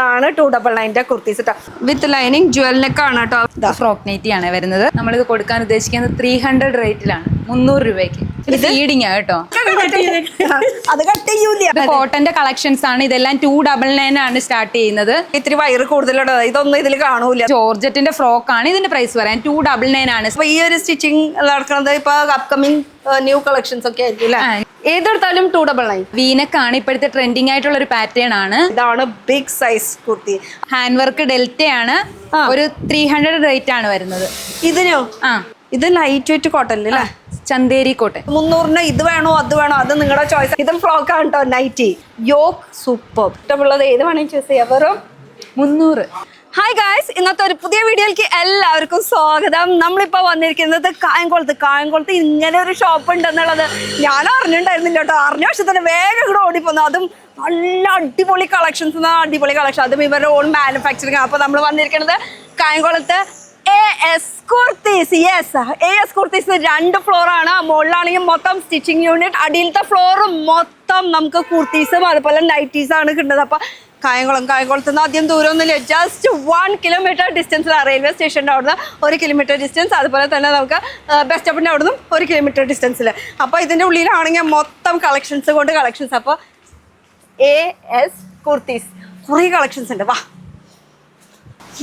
ഇതാണ് 299 കുർത്തീസ് കേട്ടോ. With lining jewel neck ആണ് കേട്ടോ. ഫ്രോക്ക് നൈറ്റി ആണ് വരുന്നത്. നമ്മളിത് കൊടുക്കാൻ ഉദ്ദേശിക്കുന്നത് 300 റേറ്റിലാണ്, 300 രൂപയ്ക്ക്. ഇത് ഫീഡിങ് ആ കേട്ടോ. അത് കട്ട് ചെയ്യൂല. കോട്ടന്റെ കളക്ഷൻസ് ആണ്. ഇതെല്ലാം 299 ആണ് സ്റ്റാർട്ട് ചെയ്യുന്നത്. ഇത്തിരി വയറ് കൂടുതലുണ്ടോ, ഇതൊന്നും ഇതിൽ കാണൂല. ജോർജറ്റിന്റെ ഫ്രോക്ക് ആണ്. ഇതിന്റെ പ്രൈസ് പറയാൻ 299 ആണ്. അപ്പൊ ഈ ഒരു സ്റ്റിച്ചിങ് നടക്കുന്നത് ഇപ്പൊ അപ്കമിങ് ന്യൂ കളക്ഷൻസ് ഒക്കെ ആയിരിക്കും അല്ലേ? ഏതെടുത്താലും 299. വീനക്ക് ആണ് ഇപ്പോഴത്തെ ട്രെൻഡിങ് ആയിട്ടുള്ള ഒരു പാറ്റേൺ ആണ്. ഇതാണ് big size kurti. Hand work delta ആണ്. ഒരു 300 റേറ്റ് ആണ് വരുന്നത്. ഇതിനോ? ഇത് ലൈറ്റ് വെയിറ്റ് കോട്ടൺ അല്ലേ? ചന്തേരി കോട്ടൺ. 300 ഇത് വേണോ അത് വേണോ അത് നിങ്ങളുടെ ചോയ്സ്. ഇതും ഫ്രോക്ക് ആണ് കേട്ടോ. Nighty yoke super. ഇഷ്ടമുള്ളത് ഏത് വേണമെങ്കിൽ ചൂസ് ചെയ്യാം. വെറും 300. ഹായ് ഗായ്സ്, ഇന്നത്തെ ഒരു പുതിയ വീഡിയോയിലേക്ക് എല്ലാവർക്കും സ്വാഗതം. നമ്മളിപ്പോൾ വന്നിരിക്കുന്നത് കായംകുളത്ത് ഇങ്ങനെ ഒരു ഷോപ്പ് ഉണ്ടെന്നുള്ളത് ഞാൻ അറിഞ്ഞിട്ടുണ്ടായിരുന്നില്ല കേട്ടോ. അറിഞ്ഞ പക്ഷെ തന്നെ വേഗം ഇവിടെ ഓടിപ്പോന്നു. അതും നല്ല അടിപൊളി കളക്ഷൻസ്, അടിപൊളി കളക്ഷൻ, അതും ഇവരുടെ ഓൺ മാനുഫാക്ചറിങ്. അപ്പോൾ നമ്മൾ വന്നിരിക്കുന്നത് കായംകുളത്ത് AS kurtis. Yes, AS kurtis 2 ഫ്ലോറാണ്. മുകളിലാണെങ്കിൽ മൊത്തം സ്റ്റിച്ചിങ് യൂണിറ്റ്, അടിയിലത്തെ ഫ്ലോറും മൊത്തം നമുക്ക് കുർത്തീസും അതുപോലെ നൈറ്റീസാണ് കിട്ടുന്നത്. അപ്പോൾ കായംകുളത്ത് നിന്ന് അധികം ദൂരമൊന്നുമില്ല, ജസ്റ്റ് 1 കിലോമീറ്റർ ഡിസ്റ്റൻസിലാണ്. റെയിൽവേ സ്റ്റേഷൻ്റെ അവിടുന്ന് 1 കിലോമീറ്റർ ഡിസ്റ്റൻസ്, അതുപോലെ തന്നെ നമുക്ക് ബസ് സ്റ്റോപ്പിൻ്റെ അവിടുന്ന് 1 കിലോമീറ്റർ ഡിസ്റ്റൻസിൽ. അപ്പോൾ ഇതിൻ്റെ ഉള്ളിലാണെങ്കിൽ മൊത്തം കളക്ഷൻസ് കൊണ്ട് കളക്ഷൻസ്. അപ്പോൾ AS കുർത്തീസ് കുറേ കളക്ഷൻസ് ഉണ്ട്. വാ,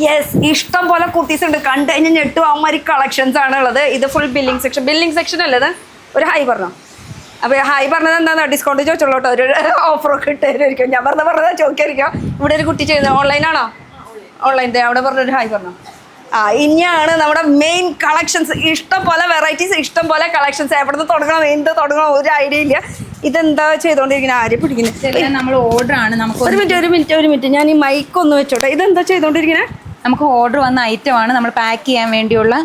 യെസ്, ഇഷ്ടം പോലെ കുർത്തീസ് ഉണ്ട്. കണ്ടു കഴിഞ്ഞാൽ ഞെട്ടു അമ്മമാരി കളക്ഷൻസ് ആണ് ഉള്ളത്. ഇത് ഫുൾ ബില്ലിംഗ് സെക്ഷൻ അല്ലേ? ഒരു ഹൈ പറഞ്ഞോ. അപ്പോൾ ഹൈ പറഞ്ഞത് എന്താണെന്ന് ഡിസ്കൗണ്ട് ചോദിച്ചോളൂ കേട്ടോ. ഒരു ഓഫറൊക്കെ ഇട്ടായിരിക്കും. ഞാൻ പറഞ്ഞത് ചോദിക്കായിരിക്കും. ഇവിടെ ഒരു കുട്ടി ചെയ്യുന്നത് ഓൺലൈനാണോ? ഓൺലൈൻ്റെ അവിടെ പറഞ്ഞൊരു ഹൈ പറഞ്ഞോ. ഇനിയാണ് നമ്മുടെ മെയിൻ കളക്ഷൻസ്. ഇഷ്ടം പോലെ വെറൈറ്റീസ്, ഇഷ്ടം പോലെ കളക്ഷൻസ്. എവിടെ നിന്ന് തുടങ്ങണം, എന്ത് തുടങ്ങണം ഒരു ഐഡിയ ഇല്ല. ഇതെന്താ ചെയ്തോണ്ടിരിക്കുന്നത്? ആര് പിടിക്കുന്നത്? നമ്മൾ ഓർഡർ ആണ്. നമുക്ക് ഒരു മിനിറ്റ് ഞാൻ ഈ മൈക്ക് ഒന്ന് വെച്ചോട്ടെ. ഇതെന്താ ചെയ്തോണ്ടിരിക്കുന്നത്? നമുക്ക് ഓർഡർ വന്ന ഐറ്റം ആണ് നമ്മൾ പാക്ക് ചെയ്യാൻ വേണ്ടിയുള്ള.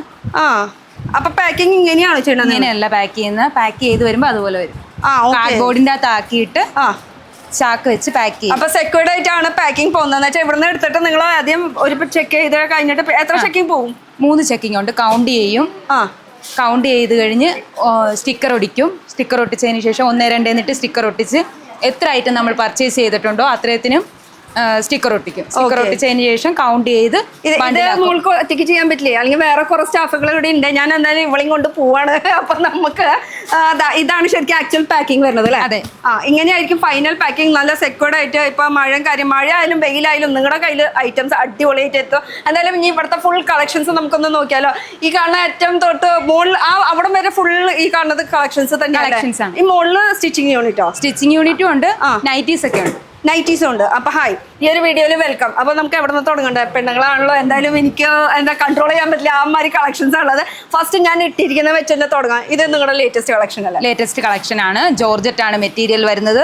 അപ്പൊ പാക്കിങ് ഇങ്ങനെയാണ് ചെയ്യണത്? ഇങ്ങനെയല്ല പാക്ക് ചെയ്യുന്നത്. പാക്ക് ചെയ്ത് വരുമ്പോൾ അതുപോലെ വരും. കാർഡ്ബോർഡിന്റെ അകത്ത് ആക്കിയിട്ട് ചാക്ക് വെച്ച് പാക്ക് ചെയ്യും. അപ്പൊ സെക്യൂർഡ് ആയിട്ടാണ് പാക്കിംഗ് പോകുന്നത്. വെച്ചാൽ ഇവിടുന്ന് എടുത്തിട്ട് നിങ്ങൾ ആദ്യം ഒരു ചെക്ക് ചെയ്ത് കഴിഞ്ഞിട്ട് എത്ര ചെക്കിങ് പോകും? 3 ചെക്കിങ് ഉണ്ട്. കൗണ്ട് ചെയ്യും. കൗണ്ട് ചെയ്ത് കഴിഞ്ഞ് സ്റ്റിക്കർ ഒടിക്കും. സ്റ്റിക്കർ ഒട്ടിച്ചതിന് ശേഷം 1, 2 എന്നിട്ട് സ്റ്റിക്കർ ഒട്ടിച്ച് എത്ര ഐറ്റം നമ്മൾ പർച്ചേസ് ചെയ്തിട്ടുണ്ടോ അത്രയത്തിനും സ്റ്റിക്കർ ഒട്ടിക്കും. സ്റ്റിക്കർ ഒട്ടിച്ചതിന് ശേഷം കൗണ്ട് ചെയ്ത്. നമ്മൾക്ക് ഒറ്റയ്ക്ക് ചെയ്യാൻ പറ്റില്ലേ? അല്ലെങ്കിൽ വേറെ കുറെ സ്റ്റാഫുകൾ ഇവിടെ ഉണ്ട്. ഞാൻ എന്തായാലും ഇവളെയും കൊണ്ട് പോവാണ്. അപ്പൊ നമുക്ക് ഇതാണ് ശരിക്കും ആക്ച്വൽ പാക്കിംഗ് വരുന്നത് അല്ലേ? അതെ. ഇങ്ങനെയായിരിക്കും ഫൈനൽ പാക്കിംഗ്. നല്ല സെക്യൂർഡ് ആയിട്ട്. ഇപ്പൊ മഴ ആയാലും വെയിലായാലും നിങ്ങളുടെ കയ്യിൽ ഐറ്റംസ് അടിപൊളിയായിട്ട് എത്തും. എന്തായാലും ഇനി ഇവിടുത്തെ ഫുൾ കളക്ഷൻസ് നമുക്കൊന്ന് നോക്കിയാലോ. ഈ കാണുന്ന ഏറ്റവും തൊട്ട് മുകളിൽ അവിടെ വരെ ഫുൾ ഈ കാണുന്നത് കളക്ഷൻസ് തന്നെ. ഈ മുകളിൽ സ്റ്റിച്ചിങ് യൂണിറ്റും ഉണ്ട്. നൈറ്റീസ് ഒക്കെ ഉണ്ട്. നൈറ്റീസും ഉണ്ട്. അപ്പൊ ഹായ്, ഈ ഒരു വീഡിയോയിൽ വെൽക്കം. അപ്പൊ നമുക്ക് എവിടെ നിന്ന് തുടങ്ങണ്ടേ? പെണ്ണുങ്ങളാണല്ലോ, എന്തായാലും എനിക്ക് കൺട്രോൾ ചെയ്യാൻ പറ്റില്ല. അമ്മാരി കളക്ഷൻസ് ഉള്ളത്. ഫസ്റ്റ് ഞാൻ ഇട്ടിരിക്കുന്ന വെച്ച് തന്നെ തുടങ്ങാം. ഇത് നിങ്ങളുടെ ലേറ്റസ്റ്റ് കളക്ഷൻ അല്ലേ? ലേറ്റസ്റ്റ് കളക്ഷൻ ആണ്. ജോർജറ്റ് ആണ് മെറ്റീരിയൽ വരുന്നത്.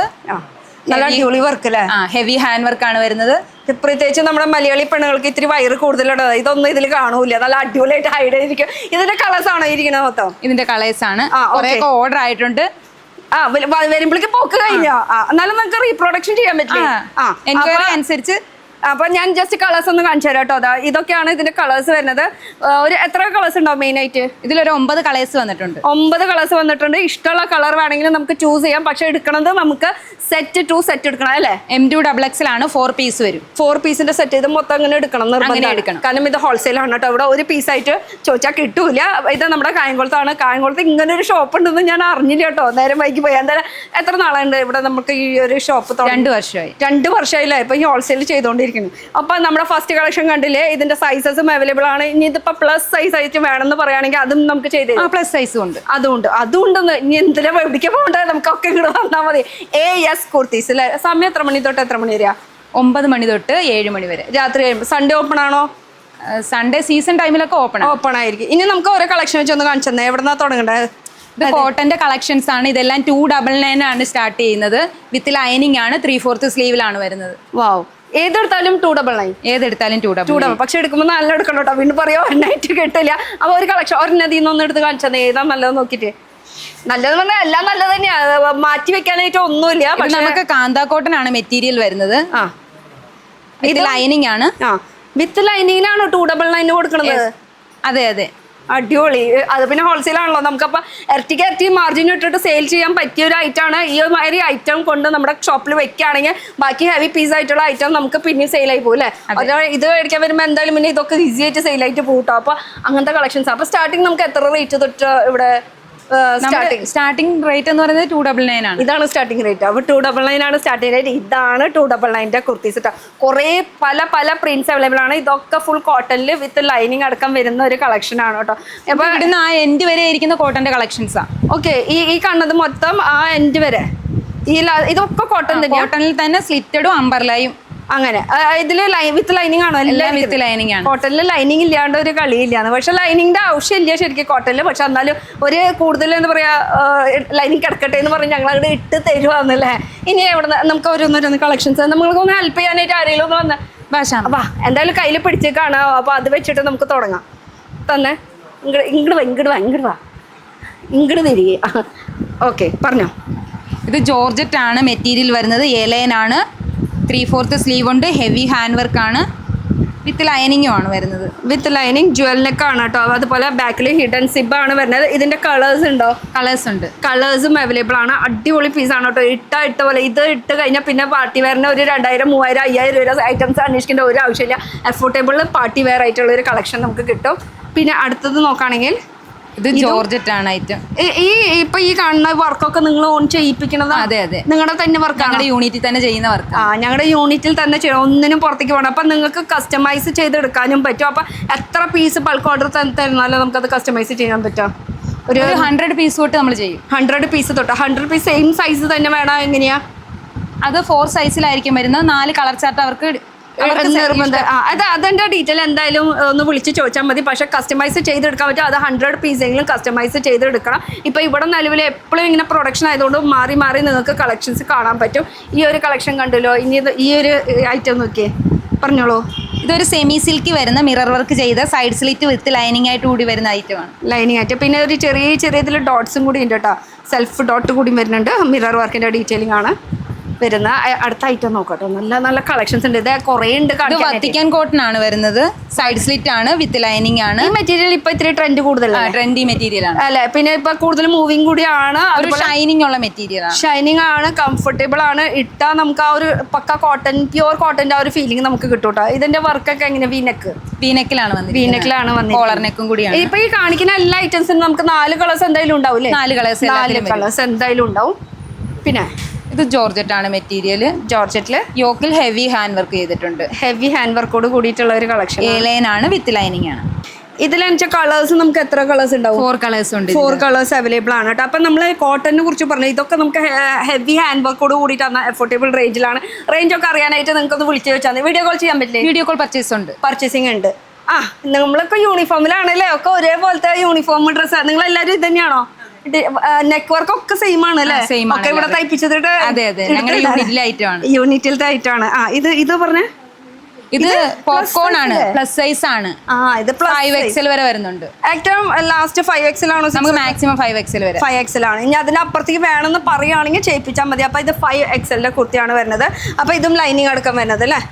നല്ല അടിപൊളി വർക്ക് അല്ലേ? ഹെവി ഹാൻഡ് വർക്ക് ആണ് വരുന്നത്. പ്രത്യേകിച്ച് നമ്മുടെ മലയാളി പെണ്ണുങ്ങൾക്ക് ഇത്തിരി വയറ് കൂടുതലുള്ളത്. ഇതൊന്നും ഇതിൽ കാണൂല. നല്ല അടിപൊളിയായിട്ട് ഹൈഡ് ചെയ്തിരിക്കും. ഇതിന്റെ കളേഴ്സ് ആണോ ഇരിക്കുന്നത് മൊത്തം? ഇതിന്റെ കളേഴ്സ് ആണ്. ഓർഡർ ആയിട്ടുണ്ട്. വരുമ്പോഴേക്ക് പോക്ക് കഴിഞ്ഞോ? എന്നാലും നമുക്ക് റീപ്രൊഡക്ഷൻ ചെയ്യാൻ പറ്റില്ല അനുസരിച്ച്. അപ്പൊ ഞാൻ ജസ്റ്റ് കളേഴ്സ് ഒന്ന് കാണിച്ചു തരാം കേട്ടോ. അതാ ഇതൊക്കെയാണ് ഇതിന്റെ കളേഴ്സ് വരുന്നത്. ഒരു എത്ര കളേഴ്സ് ഉണ്ടാവും മെയിൻ ആയിട്ട്? ഇതിലൊരു 9 കളേഴ്സ് വന്നിട്ടുണ്ട്. 9 കളേഴ്സ് വന്നിട്ടുണ്ട്. ഇഷ്ടമുള്ള കളർ വേണമെങ്കിൽ നമുക്ക് ചൂസ് ചെയ്യാം. പക്ഷെ എടുക്കണത് നമുക്ക് സെറ്റ് 2 സെറ്റ് എടുക്കണം അല്ലേ? M2XX ആണ്. 4 പീസ് വരും. 4 പീസിന്റെ സെറ്റ്. ഇത് മൊത്തം അങ്ങനെ എടുക്കണം, നിർബന്ധം. കാരണം ഇത് ഹോൾസെയിൽ ആണ് കേട്ടോ. ഇവിടെ ഒരു പീസായിട്ട് ചോദിച്ചാൽ കിട്ടൂല. ഇത് നമ്മുടെ കായംകുളത്താണ്. കായംകുളത്ത് ഇങ്ങനെ ഒരു ഷോപ്പ് ഉണ്ടെന്ന് ഞാൻ അറിഞ്ഞില്ല കേട്ടോ. നേരം വൈകി പോയി. എന്തായാലും എത്ര നാളുണ്ട് ഇവിടെ നമുക്ക് ഈ ഒരു ഷോപ്പ്? 2 വർഷമായി. 2 വർഷമായില്ലേ ഇപ്പൊ ഈ ഹോൾസെയിൽ ചെയ്തോണ്ടിരിക്കുന്നു. അപ്പൊ നമ്മുടെ ഫസ്റ്റ് കളക്ഷൻ കണ്ടില്ലേ? ഇതിന്റെ സൈസസും അവൈലബിൾ ആണ്. ഇനി ഇതിപ്പോ പ്ലസ് സൈസ് ആയിട്ട് വേണമെന്ന് പറയുകയാണെങ്കിൽ അതും നമുക്ക് ചെയ്ത് തരും. പ്ലസ് സൈസും ഉണ്ട്. അതുകൊണ്ടെന്ന് ഇനി എന്തിനാ എവിടേക്ക് പോകണ്ടേ? നമുക്കൊക്കെ ഇങ്ങോട്ട് വന്നാൽ മതി. AS കുർത്തീസ് അല്ലേ? സമയം എത്ര മണി തൊട്ട് എത്ര മണി വരെയാ? 9 മണി തൊട്ട് 7 മണി വരെ. രാത്രി. സൺഡേ ഓപ്പൺ ആണോ? സൺഡേ സീസൺ ടൈമിലൊക്കെ ഓപ്പൺ ആയിരിക്കും. ഇനി നമുക്ക് ഓരോ കളക്ഷൻ വെച്ച് ഒന്ന് കാണിച്ചു തന്നെ. എവിടെന്നാ തുടങ്ങണ്ടേ? ഇത് കോട്ടന്റെ കളക്ഷൻസ് ആണ്. ഇതെല്ലാം 299 ആണ് സ്റ്റാർട്ട് ചെയ്യുന്നത്. വിത്ത് ലൈനിങ് ആണ്. 3/4 സ്ലീവിലാണ് വരുന്നത്. വാവ്. ഏതെടുത്താലും 299. ഏതെടുത്താലും 299. പക്ഷെ എടുക്കുമ്പോൾ നല്ല എടുക്കണം കേട്ടോ. വീണ്ടും പറയാ ഒരെണ്ണായിട്ട് കിട്ടില്ല. അപ്പൊ ഒരു കളക്ഷൻ ഒരെണ്ണത്തിൽ നിന്ന് എടുത്ത് കാണിച്ചത് ഏതാ നല്ലത് നോക്കിട്ട്. നല്ലത് പറഞ്ഞാൽ എല്ലാം നല്ലത് തന്നെയാണ്. മാറ്റി വെക്കാനായിട്ട് ഒന്നുമില്ല. പക്ഷെ നമുക്ക് കാന്താ കോട്ടൺ ആണ് മെറ്റീരിയൽ വരുന്നത്. ഇത് ലൈനിങ് ആണ്. വിത്ത് ലൈനിങ്ങിനാണോ 299 കൊടുക്കുന്നത്? അതെ. അടിപൊളി. അത് പിന്നെ ഹോൾസെയിൽ ആണല്ലോ, നമുക്കപ്പോൾ ഇരട്ടി മാർജിൻ ഇട്ടിട്ട് സെയിൽ ചെയ്യാൻ പറ്റിയ ഒരു ഐറ്റമാണ്. ഈ ഒരു ഐറ്റം കൊണ്ട് നമ്മുടെ ഷോപ്പിൽ വെക്കുകയാണെങ്കിൽ ബാക്കി ഹെവി പീസ് ആയിട്ടുള്ള ഐറ്റം നമുക്ക് പിന്നെ സെയിലായി പോകും അല്ലേ. അതോ ഇത് മേടിക്കാൻ വരുമ്പോൾ എന്തായാലും പിന്നെ ഇതൊക്കെ ഈസി ആയിട്ട് സെയിലായിട്ട് പോകട്ടോ. അപ്പോൾ അങ്ങനത്തെ കളക്ഷൻസ്. അപ്പോൾ സ്റ്റാർട്ടിങ് നമുക്ക് എത്ര റേറ്റ് തൊട്ട് ഇവിടെ സ്റ്റാർട്ടിംഗ് റേറ്റ് എന്ന് പറയുന്നത് 299 ആണ്. ഇതാണ് സ്റ്റാർട്ടിംഗ് റേറ്റ്. അപ്പോൾ 299 ആണ് സ്റ്റാർട്ടിംഗ് റേറ്റ്. ഇതാണ് 299 കുർത്തീസ് കേട്ടോ. കുറേ പല പ്രിന്റ്സ് അവൈലബിൾ ആണ്. ഇതൊക്കെ ഫുൾ കോട്ടണിൽ വിത്ത് ലൈനിങ് അടക്കം വരുന്ന ഒരു കളക്ഷൻ ആണ് കേട്ടോ. അപ്പോൾ ഇവിടുന്ന് ആ എൻഡ് വരെ ഇരിക്കുന്ന കോട്ടന്റെ കളക്ഷൻസാണ്. ഓക്കെ, ഈ കാണുന്നത് മൊത്തം ആ എൻഡ് വരെ ഇതൊക്കെ കോട്ടൺ തന്നെയാണ്. കോട്ടണിൽ തന്നെ സ്ലിറ്റഡും അംബർലയും അങ്ങനെ. ഇതില് വിത്ത് ലൈനിങ് ആണോ? എല്ലാം വിത്ത് ലൈനിങ് ആണ്. കോട്ടണിൽ ലൈനിങ് ഇല്ലാണ്ട് ഒരു കളിയില്ലാന്ന്. പക്ഷെ ലൈനിങ്ങിന്റെ ആവശ്യമില്ല ശരിക്കും കോട്ടണിൽ. പക്ഷെ എന്നാലും ഒരു കൂടുതൽ എന്താ പറയാ, ലൈനിങ് കിടക്കട്ടെ എന്ന് പറഞ്ഞ് ഞങ്ങൾ അങ്ങോട്ട് ഇട്ട് തരുവാന്നല്ലേ. ഇനി എവിടെ നമുക്ക് ഓരോന്നോരോന്ന് കളക്ഷൻസ് നമ്മൾക്കൊന്ന് ഹെൽപ്പ് ചെയ്യാനായിട്ട് ആരെങ്കിലും ഒന്ന് വന്ന് ഭാഷ. അപ്പൊ എന്തായാലും കയ്യിൽ പിടിച്ചേക്കാണ്. അപ്പൊ അത് വെച്ചിട്ട് നമുക്ക് തുടങ്ങാം. തന്നെ ഇങ്ങോട്ട് തിരികെ. ഓക്കെ, പറഞ്ഞോ. ഇത് ജോർജറ്റ് ആണ് മെറ്റീരിയൽ വരുന്നത്. എലൈൻ ആണ്. 3/4 സ്ലീവ് ഉണ്ട്. ഹെവി ഹാൻഡ് വർക്ക് ആണ്. വിത്ത് ലൈനിങ്ങും ആണ് വരുന്നത്. വിത്ത് ലൈനിങ് ജുവൽ നെക്ക് ആണ് കേട്ടോ. അതുപോലെ ബാക്കിൽ ഹിഡൻ സിബ് ആണ് വരുന്നത്. ഇതിന്റെ കളേഴ്സ് ഉണ്ടോ? കളേഴ്സ് ഉണ്ട്. കളേഴ്സും അവൈലബിൾ ആണ്. അടിപൊളി പീസ് ആണ് കേട്ടോ. ഇട്ട പോലെ ഇത് ഇട്ട് കഴിഞ്ഞാൽ പിന്നെ പാർട്ടി വെയറിന് ഒരു 2000, 3000, 5000 രൂപ ഐറ്റംസ് അന്വേഷിക്കേണ്ട ഒരു ആവശ്യമില്ല. അഫോർഡബിൾ പാർട്ടി വെയർ ആയിട്ടുള്ള ഒരു കളക്ഷൻ നമുക്ക് കിട്ടും. പിന്നെ അടുത്തത് നോക്കുകയാണെങ്കിൽ ഇത് ജോർജറ്റ് ആണ് ഐറ്റം. ഇപ്പൊ ഈ കാണുന്ന വർക്കൊക്കെ നിങ്ങൾ ഓൺ ചെയ്യിപ്പിക്കുന്നത്? അതെ അതെ, നിങ്ങളുടെ തന്നെ വർക്ക്? ഞങ്ങളുടെ യൂണിറ്റിൽ തന്നെ ചെയ്യുന്ന വർക്ക്. ഞങ്ങളുടെ യൂണിറ്റിൽ തന്നെ ചെയ്യണം. ഒന്നിനും പുറത്തേക്ക് പോകണം. അപ്പൊ നിങ്ങൾക്ക് കസ്റ്റമൈസ് ചെയ്തെടുക്കാനും പറ്റും. അപ്പൊ എത്ര പീസ് ബൾക്ക് ഓർഡർ തരുന്നാലും നമുക്കത് കസ്റ്റമൈസ് ചെയ്യാൻ പറ്റും. ഒരു 100 പീസ് തൊട്ട് നമ്മൾ ചെയ്യും. 100 പീസ് തൊട്ട്. 100 പീസ് സെയിം സൈസ് തന്നെ വേണം? എങ്ങനെയാ? അത് 4 സൈസിലായിരിക്കും വരുന്നത്. 4 കളർ ചാർട്ട് അവർക്ക് നിർബന്ധം. അതിന്റെ ഡീറ്റെയിൽ എന്തായാലും ഒന്ന് വിളിച്ച് ചോദിച്ചാൽ മതി. പക്ഷെ കസ്റ്റമൈസ് ചെയ്തെടുക്കാൻ പറ്റും. അത് 100 പീസെങ്കിലും കസ്റ്റമൈസ് ചെയ്തെടുക്കണം. ഇപ്പൊ ഇവിടെ നിലവിൽ എപ്പോഴും ഇങ്ങനെ പ്രൊഡക്ഷൻ ആയതുകൊണ്ട് മാറി നിങ്ങൾക്ക് കളക്ഷൻസ് കാണാൻ പറ്റും. ഈ ഒരു കളക്ഷൻ കണ്ടല്ലോ. ഇനി ഈ ഒരു ഐറ്റം നോക്കിയേ, പറഞ്ഞോളൂ. ഇതൊരു സെമി സിൽക്ക് വരുന്ന മിറർ വർക്ക് ചെയ്ത സൈഡ് സ്ലിറ്റ് വിത്ത് ലൈനിങ് ആയിട്ട് കൂടി വരുന്ന ഐറ്റമാണ്. ലൈനിങ് ആയിട്ട് പിന്നെ ഒരു ചെറിയ ഇതിൽ ഡോട്ട്സും കൂടി ഉണ്ട് കേട്ടോ. സെൽഫ് ഡോട്ട് കൂടി വരുന്നുണ്ട്. മിറർ വർക്കിന്റെ ഡീറ്റെയിലിംഗ് ആണ് വരുന്ന. അടുത്ത ഐറ്റം നോക്കട്ടോ. നല്ല കളക്ഷൻസ് ഉണ്ട്. ഇത് കുറേ ഉണ്ട്. വത്തിക്കാൻ കോട്ടൺ ആണ് വരുന്നത്. സൈഡ് സ്ലിറ്റ് ആണ് വിത്ത് ലൈനിങ് ആണ്. ഈ മെറ്റീരിയൽ ഇപ്പൊ ഇത്തിരി ട്രെൻഡ് കൂടുതലാണ്. ട്രെൻഡി മെറ്റീരിയൽ ആണ് അല്ലെ. പിന്നെ ഇപ്പൊ കൂടുതൽ മൂവിങ് കൂടിയാണ്. ഷൈനിങ് ഉള്ള മെറ്റീരിയൽ ആണ്. ഷൈനിങ് ആണ്. കംഫർട്ടബിൾ ആണ്. ഇട്ടാ നമുക്ക് ആ ഒരു പക്ക കോട്ടൺ, പ്യുവർ കോട്ടന്റെ ആ ഒരു ഫീലിംഗ് നമുക്ക് കിട്ടും കേട്ടോ. ഇതിന്റെ വർക്കൊക്കെ എങ്ങനെ? വീനെക്കിലാണ് വന്നത്. കോളർ നെക്കും കൂടിയാണ്. ഇപ്പൊ ഈ കാണിക്കുന്ന എല്ലാ ഐറ്റംസിനും നമുക്ക് 4 കളേഴ്സ് എന്തായാലും ഉണ്ടാവും അല്ലേ? 4 കളേഴ്സ് എന്തായാലും ഉണ്ടാവും. പിന്നെ ഇത് ജോർജറ്റ് ആണ് മെറ്റീരിയൽ. ജോർജറ്റില് യോക്കിൽ ഹെവി ഹാൻഡ് വർക്ക് ചെയ്തിട്ടുണ്ട്. ഹെവി ഹാൻഡ് വർക്കോട് കൂടിയിട്ടുള്ള ഒരു കളക്ഷൻ. എലൈൻ ആണ് വിത്ത് ലൈനിങ് ആണ്. ഇതിലെന്ന് കളേഴ്സ് നമുക്ക് എത്ര കളേഴ്സ് ഉണ്ടാവും? 4 കളേഴ്സ് ഉണ്ട്. 4 കളേഴ്സ് അവൈലബിൾ ആണ് കേട്ടോ. അപ്പം നമ്മൾ കോട്ടണിനെ കുറിച്ച് പറഞ്ഞു. ഇതൊക്കെ നമുക്ക് ഹെവി ഹാൻഡ് വർക്കോട് കൂടിയിട്ടാണ്. അഫോർഡബിൾ റേഞ്ചിലാണ്. റേഞ്ച് ഒക്കെ അറിയാനായിട്ട് നിങ്ങൾക്ക് ഒന്ന് വിളിച്ച് ചോദിച്ചാൽ വീഡിയോ കോൾ ചെയ്യാൻ പറ്റില്ലേ? വീഡിയോ കോൾ പർച്ചേസിംഗ് ഉണ്ട്. നമ്മളൊക്കെ യൂണിഫോമിലാണല്ലേ? ഒക്കെ ഒരേപോലത്തെ യൂണിഫോം ഡ്രസ്സ്. നിങ്ങൾ എല്ലാവരും ഇത് തന്നെയാണോ? നെക്ക് വർക്ക് ഒക്കെ സെയിം ആണ് അല്ലേ? ഇവിടെ തയ്പ്പിച്ചതിട്ട് യൂണിറ്റിലത്തെ ഐറ്റമാണ്. ഇത് പറഞ്ഞ ഇത് പോപ്കോൺ ആണ്. പ്ലസ് സൈസ് ആണ്. ഇത് 5XL വരെ വരുന്നുണ്ട്. ഏറ്റവും ലാസ്റ്റ് 5XL ആണോ? നമുക്ക് മാക്സിമം 5XL വരെ. 5XL ആണ്. ഇനി അതിനപ്പുറത്തേക്ക് വേണമെന്ന് പറയുകയാണെങ്കിൽ ചെയ്യിപ്പിച്ചാൽ മതി. അപ്പൊ ഇത് 5XL കുർത്തിയാണ് വരുന്നത്. അപ്പൊ ഇതും ലൈനിങ് അടക്കം വരുന്നത് അല്ലേ?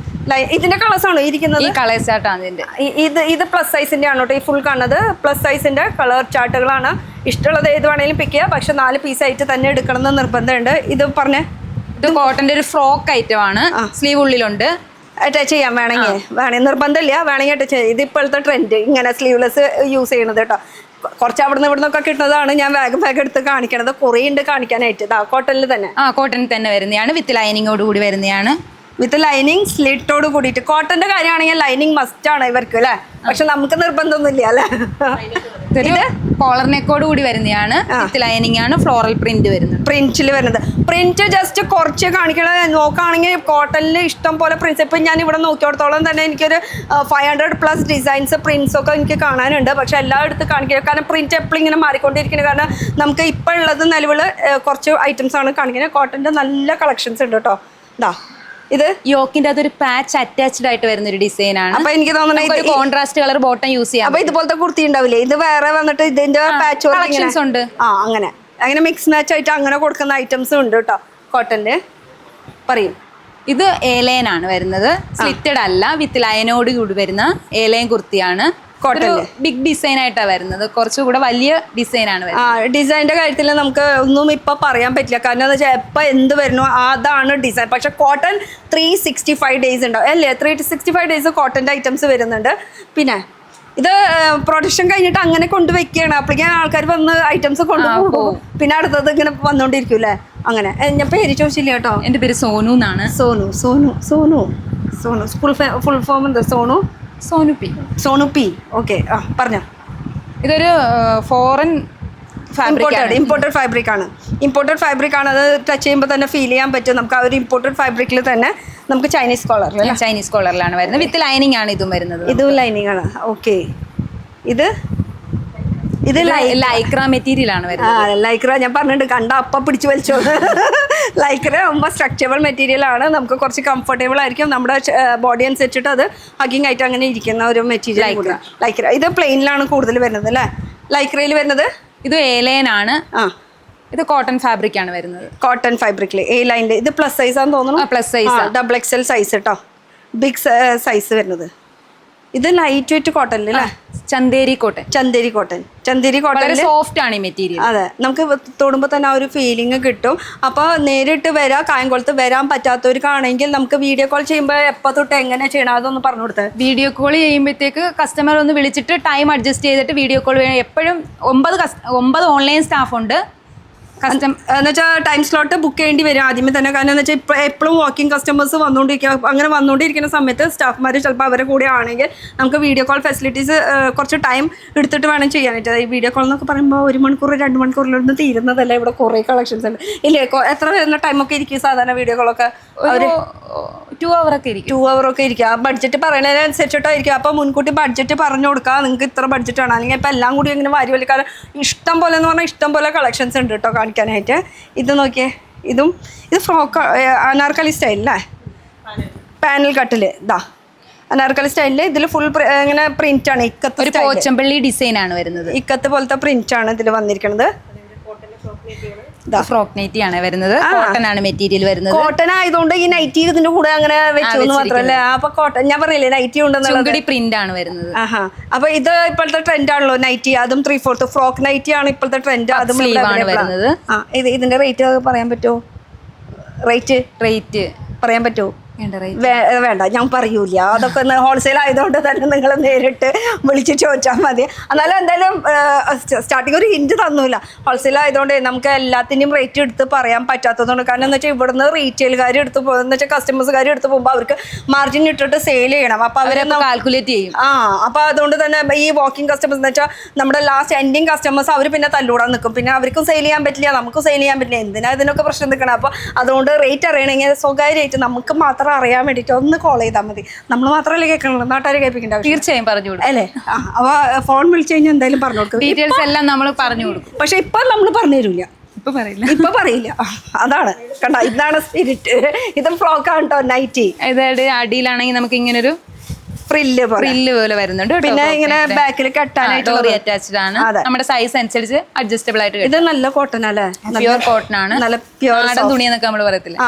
ഇതിന്റെ കളേഴ്സ് ആണോ ഇരിക്കുന്നത്? ഈ കളർ ചാർട്ടാണ് ഇതിന്റെ. ഇത് പ്ലസ് സൈസിന്റെ ആണ് കേട്ടോ. ഈ ഫുൾ കാണുന്നത് പ്ലസ് സൈസിന്റെ കളർ ചാർട്ടുകളാണ്. ഇഷ്ടമുള്ളത് ഏത് വേണമെങ്കിലും പിക്ക് ചെയ്യാം. പക്ഷെ 4 പീസായിട്ട് തന്നെ എടുക്കണം എന്ന് നിർബന്ധമുണ്ട്. ഇത് പറഞ്ഞേ. ഇത് കോട്ടന്റെ ഒരു ഫ്രോക്ക് ഐറ്റം ആണ്. സ്ലീവ് ഉള്ളിലുണ്ട്. അറ്റാച്ച് ചെയ്യാൻ വേണമെങ്കിൽ നിർബന്ധമില്ല. വേണമെങ്കിൽ അറ്റാച്ച് ചെയ്യാം. ഇത് ഇപ്പോഴത്തെ ട്രെൻഡ് ഇങ്ങനെ സ്ലീവ്ലെസ് യൂസ് ചെയ്യണത് കേട്ടോ. കുറച്ച് അവിടുന്ന് ഇവിടുന്നൊക്കെ കിട്ടുന്നതാണ് ഞാൻ വേഗം എടുത്ത് കാണിക്കണത്. കുറേ ഉണ്ട് കാണിക്കാനായിട്ട്. കോട്ടണിൽ തന്നെ. കോട്ടണിൽ തന്നെ വരുന്നതാണ്. വിത്ത് ലൈനിങ്ങോട് കൂടി വരുന്നതാണ്. വിത്ത് ലൈനിങ് സ്ലിറ്റോട് കൂടിയിട്ട്. കോട്ടന്റെ കാര്യമാണെങ്കിൽ ലൈനിങ് മസ്റ്റ് ആണ് ഇവർക്ക് അല്ലേ? പക്ഷെ നമുക്ക് നിർബന്ധമൊന്നുമില്ല അല്ലേ? കോളർ നെക്കോട് കൂടി വരുന്നതാണ്. വിത്ത് ലൈനിങ് ആണ്. ഫ്ലോറൽ പ്രിന്റ് വരുന്നത്. പ്രിന്റിൽ വരുന്നത്. പ്രിന്റ് ജസ്റ്റ് കുറച്ച് കാണിക്കണത് നോക്കുകയാണെങ്കിൽ കോട്ടണിൽ ഇഷ്ടം പോലെ പ്രിന്റ്സ്. ഇപ്പം ഞാൻ ഇവിടെ നോക്കിയോടത്തോളം തന്നെ എനിക്കൊരു 500+ ഡിസൈൻസ് പ്രിന്റ്സ് ഒക്കെ എനിക്ക് കാണാനുണ്ട്. പക്ഷെ എല്ലായിടത്തും കാണിക്കുക. കാരണം പ്രിന്റ് എപ്പോഴും ഇങ്ങനെ മാറിക്കൊണ്ടിരിക്കുന്നത്. കാരണം നമുക്ക് ഇപ്പം ഉള്ളത് നിലവിൽ കുറച്ച് ഐറ്റംസ് ആണ് കാണിക്കുന്നത്. കോട്ടന്റെ നല്ല കളക്ഷൻസ് ഉണ്ട് കേട്ടോ. ഇത് യോക്കിന്റെ അതൊരു പാച്ച് അറ്റാച്ച്ഡ് ആയിട്ട് വരുന്ന ഒരു ഡിസൈൻ ആണ്. അപ്പൊ എനിക്ക് തോന്നുന്നത് കോൺട്രാസ്റ്റ് കളർ ബോട്ടം യൂസ് ചെയ്യാം. അപ്പൊ ഇതുപോലത്തെ കുർത്തി ഉണ്ടാവില്ലേ? ഇത് വേറെ വന്നിട്ട് ഇതിന്റെ പാച്ച് കളക്ഷൻസ് ഉണ്ട്. അങ്ങനെ മിക്സ് മാച്ച് ആയിട്ട് അങ്ങനെ കൊടുക്കുന്ന ഐറ്റംസും ഉണ്ട് കേട്ടോ കോട്ടന്റെ. പറയും. ഇത് എലൈൻ ആണ് വരുന്നത്. സ്ലിറ്റഡ് അല്ല. വിത്ത് ലൈനോട് കൂടി വരുന്ന എലൈൻ കുർത്തിയാണ്. കോട്ടണില് ബിഗ് ഡിസൈൻ ആയിട്ടാണ് വരുന്നത്, കുറച്ചുകൂടെ വലിയ ഡിസൈൻ ആണ് വരുന്നത്. ഡിസൈനിന്റെ കാര്യത്തിൽ നമുക്ക് ഒന്നും ഇപ്പൊ പറയാൻ പറ്റില്ല, കാരണം എന്താ വെച്ചാൽ എപ്പോൾ എന്ത് വരുന്നു അതാണ് ഡിസൈൻ. പക്ഷെ കോട്ടൺ 365 ഡേയ്സ് ഉണ്ടാവും അല്ലേ, 365 ഡേയ്സ് കോട്ടൻ്റെ ഐറ്റംസ് വരുന്നുണ്ട്. പിന്നെ ഇത് പ്രൊഡക്ഷൻ കഴിഞ്ഞിട്ട് അങ്ങനെ കൊണ്ടുവയ്ക്കുകയാണ്, അപ്പോഴേക്കും ആൾക്കാർ വന്ന് ഐറ്റംസ് കൊണ്ടുപോകും, പിന്നെ അടുത്തത് ഇങ്ങനെ വന്നോണ്ടിരിക്കും അല്ലേ. അങ്ങനെ ഞാൻ പേര് ചോദിച്ചില്ല കേട്ടോ. എൻ്റെ പേര് സോനു എന്നാണ്. സോനു സോനു സോനു സോനു ഫുൾ ഫോം എന്താ? സോനു പി. ഓക്കെ, പറഞ്ഞോ. ഇതൊരു ഫോറിൻ ഇമ്പോർട്ടഡ് ഫാബ്രിക് ആണ്. ഇമ്പോർട്ടഡ് ഫാബ്രിക് ആണ്. അത് ടച്ച് ചെയ്യുമ്പോൾ തന്നെ ഫീൽ ചെയ്യാൻ പറ്റും നമുക്ക്. ആ ഒരു ഇമ്പോർട്ടഡ് ഫാബ്രിക്കിൽ തന്നെ നമുക്ക് ചൈനീസ് കോളറിലാണ് വരുന്നത്. വിത്ത് ലൈനിങ് ആണ് ഇതും വരുന്നത്. ഇതും ലൈനിങ് ആണ്. ഓക്കെ, ഇത് ലൈക്ര മെറ്റീരിയൽ ആണ് വരുന്നത്. ലൈക്ര ഞാൻ പറഞ്ഞിട്ടുണ്ട്, കണ്ട അപ്പം പിടിച്ചു വലിച്ചോ. ലൈക്ര ആകുമ്പോൾ സ്ട്രക്ചറബിൾ മെറ്റീരിയൽ ആണ്, നമുക്ക് കുറച്ച് കംഫർട്ടബിൾ ആയിരിക്കും. നമ്മുടെ ബോഡി അനുസരിച്ചിട്ട് അത് ഹഗിങ് ആയിട്ട് അങ്ങനെ ഇരിക്കുന്ന ഒരു മെറ്റീരിയൽ ലൈക്ര. ഇത് പ്ലെയിനിലാണ് കൂടുതൽ വരുന്നത് അല്ലേ, ലൈക്രയിൽ വരുന്നത്. ഇത് A-line ആണ്. ഇത് കോട്ടൺ ഫാബ്രിക് ആണ് വരുന്നത്. കോട്ടൺ ഫാബ്രിക്കിൽ A-line. ഇത് പ്ലസ് സൈസ് ആണെന്ന് തോന്നുന്നു. പ്ലസ് സൈസ്, XXL സൈസ് കേട്ടോ, ബിഗ് സൈസ് വരുന്നത്. ഇത് ലൈറ്റ് വെയിറ്റ് കോട്ടണിൽ അല്ലേ, ചന്തേരി കോട്ടൺ സോഫ്റ്റ് ആണ് ഈ മെറ്റീരിയൽ. അതെ, നമുക്ക് തൊടുമ്പോൾ തന്നെ ആ ഒരു ഫീലിംഗ് കിട്ടും. അപ്പോൾ നേരിട്ട് വരാം, കായംകുളത്ത് വരാൻ പറ്റാത്തവർക്കാണെങ്കിൽ നമുക്ക് വീഡിയോ കോൾ ചെയ്യുമ്പോൾ എപ്പോൾ തൊട്ട് എങ്ങനെ ചെയ്യണം അതൊന്ന് പറഞ്ഞു കൊടുത്തത്. വീഡിയോ കോൾ ചെയ്യുമ്പോഴത്തേക്ക് കസ്റ്റമർ ഒന്ന് വിളിച്ചിട്ട് ടൈം അഡ്ജസ്റ്റ് ചെയ്തിട്ട് വീഡിയോ കോൾ വേണം. എപ്പോഴും 9 ഓൺലൈൻ സ്റ്റാഫ് ഉണ്ട്. എന്ന് വെച്ചാൽ ടൈം സ്ലോട്ട് ബുക്ക് ചെയ്യേണ്ടി വരും ആദ്യമേ തന്നെ. കാരണം എന്ന് വെച്ചാൽ ഇപ്പോൾ എപ്പോഴും വാക്കിംഗ് കസ്റ്റമേഴ്സ് വന്നുകൊണ്ടിരിക്കുക. അങ്ങനെ വന്നുകൊണ്ടിരിക്കുന്ന സമയത്ത് സ്റ്റാഫ്മാർ ചിലപ്പോൾ അവരെ കൂടെ ആണെങ്കിൽ നമുക്ക് വീഡിയോ കോൾ ഫെസിലിറ്റീസ് കുറച്ച് ടൈം എടുത്തിട്ട് വേണം ചെയ്യാനായിട്ട്. ഈ വീഡിയോ കോൾ എന്നൊക്കെ പറയുമ്പോൾ 1 മണിക്കൂർ 2 മണിക്കൂറിലൊന്നും തീരുന്നതല്ല. ഇവിടെ കുറേ കളക്ഷൻസ് ഉണ്ട് ഇല്ലേ. എത്ര വരുന്ന ടൈമൊക്കെ ഇരിക്കും സാധാരണ വീഡിയോ കോളൊക്കെ? 2 hour ഒക്കെ ഇരിക്കും. 2 hour ഒക്കെ ഇരിക്കുക. ആ ബഡ്ജറ്റ് പറയുന്നതിനനുസരിച്ചിട്ടായിരിക്കും. അപ്പോൾ മുൻകൂട്ടി ബഡ്ജറ്റ് പറഞ്ഞു കൊടുക്കുക, നിങ്ങൾക്ക് ഇത്ര ബഡ്ജറ്റാണ്. അല്ലെങ്കിൽ ഇപ്പോൾ എല്ലാം കൂടി ഇങ്ങനെ വാരി വലിയ കാരണം ഇഷ്ടം പോലെ എന്ന് പറഞ്ഞാൽ ഇഷ്ടം പോലെ കളക്ഷൻസ് ഉണ്ട് കേട്ടോ കാണിക്കാനായിട്ട്. ഇത് നോക്കിയേ, ഇത് ഫ്രോക്ക് അനാർക്കലി സ്റ്റൈലല്ലേ, പാനൽ കട്ടിൽ. ഇതാ അനാർക്കലി സ്റ്റൈലിൽ ഇതിൽ ഫുൾ ഇങ്ങനെ പ്രിന്റ് ആണ്. ഒരു പോച്ചമ്പള്ളി ഡിസൈൻ ആണ് വരുന്നത്. ഇക്കത്ത് പോലത്തെ പ്രിന്റ് ആണ് ഇതിൽ വന്നിരിക്കുന്നത്. ഫ്രോക്ക് നൈറ്റി ആണ് വരുന്നത്. കോട്ടൺ ആണ് മെറ്റീരിയൽ വരുന്നത്. കോട്ടൺ ആയതുകൊണ്ട് ഈ നൈറ്റി ഇതിന്റെ കൂടെ അങ്ങനെ വെച്ചു മാത്രമല്ല. അപ്പൊ കോട്ടൺ ഞാൻ പറഞ്ഞില്ലേ നൈറ്റി ഉണ്ടെന്നുള്ളത്. പ്രിന്റ് ആണ് വരുന്നത്. അപ്പൊ ഇത് ഇപ്പോഴത്തെ ട്രെൻഡ് ആണല്ലോ നൈറ്റി. അതും 3/4 ഫ്രോക്ക് നൈറ്റി ആണ് ഇപ്പോഴത്തെ ട്രെൻഡ്. അതും വരുന്നത്. ഇതിന്റെ റേറ്റ് പറയാൻ പറ്റുമോ? റേറ്റ് പറയാൻ പറ്റുമോ? വേണ്ട, ഞാൻ പറയൂല. അതൊക്കെ ഒന്ന് ഹോൾസെയിൽ ആയതുകൊണ്ട് തന്നെ നിങ്ങൾ നേരിട്ട് വിളിച്ച് ചോദിച്ചാൽ മതി. എന്നാലും എന്തായാലും സ്റ്റാർട്ടിങ് ഒരു ഹിന്റ് തന്നൂല. ഹോൾസെയിൽ ആയതുകൊണ്ട് നമുക്ക് എല്ലാത്തിൻ്റെയും റേറ്റ് എടുത്ത് പറയാൻ പറ്റാത്തതുകൊണ്ട്. കാരണം എന്ന് വെച്ചാൽ ഇവിടുന്ന് റീറ്റെയിൽകാർ എടുത്ത് പോകുന്ന വെച്ചാൽ കസ്റ്റമേഴ്സുകാർ എടുത്ത് പോകുമ്പോൾ അവർക്ക് മാർജിൻ ഇട്ടിട്ട് സെയിൽ ചെയ്യണം. അപ്പോൾ അവരെ കാൽക്കുലേറ്റ് ചെയ്യും. അപ്പോൾ അതുകൊണ്ട് തന്നെ ഈ വാക്കിംഗ് കസ്റ്റമേഴ്സ് എന്ന് വെച്ചാൽ നമ്മുടെ ലാസ്റ്റ് എൻഡിങ് കസ്റ്റമേഴ്സ് അവർ പിന്നെ തല്ലൂടാൻ നിൽക്കും. പിന്നെ അവർക്കും സെയിൽ ചെയ്യാൻ പറ്റില്ല, നമുക്കും സെയിൽ ചെയ്യാൻ പറ്റില്ല. എന്തിനാ ഇതിനൊക്കെ പ്രശ്നം നിൽക്കണം? അപ്പോൾ അതുകൊണ്ട് റേറ്റ് അറിയണമെങ്കിൽ സ്വകാര്യമായിട്ട് നമുക്ക് മാത്രം അറിയാൻ വേണ്ടിയിട്ട് ഒന്ന് കോൾ ചെയ്താൽ മതി. നമ്മൾ മാത്രമല്ലേ കേൾക്കണല്ലോ, നാട്ടുകാരെ കേൾപ്പിക്കേണ്ട. തീർച്ചയായും പറഞ്ഞു കൊടുക്കും അല്ലേ? അപ്പോൾ ഫോൺ വിളിച്ചു കഴിഞ്ഞാൽ എന്തായാലും പറഞ്ഞു കൊടുക്കും. ഡീറ്റെയിൽസ് എല്ലാം നമ്മൾ പറഞ്ഞു കൊടുക്കും. പക്ഷെ ഇപ്പം നമ്മൾ പറഞ്ഞു തരില്ല. ഇപ്പൊ പറയില്ല. അതാണ് കണ്ട, ഇതാണ് സ്പിരിറ്റ്. ഇത് ഫ്രോക്കാണ് കേട്ടോ, നൈറ്റി. അതായത് അടിയിലാണെങ്കിൽ നമുക്ക് ഇങ്ങനെ ഒരു ഫ്രില്ല് പോലെ വരുന്നുണ്ട്. പിന്നെ ഇങ്ങനെ ബാക്കിൽ കെട്ടാനായിട്ട് അറ്റാച്ച്ഡ് ആണ്. നമ്മുടെ സൈസ് അനുസരിച്ച് അഡ്ജസ്റ്റബിൾ ആയിട്ട്. ഇത് നല്ല കോട്ടൺ അല്ലേ? പ്യുവർ കോട്ടൺ ആണ്. നല്ല പ്യുവർ നാടൻ തുണി എന്നൊക്കെ നമ്മൾ പറയത്തില്ല.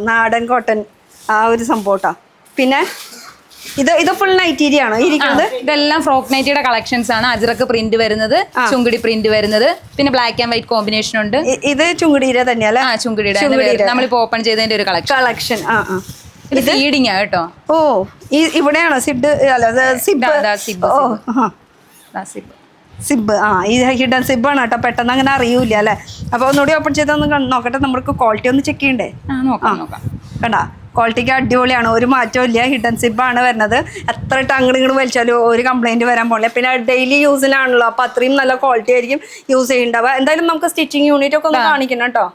നാടൻ കോട്ടൺ ആ ഒരു സംഭവട്ടാ. പിന്നെ ഇത് ഫുൾ നൈറ്റീരിയ ആണ് ഇരിക്കുന്നത്. ഇതെല്ലാം ഫ്രോക്ക് നൈറ്റിയുടെ കളക്ഷൻസ് ആണ്. അജ്രക്ക് പ്രിന്റ് വരുന്നത്, ചുങ്കിടി പ്രിന്റ് വരുന്നത്, പിന്നെ ബ്ലാക്ക് ആൻഡ് വൈറ്റ് കോമ്പിനേഷൻ ഉണ്ട്. ഇത് ചുങ്കിടിയുടെ തന്നെയല്ലേ? ചുങ്കിടിയുടെ നമ്മളിപ്പോ ഓപ്പൺ ചെയ്തതിന്റെ ഒരു കളക്ഷൻ. ഇത് ഫീഡിങ് ആ കേട്ടോ. ഓ, ഇവിടെയാണോ സിബ്? സിബ് ഈ ഹിഡൻ സിബ് ആണ് കേട്ടോ. പെട്ടെന്ന് അങ്ങനെ അറിയൂല അല്ലേ? അപ്പൊ ഒന്നുകൂടി ഓപ്പൺ ചെയ്തൊന്ന് നോക്കട്ടെ. നമുക്ക് ക്വാളിറ്റി ഒന്ന് ചെക്ക് ചെയ്യണ്ടേ? കണ്ടാ, ക്വാളിറ്റിക്ക് അടിപൊളിയാണ്, ഒരു മാറ്റവും ഇല്ല. ഹിഡൻ സിബാണ് വരുന്നത്. എത്ര ഇട്ട് അങ്ങോട്ട് ഇങ്ങോട്ട് വലിച്ചാലും ഒരു കംപ്ലൈൻറ്റ് വരാൻ പോകില്ല. പിന്നെ ഡെയിലി യൂസിലാണല്ലോ, അപ്പോൾ അത്രയും നല്ല ക്വാളിറ്റി ആയിരിക്കും യൂസ് ചെയ്യുന്നുണ്ടാവുക. എന്തായാലും നമുക്ക് സ്റ്റിച്ചിങ് യൂണിറ്റ് ഒക്കെ ഒന്ന് കാണിക്കണം കേട്ടോ.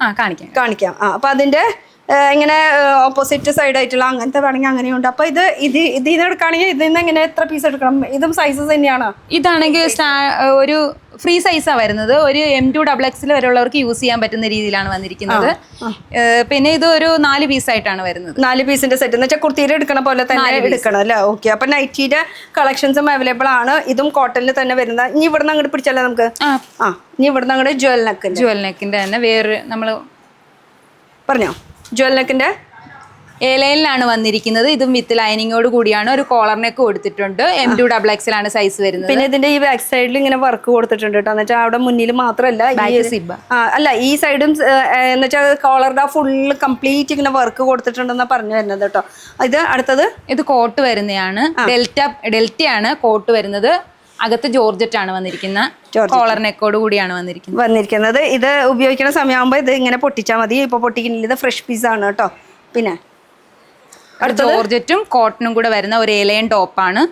കാണിക്കാം. അപ്പോൾ അതിൻ്റെ ഇങ്ങനെ ഓപ്പോസിറ്റ് സൈഡ് ആയിട്ടുള്ള അങ്ങനത്തെ വേണമെങ്കിൽ അങ്ങനെയുണ്ട്. അപ്പോൾ ഇതിന്ന് എടുക്കുകയാണെങ്കിൽ ഇതിൽ നിന്ന് എങ്ങനെ എത്ര പീസ് എടുക്കണം? ഇതും സൈസസ് തന്നെയാണ്. ഇതാണെങ്കിൽ ഒരു ഫ്രീ സൈസാണ് വരുന്നത്. ഒരു M2XX വരെയുള്ളവർക്ക് യൂസ് ചെയ്യാൻ പറ്റുന്ന രീതിയിലാണ് വന്നിരിക്കുന്നത്. പിന്നെ ഇത് ഒരു 4 പീസായിട്ടാണ് വരുന്നത്. 4 പീസിന്റെ സെറ്റ് എന്ന് വെച്ചാൽ കുർത്തിയുടെ എടുക്കണ പോലെ തന്നെ എടുക്കണം അല്ലേ? ഓക്കെ. അപ്പൊ നൈറ്റിയുടെ കളക്ഷൻസും അവൈലബിൾ ആണ്. ഇതും കോട്ടണിൽ തന്നെ വരുന്നത്. ഇനി ഇവിടുന്ന് അങ്ങോട്ട് പിടിച്ചാലേ നമുക്ക്. ഇനി ഇവിടുന്ന് അങ്ങോട്ട് ജ്വൽ നെക്കിന്റെ തന്നെ വേറെ നമ്മൾ പറഞ്ഞോ. ജ്വൽ നെക്കിന്റെ ഏലയിലാണ് വന്നിരിക്കുന്നത്. ഇതും വിത്ത് ലൈനിങ്ങോട് കൂടിയാണ്. ഒരു കോളർ നെക്ക് കൊടുത്തിട്ടുണ്ട്. M2 XXL ആണ് സൈസ് വരുന്നത്. പിന്നെ ഇതിന്റെ ഈ ബാക്ക് സൈഡിൽ ഇങ്ങനെ വർക്ക് കൊടുത്തിട്ടുണ്ട് കേട്ടോ. എന്ന് വെച്ചാൽ അവിടെ മുന്നിൽ മാത്രമല്ല അല്ല ഈ സൈഡും എന്ന് വെച്ചാൽ കോളറുടെ ഫുള്ള് കംപ്ലീറ്റ് ഇങ്ങനെ വർക്ക് കൊടുത്തിട്ടുണ്ടെന്നാ പറഞ്ഞു വരുന്നത് കേട്ടോ. ഇത് അടുത്തത് ഇത് കോട്ട് വരുന്നതാണ്. ഡെൽറ്റയാണ് കോട്ട് വരുന്നത്. അകത്ത് ജോർജറ്റ് ആണ് വന്നിരിക്കുന്നത്. കോളർ നെക്കോട് കൂടിയാണ് വന്നിരിക്കുന്നത്. ഇത് ഉപയോഗിക്കുന്ന സമയമാകുമ്പോൾ ഇത് ഇങ്ങനെ പൊട്ടിച്ചാൽ മതി. ഇപ്പൊ പൊട്ടിക്കുന്നില്ല, ഇത് ഫ്രഷ് പീസ് ആണ് കേട്ടോ. പിന്നെ ജോർജറ്റും കോട്ടണും കൂടെ വരുന്ന ഒരു ഏലയൻ ടോപ്പാണ്.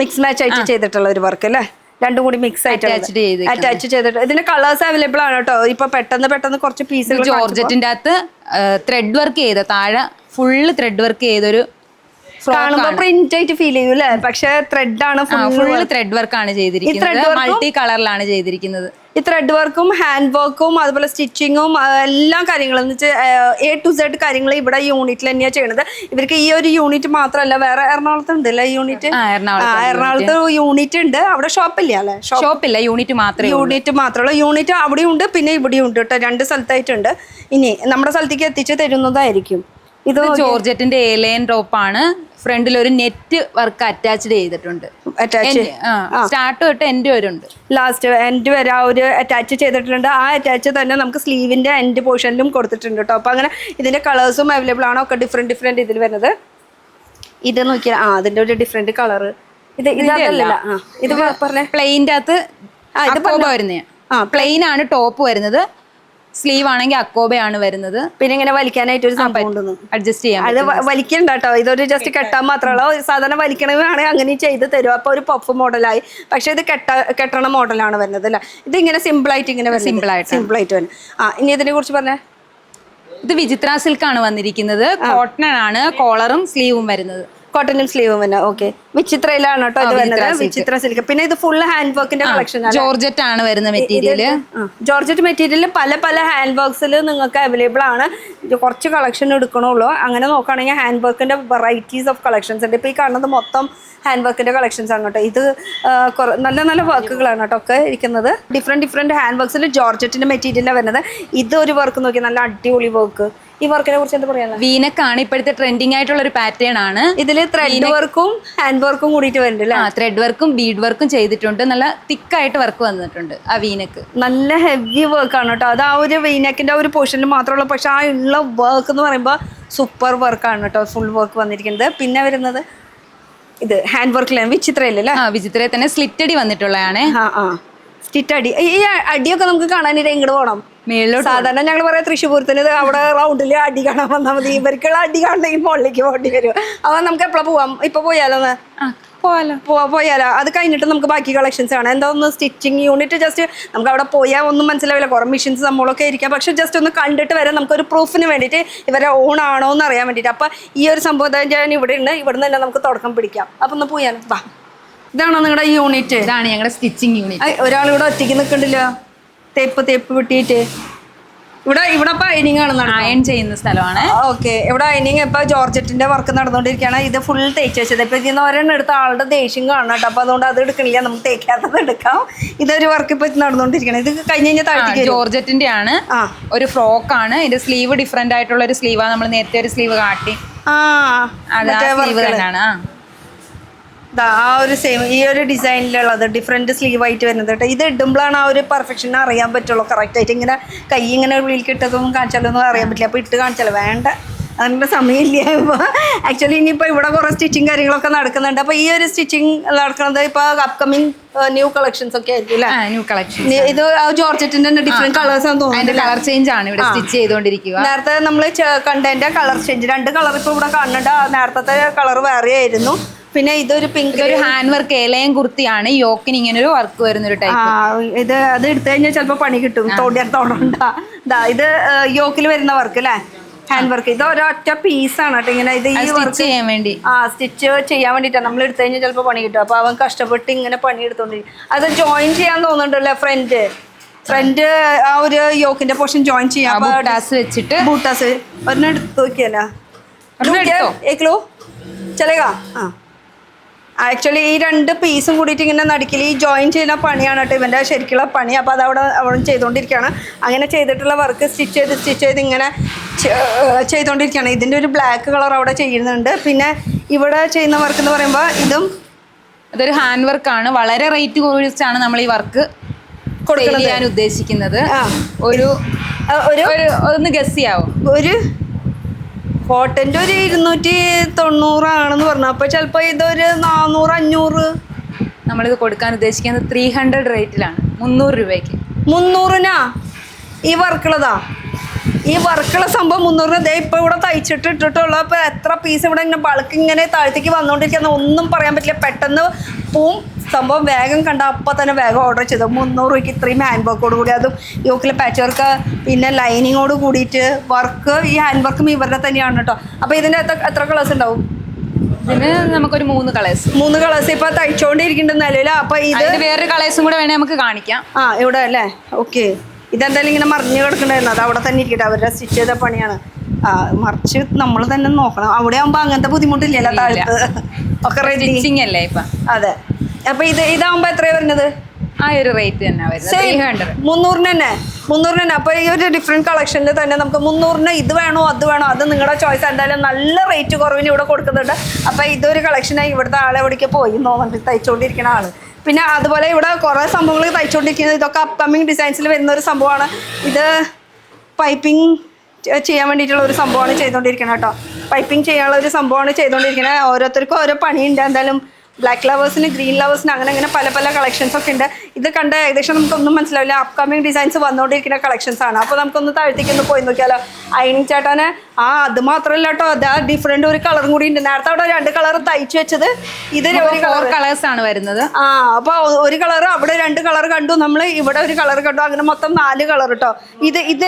മിക്സ് മാച്ച് ആയിട്ട് ചെയ്തിട്ടുള്ള ഒരു വർക്ക് അല്ലേ, രണ്ടും കൂടി മിക്സ് ആയിട്ട് അറ്റാച്ച് ചെയ്തിട്ട്. ഇതിന്റെ കളേഴ്സ് അവൈലബിൾ ആണ് കേട്ടോ. ഇപ്പൊ പെട്ടെന്ന് കുറച്ച് പീസുകൾ ജോർജറ്റിന്റെ അകത്ത് ത്രെഡ് വർക്ക് ചെയ്ത താഴെ ഫുള്ള് ത്രെഡ് വർക്ക് ചെയ്തൊരു കാണുമ്പോ പ്രിന്റ് ആയിട്ട് ഫീൽ ചെയ്യും അല്ലേ, പക്ഷെ ത്രെഡ് ആണ്, ഫുള്ള് ത്രെഡ് വർക്ക് ആണ് ചെയ്തിരിക്കുന്നത്. മൾട്ടി കളറിലാണ് ചെയ്തിരിക്കുന്നത്. ഈ ത്രെഡ് വർക്കും ഹാൻഡ് വർക്കും അതുപോലെ സ്റ്റിച്ചിങ്ങും എല്ലാ കാര്യങ്ങളും എന്ന് വെച്ചാൽ A to Z കാര്യങ്ങൾ ഇവിടെ യൂണിറ്റിൽ തന്നെയാണ് ചെയ്യണത്. ഇവർക്ക് ഈ ഒരു യൂണിറ്റ് മാത്രമല്ല, വേറെ എറണാകുളത്ത് ഉണ്ടല്ലേ യൂണിറ്റ്? എറണാകുളത്ത് യൂണിറ്റ് ഉണ്ട്. അവിടെ ഷോപ്പില്ല അല്ലേ? ഷോപ്പില്ല, യൂണിറ്റ് മാത്രമല്ല. യൂണിറ്റ് അവിടെയും ഉണ്ട്, പിന്നെ ഇവിടെയും ഉണ്ട് കേട്ടോ. 2 സ്ഥലത്തായിട്ടുണ്ട്. ഇനി നമ്മുടെ സ്ഥലത്തേക്ക് എത്തിച്ച് തരുന്നതായിരിക്കും. ഇത് ജോർജറ്റിന്റെ ഏലയൻ ടോപ്പാണ്. ഫ്രണ്ടിൽ ഒരു നെറ്റ് വർക്ക് അറ്റാച്ച്ഡ് ചെയ്തിട്ടുണ്ട്. സ്റ്റാർട്ട് തൊട്ട് എൻഡ് വരെ ഉണ്ട്. ലാസ്റ്റ് എൻഡ് വരെ ആ ഒരു അറ്റാച്ച് ചെയ്തിട്ടുണ്ട്. ആ അറ്റാച്ച് തന്നെ നമുക്ക് സ്ലീവിന്റെ എൻഡ് പോർഷനിലും കൊടുത്തിട്ടുണ്ട് കേട്ടോ. അപ്പൊ അങ്ങനെ ഇതിന്റെ കളേഴ്സും അവൈലബിൾ ആണ്. ഒക്കെ ഡിഫറെന്റ് ഇതിൽ വരുന്നത്. ഇത് നോക്കിയാൽ അതിന്റെ ഒരു ഡിഫറെന്റ് കളർ. ഇത് പറഞ്ഞ പ്ലെയിൻ്റെ അകത്ത് വരുന്നേ. പ്ലെയിൻ ആണ് ടോപ്പ് വരുന്നത്. സ്ലീവ് ആണെങ്കിൽ അക്കോബയാണ് വരുന്നത്. പിന്നെ ഇങ്ങനെ വലിക്കാനായിട്ട് ഒരു സംഭവം ഉണ്ടെന്ന് അഡ്ജസ്റ്റ് ചെയ്യാം. അത് വലിക്കണ്ട കേട്ടോ, ഇതൊരു ജസ്റ്റ് കെട്ടാൻ മാത്രമല്ല. സാധാരണ വലിക്കണമെങ്കിൽ അങ്ങനെ ചെയ്ത് തരും. അപ്പൊ ഒരു പഫ് മോഡലായി. പക്ഷെ ഇത് കെട്ടണ മോഡലാണ് വരുന്നത് അല്ല. ഇത് ഇങ്ങനെ സിമ്പിൾ ആയിട്ട് ഇങ്ങനെ സിമ്പിൾ ആയിട്ട് വരും. ഇനി ഇതിനെ കുറിച്ച് പറഞ്ഞേ. ഇത് വിചിത്ര സിൽക്ക് ആണ് വന്നിരിക്കുന്നത്. കോട്ടൺ ആണ് കോളറും സ്ലീവും വരുന്നത്. കോട്ടനും സ്ലീവും തന്നെ. ഓക്കെ, വിചിത്രയിലാണ് കേട്ടോ ഇത് വരുന്നത്. വിചിത്ര സിൽക്ക്. പിന്നെ ഇത് ഫുൾ ഹാൻഡ് വർക്കിന്റെ കളക്ഷൻ ആണ്. ജോർജറ്റ് ആണ് വരുന്ന മെറ്റീരിയൽ. ജോർജറ്റ് മെറ്റീരിയൽ പല ഹാൻഡ് വർക്ക്സിൽ നിങ്ങൾക്ക് അവൈലബിൾ ആണ്. കുറച്ച് കളക്ഷൻ എടുക്കണുള്ളൂ. അങ്ങനെ നോക്കുകയാണെങ്കിൽ ഹാൻഡ് വർക്കിന്റെ വെറൈറ്റീസ് ഓഫ് കളക്ഷൻസ് ഉണ്ട്. ഇപ്പൊ ഈ കാണുന്നത് മൊത്തം ഹാൻഡ് വർക്കിന്റെ കളക്ഷൻസ് ആണ് കേട്ടോ. ഇത് നല്ല വർക്കുകളാണ് കേട്ടോ ഒക്കെ ഇരിക്കുന്നത്. ഡിഫറെന്റ് ഹാൻഡ് വർക്ക്സിൽ ജോർജറ്റിന്റെ മെറ്റീരിയലാണ് വരുന്നത്. ഇതൊരു വർക്ക് നോക്കി, നല്ല അടിപൊളി വർക്ക്. ഈ വർക്കിനെ കുറിച്ച് എന്താ പറയാ? വീനക്കാണ് ഇപ്പോഴത്തെ ട്രെൻഡിങ് ആയിട്ടുള്ള ഒരു പാറ്റേൺ ആണ്. ഇതില് ത്രെഡ് വർക്കും ഹാൻഡ് വർക്കും കൂടിയിട്ട് വരുന്നുണ്ട്. ത്രെഡ് വർക്കും ബീഡ് വർക്കും ചെയ്തിട്ടുണ്ട്. നല്ല തിക്കായിട്ട് വർക്ക് വന്നിട്ടുണ്ട്. ആ വീനക്ക് നല്ല ഹെവി വർക്ക് ആണ് കേട്ടോ. അത് ആ ഒരു വീനക്കിന്റെ ഒരു പോർഷനിൽ മാത്രമുള്ള, പക്ഷെ ആ ഉള്ള വർക്ക് എന്ന് പറയുമ്പോൾ സൂപ്പർ വർക്കാണ് കേട്ടോ. ഫുൾ വർക്ക് വന്നിരിക്കുന്നത്. പിന്നെ വരുന്നത് ഇത് ഹാൻഡ് വർക്കിലാണ്. വിചിത്രയില്ലല്ലേ? വിചിത്രയിൽ തന്നെ സ്ലിറ്റ് അടി വന്നിട്ടുള്ളതാണ്. സ്റ്റിറ്റ് അടി. ഈ അടിയൊക്കെ നമുക്ക് കാണാനായിട്ട് ഇങ്ങോട്ട് പോകണം. സാധാരണ ഞങ്ങൾ പറയാം തൃശ്ശൂരത്തിന് അവിടെ റൗണ്ടില് അടി കാണാൻ വന്നാൽ മതി. ഇവർക്കുള്ള അടി കാണണമെങ്കിൽ മുകളിലേക്ക് പോകേണ്ടി വരും. അപ്പൊ നമുക്ക് എപ്പോഴാ പോവാം? ഇപ്പൊ പോയാലോ? പോയാലോ? അത് കഴിഞ്ഞിട്ട് നമുക്ക് ബാക്കി കളക്ഷൻസ് കാണാം. എന്താ ഒന്ന് സ്റ്റിച്ചിങ് യൂണിറ്റ് ജസ്റ്റ് നമുക്ക് അവിടെ പോയാൽ ഒന്നും മനസ്സിലാവില്ല. കുറെ മെഷീൻസ് നമ്മളൊക്കെ ഇരിക്കാം. പക്ഷെ ജസ്റ്റ് ഒന്ന് കണ്ടിട്ട് വരാം. നമുക്കൊരു പ്രൂഫിന് വേണ്ടിയിട്ട് ഇവരെ ഓൺ ആണോ എന്ന് അറിയാൻ വേണ്ടിയിട്ട്. അപ്പൊ ഈ ഒരു സംഭവം ഞാൻ ഇവിടെ ഉണ്ട്. ഇവിടെ നിന്ന് തന്നെ നമുക്ക് തുടക്കം പിടിക്കാം. അപ്പൊ ഒന്ന് പോയാൽ വാ. ഇതാണോ നിങ്ങളുടെ യൂണിറ്റ്? ഇതാണ് ഞങ്ങളുടെ സ്റ്റിച്ചിങ് യൂണിറ്റ്. ഒരാളിവിടെ ഒറ്റയ്ക്ക് നിൽക്കണ്ടില്ല. തേപ്പ് വെട്ടിയിട്ട് ഇവിടെ ഇപ്പൊ അയനിങ് ആണ് അയൺ ചെയ്യുന്ന സ്ഥലമാണ്. ഓക്കെ, ഇവിടെ അയനിങ് ഇപ്പൊ ജോർജറ്റിന്റെ വർക്ക് നടന്നുകൊണ്ടിരിക്കുകയാണ്. ഇത് ഫുൾ തേച്ച് വെച്ചത്. ഇപ്പൊ ഇതിന്ന് ഒരെണ്ണം എടുത്ത ആളുടെ ദേഷ്യം കാണണം കേട്ടോ. അപ്പൊ അതുകൊണ്ട് അത് എടുക്കണില്ല, നമുക്ക് തേക്കാത്തത് എടുക്കാം. ഇതൊരു വർക്ക് ഇപ്പൊ നടന്നുകൊണ്ടിരിക്കുകയാണ്. ഇത് കഴിഞ്ഞ് കഴിഞ്ഞാൽ താഴത്തേക്ക് ജോർജറ്റിന്റെ ആണ്. ഒരു ഫ്രോക്ക് ആണ്. ഇതിന്റെ സ്ലീവ് ഡിഫറെന്റ് ആയിട്ടുള്ള ഒരു സ്ലീവാണ്. നമ്മൾ നേരത്തെ ഒരു സ്ലീവ് കാട്ടി. സ്ലീവ് തന്നെയാണ്. ആ ഒരു സെയിം ഈ ഒരു ഡിസൈനിലുള്ളത് ഡിഫറെന്റ് സ്ലീവ് ആയിട്ട് വരുന്നത് കേട്ടോ. ഇത് ഇടുമ്പോഴാണ് ആ ഒരു പെർഫെക്ഷൻ അറിയാൻ പറ്റുള്ളൂ. കറക്റ്റ് ആയിട്ട് ഇങ്ങനെ കൈ ഇങ്ങനെ ഉള്ളിൽ കിട്ടതൊന്നും കാണിച്ചാലൊന്നും അറിയാൻ പറ്റില്ല. അപ്പൊ ഇട്ട് കാണിച്ചാലോ? വേണ്ട, അതിൻ്റെ സമയമില്ല. ഇപ്പോൾ ആക്ച്വലി ഇനിയിപ്പോൾ ഇവിടെ കുറേ സ്റ്റിച്ചിങ് കാര്യങ്ങളൊക്കെ നടക്കുന്നുണ്ട്. അപ്പോൾ ഈ ഒരു സ്റ്റിച്ചിങ് നടക്കുന്നത് ഇപ്പോൾ അപ്കമിങ് ന്യൂ കളക്ഷൻസ് ഒക്കെ ആയിരിക്കും അല്ലേ? New collection. ഇത് ജോർജറ്റിന്റെ ഡിഫറെന്റ് കളേഴ്സ് ആണെന്ന് തോന്നുന്നു. കളർ ചേഞ്ച് ആണ് ഇവിടെ സ്റ്റിച്ച് ചെയ്തുകൊണ്ടിരിക്കുക. നേരത്തെ നമ്മൾ കണ്ടതിന്റെ കളർ ചേഞ്ച് 2 കളർ ഇപ്പോൾ ഇവിടെ കാണുന്നുണ്ട്. നേരത്തെ കളർ വേറെ ആയിരുന്നു. പിന്നെ ഇതൊരു പിങ്ക്, ഒരു ഹാൻഡ് വർക്ക് ഏലയം കുർത്തിയാണ്. യോക്കിന് ഇങ്ങനെ ഒരു വർക്ക് വരുന്ന ഒരു ടൈപ്പ്. അത് എടുത്തു കഴിഞ്ഞാൽ ചിലപ്പോൾ പണി കിട്ടും. തോടണ്ട. ഇത് യോക്കിൽ വരുന്ന വർക്ക് അല്ലേ? Hand work. ഇത് ഒരൊറ്റ പീസാണ് കേട്ടോ. ഇങ്ങനെ ഇത് ഈ വർക്ക് ചെയ്യാൻ വേണ്ടി സ്റ്റിച്ച് ചെയ്യാൻ വേണ്ടിയിട്ടാണ്. നമ്മൾ എടുത്തു കഴിഞ്ഞാൽ ചിലപ്പോൾ പണി കിട്ടും. അപ്പോൾ അവൻ കഷ്ടപ്പെട്ട് ഇങ്ങനെ പണി എടുത്തോണ്ടിരിക്കും. അത് ജോയിൻ ചെയ്യാൻ തോന്നുന്നുണ്ടല്ലോ ഫ്രണ്ട് ആ ഒരു യോക്കിന്റെ പോർഷൻ ജോയിൻ ചെയ്യാം. വെച്ചിട്ട് ബൂട്ടാസ് ഒരെണ്ണം എടുത്ത് നോക്കിയല്ലോ. ചലേഗാ? ആക്ച്വലി ഈ 2 പീസും കൂടിയിട്ട് ഇങ്ങനെ നടുക്കിൽ ഈ ജോയിൻ ചെയ്യുന്ന പണിയാണ് കേട്ടോ ഇവൻ്റെ ശരിക്കുള്ള പണി. അപ്പോൾ അത് അവിടെ ചെയ്തുകൊണ്ടിരിക്കുകയാണ്. അങ്ങനെ ചെയ്തിട്ടുള്ള വർക്ക് സ്റ്റിച്ച് ചെയ്ത് ഇങ്ങനെ ചെയ്തുകൊണ്ടിരിക്കുകയാണ്. ഇതിൻ്റെ ഒരു ബ്ലാക്ക് കളർ അവിടെ ചെയ്യുന്നുണ്ട്. പിന്നെ ഇവിടെ ചെയ്യുന്ന വർക്ക് എന്ന് പറയുമ്പോൾ അതൊരു ഹാൻഡ് വർക്കാണ്. വളരെ റേറ്റ് കുറച്ചാണ് നമ്മൾ ഈ വർക്ക് ചെയ്യാൻ ഉദ്ദേശിക്കുന്നത്. ഒന്ന് ഗസ് ചെയ്യാവോ? ഒരു കോട്ടൻ്റെ ഒരു 290 ആണെന്ന് പറഞ്ഞു. അപ്പോൾ ചിലപ്പോൾ ഇതൊരു 400-500 നമ്മളിത് കൊടുക്കാൻ ഉദ്ദേശിക്കുന്നത് 300 റേറ്റിലാണ്, 300 രൂപയ്ക്ക്. 300-നാ ഈ വർക്കുള്ളതാ? ഈ വർക്കുള്ള സംഭവം 300 ദേ ഇപ്പോൾ ഇവിടെ ഇട്ടിട്ടുള്ള അപ്പോൾ എത്ര പീസ് ഇവിടെ ഇങ്ങനെ ബൾക്ക് ഇങ്ങനെ താഴത്തേക്ക് വന്നുകൊണ്ടിരിക്കുന്ന ഒന്നും പറയാൻ പറ്റില്ല. പെട്ടെന്ന് പോവും സംഭവം. വേഗം കണ്ട അപ്പം തന്നെ വേഗം ഓർഡർ ചെയ്തു. 300 രൂപയ്ക്ക് ഇത്രയും ഹാൻഡ് വർക്കോട് കൂടി, അതും യോക്കിൽ പാച്ച് വർക്ക് പിന്നെ ലൈനിങ്ങോട് കൂടിയിട്ട് വർക്ക്. ഈ ഹാൻഡ് വർക്കും ഇവരുടെ തന്നെയാണ് കേട്ടോ. അപ്പോൾ ഇതിൻ്റെ എത്ര കളേഴ്സ് ഉണ്ടാവും? ഇതിന് നമുക്കൊരു 3 കളേഴ്സ് ഇപ്പോൾ തയ്ച്ചുകൊണ്ടിരിക്കുന്നുണ്ട് നിലവിൽ. അപ്പോൾ ഇത് വേറൊരു കളേഴ്സും കൂടെ വേണേൽ നമുക്ക് കാണിക്കാം. ഇവിടെ അല്ലേ? ഓക്കെ. ഇതെന്തായാലും ഇങ്ങനെ മറിഞ്ഞ് കിടക്കണ്ടായിരുന്നു. അത് അവിടെ തന്നെ ഇരിക്കട്ടെ. അവരുടെ സ്റ്റിച്ച് ചെയ്ത പണിയാണ്. മറിച്ച് നമ്മൾ തന്നെ നോക്കണം. അവിടെ ആകുമ്പോൾ അങ്ങനത്തെ ബുദ്ധിമുട്ടില്ലല്ലോ. താഴത്ത് ഒക്കെ റെഡി അല്ലേ ഇപ്പം? അതെ. അപ്പോൾ ഇതാകുമ്പോൾ എത്രയാണ് വരുന്നത്? ആ ഒരു റേറ്റ് തന്നെ വരുന്നത് 300 തന്നെ. അപ്പോൾ ഈ ഒരു ഡിഫറെൻറ്റ് കളക്ഷനിൽ തന്നെ നമുക്ക് 300 ഇത് വേണോ അത് വേണോ അത് നിങ്ങളുടെ ചോയ്സ്. എന്തായാലും നല്ല റേറ്റ് കുറവിന് ഇവിടെ കൊടുക്കുന്നുണ്ട്. അപ്പോൾ ഇതൊരു കളക്ഷനായി ഇവിടുത്തെ ആളെ എവിടേക്ക് പോയി നോക്കിട്ട് തയ്ച്ചുകൊണ്ടിരിക്കുന്ന ആൾ. പിന്നെ അതുപോലെ ഇവിടെ കുറേ സംഭവങ്ങൾ തയ്ച്ചുകൊണ്ടിരിക്കുന്നത്. ഇതൊക്കെ അപ്കമ്മിങ് ഡിസൈൻസിൽ വരുന്ന ഒരു സംഭവമാണ്. ഇത് പൈപ്പിംഗ് ചെയ്യാൻ വേണ്ടിയിട്ടുള്ള ഒരു സംഭവമാണ് ചെയ്തുകൊണ്ടിരിക്കുന്നത് കേട്ടോ. പൈപ്പിംഗ് ചെയ്യാനുള്ള ഒരു സംഭവമാണ് ചെയ്തുകൊണ്ടിരിക്കുന്നത്. ഓരോരുത്തർക്കും ഓരോ പണിയുണ്ട്. എന്തായാലും ബ്ലാക്ക് ലവേഴ്സിന്, ഗ്രീൻ ലവേഴ്സിന് അങ്ങനെ പല കളക്ഷൻസ് ഒക്കെ ഉണ്ട്. ഇത് കണ്ട ഏകദേശം നമുക്കൊന്നും മനസ്സിലാവില്ല. അപ്കമ്മിങ് ഡിസൈൻസ് വന്നുകൊണ്ടിരിക്കുന്ന കളക്ഷൻസ് ആണ്. അപ്പോൾ നമുക്കൊന്ന് താഴത്തേക്കൊന്ന് പോയി നോക്കിയാലോ. അയണിങ് ചേട്ടാന് അത് മാത്രമല്ല കേട്ടോ, അത് ഡിഫറെൻറ്റ് ഒരു കളറും കൂടി ഉണ്ട്. നേരത്തെ അവിടെ 2 കളർ തയ്ച്ചു വെച്ചത്, ഇത് ഒരു കളേഴ്സ് ആണ് വരുന്നത്. അപ്പോൾ ഒരു കളർ, അവിടെ 2 കളർ കണ്ടു നമ്മൾ, ഇവിടെ ഒരു കളർ കണ്ടു. അങ്ങനെ മൊത്തം 4 കളർ കേട്ടോ. ഇത്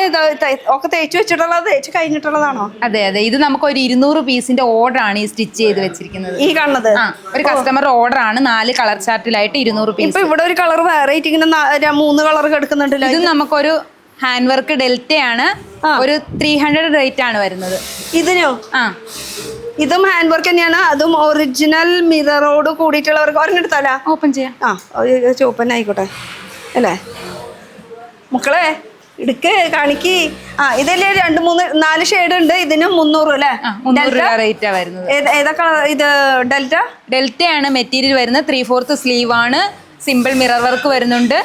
ഒക്കെ തേച്ച് വെച്ചിട്ടുള്ളത്, തേച്ച് കഴിഞ്ഞിട്ടുള്ളതാണോ? അതെ. ഇത് നമുക്ക് ഒരു 200 പീസിന്റെ ഓർഡർ ആണ് ഈ സ്റ്റിച്ച് ചെയ്ത് വെച്ചിരിക്കുന്നത്. ഈ കാണുന്നത് ഒരു കസ്റ്റമർ ഓർഡർ ആണ്. 4 കളർ ചാർട്ടിലായിട്ട് 200 പീസ്. ഇപ്പൊ ഇവിടെ ഒരു കളർ വേറെ ഇങ്ങനെ 3 കളർ എടുക്കുന്നുണ്ടല്ലോ. ഇത് നമുക്കൊരു ഹാൻഡ് വർക്ക് ഡെൽറ്റയാണ്. ഒരു 300 റേറ്റ് ആണ് വരുന്നത് ഇതിനോ? ഇതും ഹാൻഡ് വർക്ക് തന്നെയാണ്. അതും ഒറിജിനൽ മിററോട് കൂടിയിട്ടുള്ളവർക്ക് ഒരെണ്ണെടുത്താലാ ഓപ്പൺ ചെയ്യാം. ഓപ്പൺ ആയിക്കോട്ടെ അല്ലേ മക്കളെ? എടുക്ക്, കാണിക്ക്. ഇതില് 2-3-4 ഷെയ്ഡ് ഉണ്ട്. ഇതിന് 300 അല്ലേ? 300 റേറ്റാ വരുന്നത്. ഏതാ കളർ? ഇത് ഡെൽറ്റയാണ് മെറ്റീരിയൽ വരുന്നത്. 3/4 സ്ലീവ് ആണ്. സിമ്പിൾ മിറർ വർക്ക് വരുന്നുണ്ട്.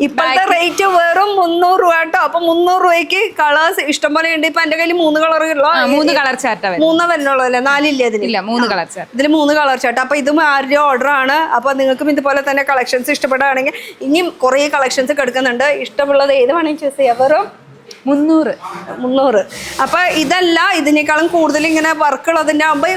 ഇപ്പോഴത്തെ റേറ്റ് വെറും 300 രൂപ കേട്ടോ. അപ്പൊ 300 രൂപയ്ക്ക് കളേഴ്സ് ഇഷ്ടംപോലെ ഉണ്ട്. ഇപ്പൊ എന്റെ കയ്യിൽ 3 കളറുകളോ 3 കളർ ചാർട്ടാ 3 വരുന്നുള്ളൂ അല്ലേ? 4 ഇല്ലേ ഇതിൽ? 3 കളർ ചാർട്ട്. ഇതിൽ 3 കളർ ചാർട്ട്. അപ്പൊ ഇതും ആരുടെ ഓർഡർ ആണ്. അപ്പൊ നിങ്ങൾക്കും ഇതുപോലെ തന്നെ കളക്ഷൻസ് ഇഷ്ടപ്പെടുകയാണെങ്കിൽ ഇനിയും കുറേ കളക്ഷൻസ് കിടക്കുന്നുണ്ട്. ഇഷ്ടമുള്ളത് ഏത് വേണമെങ്കിൽ ചൂസ് ചെയ്യാം. വെറും 300. അപ്പൊ ഇതല്ല, ഇതിനേക്കാളും കൂടുതൽ ഇങ്ങനെ വർക്കുള്ളതിൻ്റെ ആകുമ്പോൾ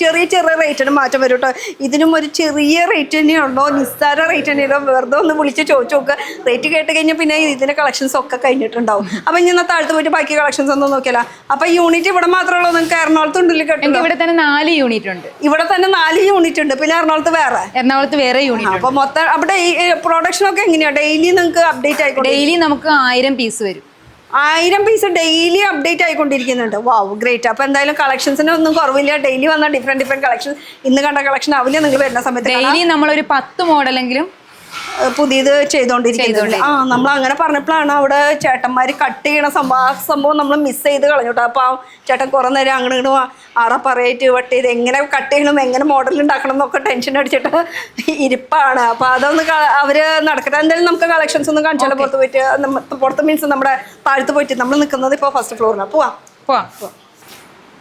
ചെറിയ റേറ്റിന് മാറ്റം വരും കേട്ടോ. ഇതിനും ഒരു ചെറിയ റേറ്റ് തന്നെയുണ്ടോ? നിസ്സാര റേറ്റ് തന്നെയുണ്ടോ? വെറുതെ ഒന്ന് വിളിച്ച് ചോദിച്ചു നോക്കുക. റേറ്റ് കേട്ട് കഴിഞ്ഞാൽ പിന്നെ ഇതിൻ്റെ കളക്ഷൻസ് ഒക്കെ കഴിഞ്ഞിട്ടുണ്ടാവും. അപ്പം ഇനി താഴത്ത് പോയിട്ട് ബാക്കി കളക്ഷൻസ് ഒന്നും നോക്കിയാലോ. അപ്പം യൂണിറ്റ് ഇവിടെ മാത്രമേ നിങ്ങൾക്ക് എറണാകുളത്ത് ഉണ്ടല്ലോ കേട്ടോ. ഇവിടെ തന്നെ 4 യൂണിറ്റ് ഉണ്ട്. ഇവിടെ തന്നെ 4 യൂണിറ്റ് ഉണ്ട്. പിന്നെ എറണാകുളത്ത് വേറെ യൂണിറ്റ്. അപ്പോൾ മൊത്തം അവിടെ ഈ പ്രൊഡക്ഷനൊക്കെ എങ്ങനെയാണ്? ഡെയിലി നിങ്ങൾക്ക് അപ്ഡേറ്റ് ആയിക്കോട്ടെ. ഡെയിലി നമുക്ക് 1000 പീസ് വരും. 1000 പീസ് ഡെയിലി അപ്ഡേറ്റ് ആയിക്കൊണ്ടിരിക്കുന്നുണ്ട്. വാവ്, ഗ്രേറ്റ്. അപ്പോൾ എന്തായാലും കളക്ഷൻസിന് ഒന്നും കുറവില്ല. ഡെയിലി വന്ന ഡിഫറെൻറ്റ് കളക്ഷൻ. ഇന്ന് കണ്ട കളക്ഷൻ ആവില്ല നിങ്ങൾ വരുന്ന സമയത്ത്. ഡെയിലി നമ്മളൊരു 10 മോഡലെങ്കിലും പുതിയത് ചെയ്തോണ്ടിരിക്കുന്നുണ്ട്. നമ്മൾ അങ്ങനെ പറഞ്ഞപ്പോഴാണ് അവിടെ ചേട്ടന്മാര് കട്ട് ചെയ്യണ സംഭവം നമ്മൾ മിസ് ചെയ്ത് കളഞ്ഞു കേട്ടോ. അപ്പോൾ ചേട്ടൻ കുറെ നേരം അങ്ങോട്ട് പറയിട്ട് വട്ട് ചെയ്ത് എങ്ങനെ കട്ട് ചെയ്യണം, എങ്ങനെ മോഡൽ ഉണ്ടാക്കണം എന്നൊക്കെ ടെൻഷൻ അടിച്ചിട്ട് ഇരിപ്പാണ്. അപ്പോൾ അതൊന്ന് അവര് നടക്കട്ടെ. എന്തായാലും നമുക്ക് കളക്ഷൻസ് ഒന്നും കാണിച്ചാലോ. പുറത്ത് മീൻസ് നമ്മുടെ താഴത്ത് പോയിട്ട് നമ്മൾ നിൽക്കുന്നത് ഇപ്പോൾ ഫസ്റ്റ് ഫ്ലോറിനാണ്. പോവാം.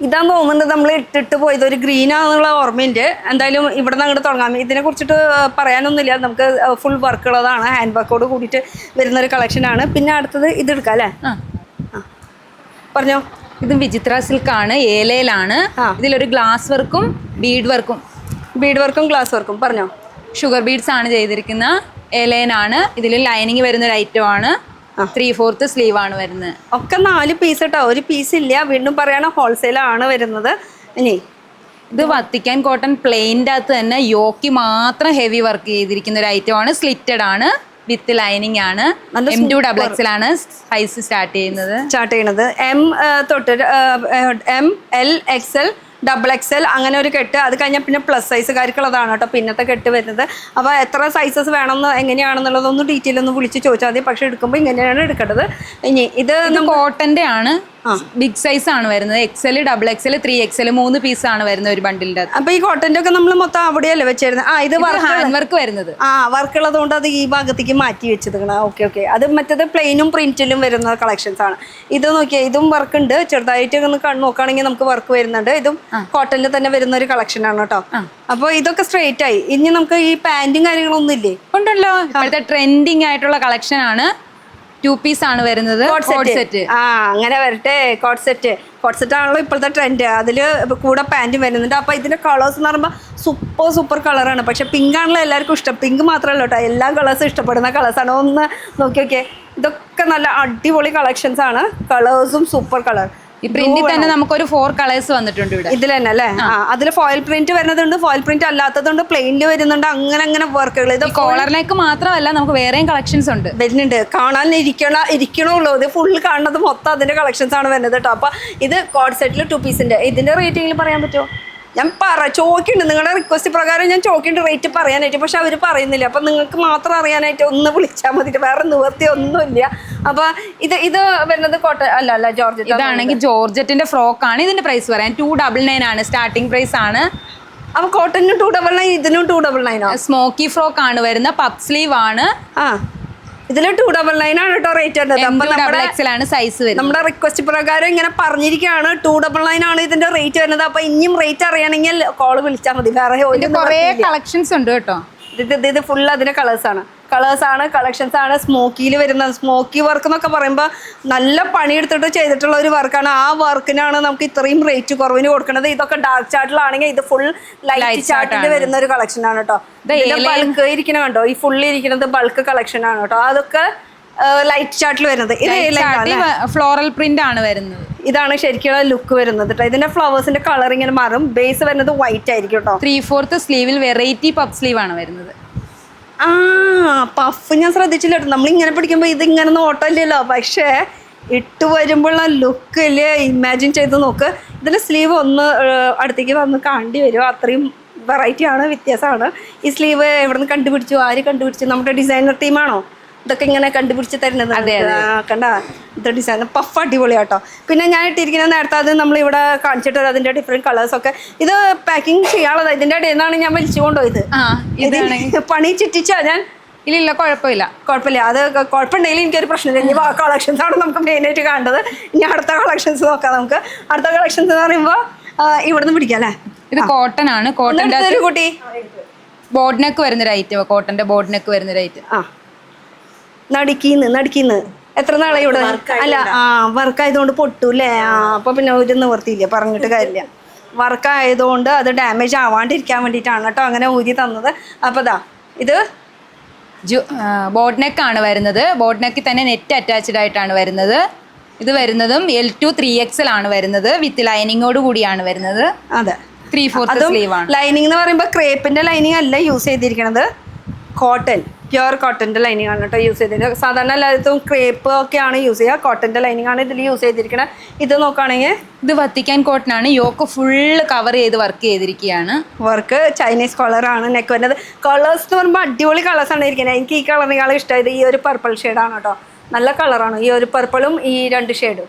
ഇതാന്ന് തോന്നുന്നുണ്ട് നമ്മൾ ഇട്ടിട്ട് പോയത്. ഒരു ഗ്രീൻ ആണെന്നുള്ള ഓർമ്മയുണ്ട്. എന്തായാലും ഇവിടെ നിന്ന് അങ്ങോട്ട് തുടങ്ങാം. ഇതിനെ കുറിച്ചിട്ട് പറയാനൊന്നുമില്ല. നമുക്ക് ഫുൾ വർക്കുള്ളതാണ്. ഹാൻഡ് വർക്കോട് കൂടിയിട്ട് വരുന്നൊരു കളക്ഷനാണ്. പിന്നെ അടുത്തത് ഇത് എടുക്കാം അല്ലേ? പറഞ്ഞോ. ഇത് വിചിത്ര സിൽക്കാണ്, ഏലയിലാണ്. ഇതിലൊരു ഗ്ലാസ് വർക്കും ബീഡ് വർക്കും ഗ്ലാസ് വർക്കും. പറഞ്ഞോ. ഷുഗർ ബീഡ്സ് ആണ് ചെയ്തിരിക്കുന്ന. ഏലയിനാണ്. ഇതിൽ ലൈനിങ് വരുന്നൊരു ഐറ്റം ആണ്. 3/4 സ്ലീവ് ആണ് വരുന്നത്. ഒക്കെ 4 പീസ് കേട്ടോ. ഒരു പീസ് ഇല്ല. വീണ്ടും പറയണ ഹോൾസെയിലാണ് വരുന്നത്. ഇനി ഇത് വത്തിക്കാൻ കോട്ടൺ പ്ലെയിൻ്റെ അകത്ത് തന്നെ യോക്കി മാത്രം ഹെവി വർക്ക് ചെയ്തിരിക്കുന്ന ഒരു ഐറ്റം ആണ്. സ്ലിറ്റഡ് ആണ്, വിത്ത് ലൈനിങ് ആണ്. M2XX ആണ് സൈസ് സ്റ്റാർട്ട് ചെയ്യുന്നത്. M തൊട്ട് M, L, XL XXL അങ്ങനെ ഒരു കെട്ട്. അത് കഴിഞ്ഞാൽ പിന്നെ പ്ലസ് സൈസുകാർക്കുള്ളതാണ് കേട്ടോ പിന്നത്തെ കെട്ട് വരുന്നത്. അപ്പോൾ എത്ര സൈസസ് വേണമെന്ന് എങ്ങനെയാണെന്നുള്ളതൊന്നും ഡീറ്റെയിൽ ഒന്ന് വിളിച്ച് ചോദിച്ചാൽ മതി. പക്ഷെ എടുക്കുമ്പോൾ ഇങ്ങനെയാണ് എടുക്കേണ്ടത്. ഇനി ഇത് കോട്ടന്റെ ആണ്, ബിഗ് സൈസ് ആണ് വരുന്നത്. XL, XXL, 3XL 3 പീസാണ് വരുന്നത് ഒരു ബണ്ടിലിന്റെ. അപ്പൊ ഈ കോട്ടന്റെ ഒക്കെ നമ്മൾ മൊത്തം അവിടെയല്ലേ വെച്ചിരുന്നത്? ഇത് ഹാൻഡ് വർക്ക് വരുന്നത്. വർക്ക് ഉള്ളതുകൊണ്ട് അത് ഈ ഭാഗത്തേക്ക് മാറ്റി വെച്ചത്. ഓക്കെ. അത് മറ്റേത് പ്ലെയിനും പ്രിന്റിലും വരുന്ന കളക്ഷൻസ് ആണ്. ഇത് നോക്കിയാൽ ഇതും വർക്ക് ഉണ്ട്. ചെറുതായിട്ട് ഒന്ന് നോക്കുകയാണെങ്കിൽ നമുക്ക് വർക്ക് വരുന്നുണ്ട്. ഇതും കോട്ടണിൽ തന്നെ വരുന്ന ഒരു കളക്ഷൻ ആണ് കേട്ടോ. അപ്പൊ ഇതൊക്കെ സ്ട്രെയിറ്റ് ആയി. ഇനി നമുക്ക് ഈ പാന്റും കാര്യങ്ങളൊന്നും ഇല്ലേ? ഉണ്ടല്ലോ, ഇപ്പോഴത്തെ ട്രെൻഡിങ് ആയിട്ടുള്ള കളക്ഷൻ ആണ്. 2 പീസ് ആണ് വരുന്നത്. Coat set. അങ്ങനെ വരട്ടെ. കോട്ട് സെറ്റ് ആണല്ലോ ഇപ്പോഴത്തെ ട്രെൻഡ്. അതില് കൂടെ പാന്റും വരുന്നുണ്ട്. അപ്പൊ ഇതിന്റെ കളേഴ്സ് എന്ന് പറയുമ്പോൾ സൂപ്പർ കളറാണ്. പക്ഷെ പിങ്ക് ആണല്ലോ എല്ലാവർക്കും ഇഷ്ടം. പിങ്ക് മാത്രമല്ല കേട്ടോ, എല്ലാ കളേഴ്സും ഇഷ്ടപ്പെടുന്ന കളേഴ്സാണ്. ഒന്ന് നോക്കിയൊക്കെ, ഇതൊക്കെ നല്ല അടിപൊളി കളക്ഷൻസ് ആണ്. കളേഴ്സും സൂപ്പർ കളർ. ഈ പ്രിന്റിൽ തന്നെ നമുക്കൊരു 4 കളേഴ്സ് വന്നിട്ടുണ്ട് ഇവിടെ. ഇതിൽ തന്നെ അല്ലേ? അതിൽ ഫോയിൽ പ്രിന്റ് വരുന്നതുണ്ട്, ഫോയിൽ പ്രിന്റ് അല്ലാത്തതുണ്ട്, പ്ലെയിനിൽ വരുന്നുണ്ട്. അങ്ങനെ വർക്കുകൾ. ഇത് കോളറിലേക്ക് മാത്രമല്ല, നമുക്ക് വേറെയും കളക്ഷൻസ് ഉണ്ട് വരുന്നുണ്ട്. കാണാൻ ഇരിക്കണുള്ളൂ. ഇത് ഫുൾ കാണുന്നത് മൊത്തം അതിന്റെ കളക്ഷൻസ് ആണ് വരുന്നത് കേട്ടോ. അപ്പൊ ഇത് കോഡ് സെറ്റിൽ 2 പീസിന്റെ. ഇതിന്റെ റേറ്റിംഗിൽ പറയാൻ പറ്റുമോ? ഞാൻ ചോദിക്കുന്നുണ്ട്, നിങ്ങളുടെ റിക്വസ്റ്റ് പ്രകാരം ഞാൻ ചോദിക്കുന്നുണ്ട് റേറ്റ് പറയാനായിട്ട്. പക്ഷെ അവർ പറയുന്നില്ല. അപ്പം നിങ്ങൾക്ക് മാത്രം അറിയാനായിട്ട് ഒന്ന് വിളിച്ചാൽ മതി. വേറെ നിവർത്തി ഒന്നുമില്ല. അപ്പം ഇത് വരുന്നത് അല്ല ജോർജറ്റ്. ഇതാണെങ്കിൽ ജോർജറ്റിന്റെ ഫ്രോക്ക് ആണ്. ഇതിന്റെ പ്രൈസ് പറയാൻ 299 ആണ് സ്റ്റാർട്ടിംഗ് പ്രൈസ് ആണ്. അപ്പൊ കോട്ടണിനും 299, ഇതിനും 299. സ്മോക്കി ഫ്രോക്ക് ആണ് വരുന്നത്. പഫ് സ്ലീവ് ആണ്. ഇതിൽ 299 ആണ് കേട്ടോ റേറ്റ് വരുന്നത്. സൈസ് വരുന്നത്. നമ്മുടെ റിക്വസ്റ്റ് പ്രകാരം ഇങ്ങനെ പറഞ്ഞിരിക്കുകയാണ്. 299 ആണ് ഇതിന്റെ റേറ്റ് വരുന്നത്. അപ്പൊ ഇനിയും റേറ്റ് അറിയണമെങ്കിൽ കോള് വിളിച്ചാൽ മതി. വേറെ കുറേ കളക്ഷൻസ് ഉണ്ട് കേട്ടോ. ഇത് ഫുൾ അതിന്റെ കളക്ഷൻസ് ആണ്. സ്മോക്കിയിൽ വരുന്ന സ്മോക്കി വർക്ക് എന്നൊക്കെ പറയുമ്പോൾ നല്ല പണിയെടുത്തിട്ട് ചെയ്തിട്ടുള്ള ഒരു വർക്കാണ്. ആ വർക്കിനാണ് നമുക്ക് ഇത്രയും റേറ്റ് കുറവിന് കൊടുക്കുന്നത്. ഇതൊക്കെ ഡാർക്ക് ചാർട്ടിലാണെങ്കിൽ ഇത് ഫുൾ ലൈറ്റ് ചാർട്ടിൽ വരുന്ന ഒരു കളക്ഷൻ ആണ് കേട്ടോ. ബൾക്ക് ഇരിക്കണ കണ്ടോ, ഈ ഫുള്ള് ഇരിക്കുന്നത് ബൾക്ക് കളക്ഷൻ ആണ് കേട്ടോ. അതൊക്കെ ലൈറ്റ് ചാർട്ടിൽ വരുന്നത്. ഇത് ഫ്ലോറൽ പ്രിന്റ് ആണ് വരുന്നത്. ഇതാണ് ശരിക്കുള്ള ലുക്ക് വരുന്നത് കേട്ടോ. ഇതിന്റെ ഫ്ലവേഴ്സിന്റെ കളർ ഇങ്ങനെ മാറും. ബേസ് വരുന്നത് വൈറ്റ് ആയിരിക്കും കേട്ടോ. 3/4 സ്ലീവിൽ വെറൈറ്റി പഫ് സ്ലീവ് ആണ് വരുന്നത്. പഫ് ഞാൻ ശ്രദ്ധിച്ചില്ല കേട്ടോ. നമ്മളിങ്ങനെ പിടിക്കുമ്പോൾ ഇത് ഇങ്ങനെ നോട്ടമില്ലല്ലോ. പക്ഷേ ഇട്ട് വരുമ്പോഴുള്ള ലുക്കില് ഇമാജിൻ ചെയ്ത് നോക്ക്. ഇതിന്റെ സ്ലീവ് ഒന്ന് അടുത്തേക്ക് വന്ന് കാണേണ്ടി വരും. അത്രയും വെറൈറ്റി ആണ്, വ്യത്യാസമാണ്. ഈ സ്ലീവ് എവിടെ നിന്ന് കണ്ടുപിടിച്ചു? ആര് കണ്ടുപിടിച്ചു? നമ്മുടെ ഡിസൈനർ ടീമാണോ ഇതൊക്കെ ഇങ്ങനെ കണ്ടുപിടിച്ച് തരുന്നത്? കണ്ട, ഇത് ഡിസൈൻ പഫ് അടിപൊളിയാട്ടോ. പിന്നെ ഞാൻ ഇട്ടിരിക്കുന്നത് നേരത്തെ അത് നമ്മളിവിടെ കാണിച്ചിട്ട് അതിന്റെ ഡിഫറെന്റ് കളേഴ്സ് ഒക്കെ. ഇത് പാക്കിംഗ് ചെയ്യാനുള്ളത്. ഇതിന്റെ ഇടയിൽ നിന്നാണ് ഞാൻ വലിച്ചു കൊണ്ടുപോയത്. പണി ചുറ്റിച്ചാ ഞാൻ. ഇല്ല, കുഴപ്പമില്ല. അത് കുഴപ്പമുണ്ടെങ്കിൽ എനിക്കൊരു പ്രശ്നമില്ല. ഇനി കളക്ഷൻസ് ആണ് നമുക്ക് മെയിനായിട്ട് കാണേണ്ടത്. ഇനി അടുത്ത കളക്ഷൻസ് നോക്കാം നമുക്ക്. അടുത്ത കളക്ഷൻസ് എന്ന് പറയുമ്പോൾ ഇവിടുന്ന് പിടിക്കാം അല്ലേ? ഇത് കോട്ടൺ ആണ്. കോട്ടന്റെ കുട്ടി ബോർഡ് നെക്ക് വരുന്നൊരു ഐറ്റം. കോട്ടന്റെ ബോർഡ് നെക്ക് വരുന്നൊരു ഐറ്റം. നടുക്കിന്ന് എത്ര നാളെ ഇവിടെ? അല്ല, വർക്ക് ആയതുകൊണ്ട് പൊട്ടൂല്ലേ? അപ്പൊ പിന്നെ ഒരു നിവർത്തിയില്ല, പറഞ്ഞിട്ട് കാര്യമില്ല. വർക്ക് ആയതുകൊണ്ട് അത് ഡാമേജ് ആവാണ്ടിരിക്കാൻ വേണ്ടിയിട്ടാണ് കേട്ടോ അങ്ങനെ ഊരി തന്നത്. അപ്പൊ ഇത് ബോർഡ് നെക്ക് ആണ് വരുന്നത്. ബോർഡ് നെക്കിൽ തന്നെ നെറ്റ് അറ്റാച്ച്ഡ് ആയിട്ടാണ് വരുന്നത്. ഇത് വരുന്നതും L2 3XL ആണ് വരുന്നത്. വിത്ത് ലൈനിങ്ങോട് കൂടിയാണ് വരുന്നത്. അതെ, 3/4 സ്ലീവ് ആണ്. ലൈനിങ് എന്ന് പറയുമ്പോൾ ക്രേപ്പിന്റെ ലൈനിങ് അല്ല യൂസ് ചെയ്തിരിക്കുന്നത്. കോട്ടൺ, പ്യുവർ കോട്ടന്റെ ലൈനിങ് ആണ് കേട്ടോ യൂസ് ചെയ്തിരിക്കുന്നത്. സാധാരണ എല്ലായിടത്തും ക്രേപ്പ് ഒക്കെയാണ് യൂസ് ചെയ്യുക. കോട്ടന്റെ ലൈനിങ് ആണ് ഇതിൽ യൂസ് ചെയ്തിരിക്കുന്നത്. ഇത് നോക്കുകയാണെങ്കിൽ ഇത് വത്തിക്കാൻ കോട്ടൺ ആണ്. യോക്ക് ഫുള്ള് കവർ ചെയ്ത് വർക്ക് ചെയ്തിരിക്കുകയാണ്. വർക്ക് ചൈനീസ് കളറാണ് നെക്ക് വരുന്നത്. കളേഴ്സ് എന്ന് പറയുമ്പോൾ അടിപൊളി കളേഴ്സാണ് ഇരിക്കുന്നത്. എനിക്ക് ഈ കളറിനേക്കാളും ഇഷ്ടമായത് ഈ ഒരു പർപ്പിൾ ഷെയ്ഡാണ് കേട്ടോ. നല്ല കളറാണ് ഈ ഒരു പർപ്പിളും ഈ 2 ഷെയ്ഡും.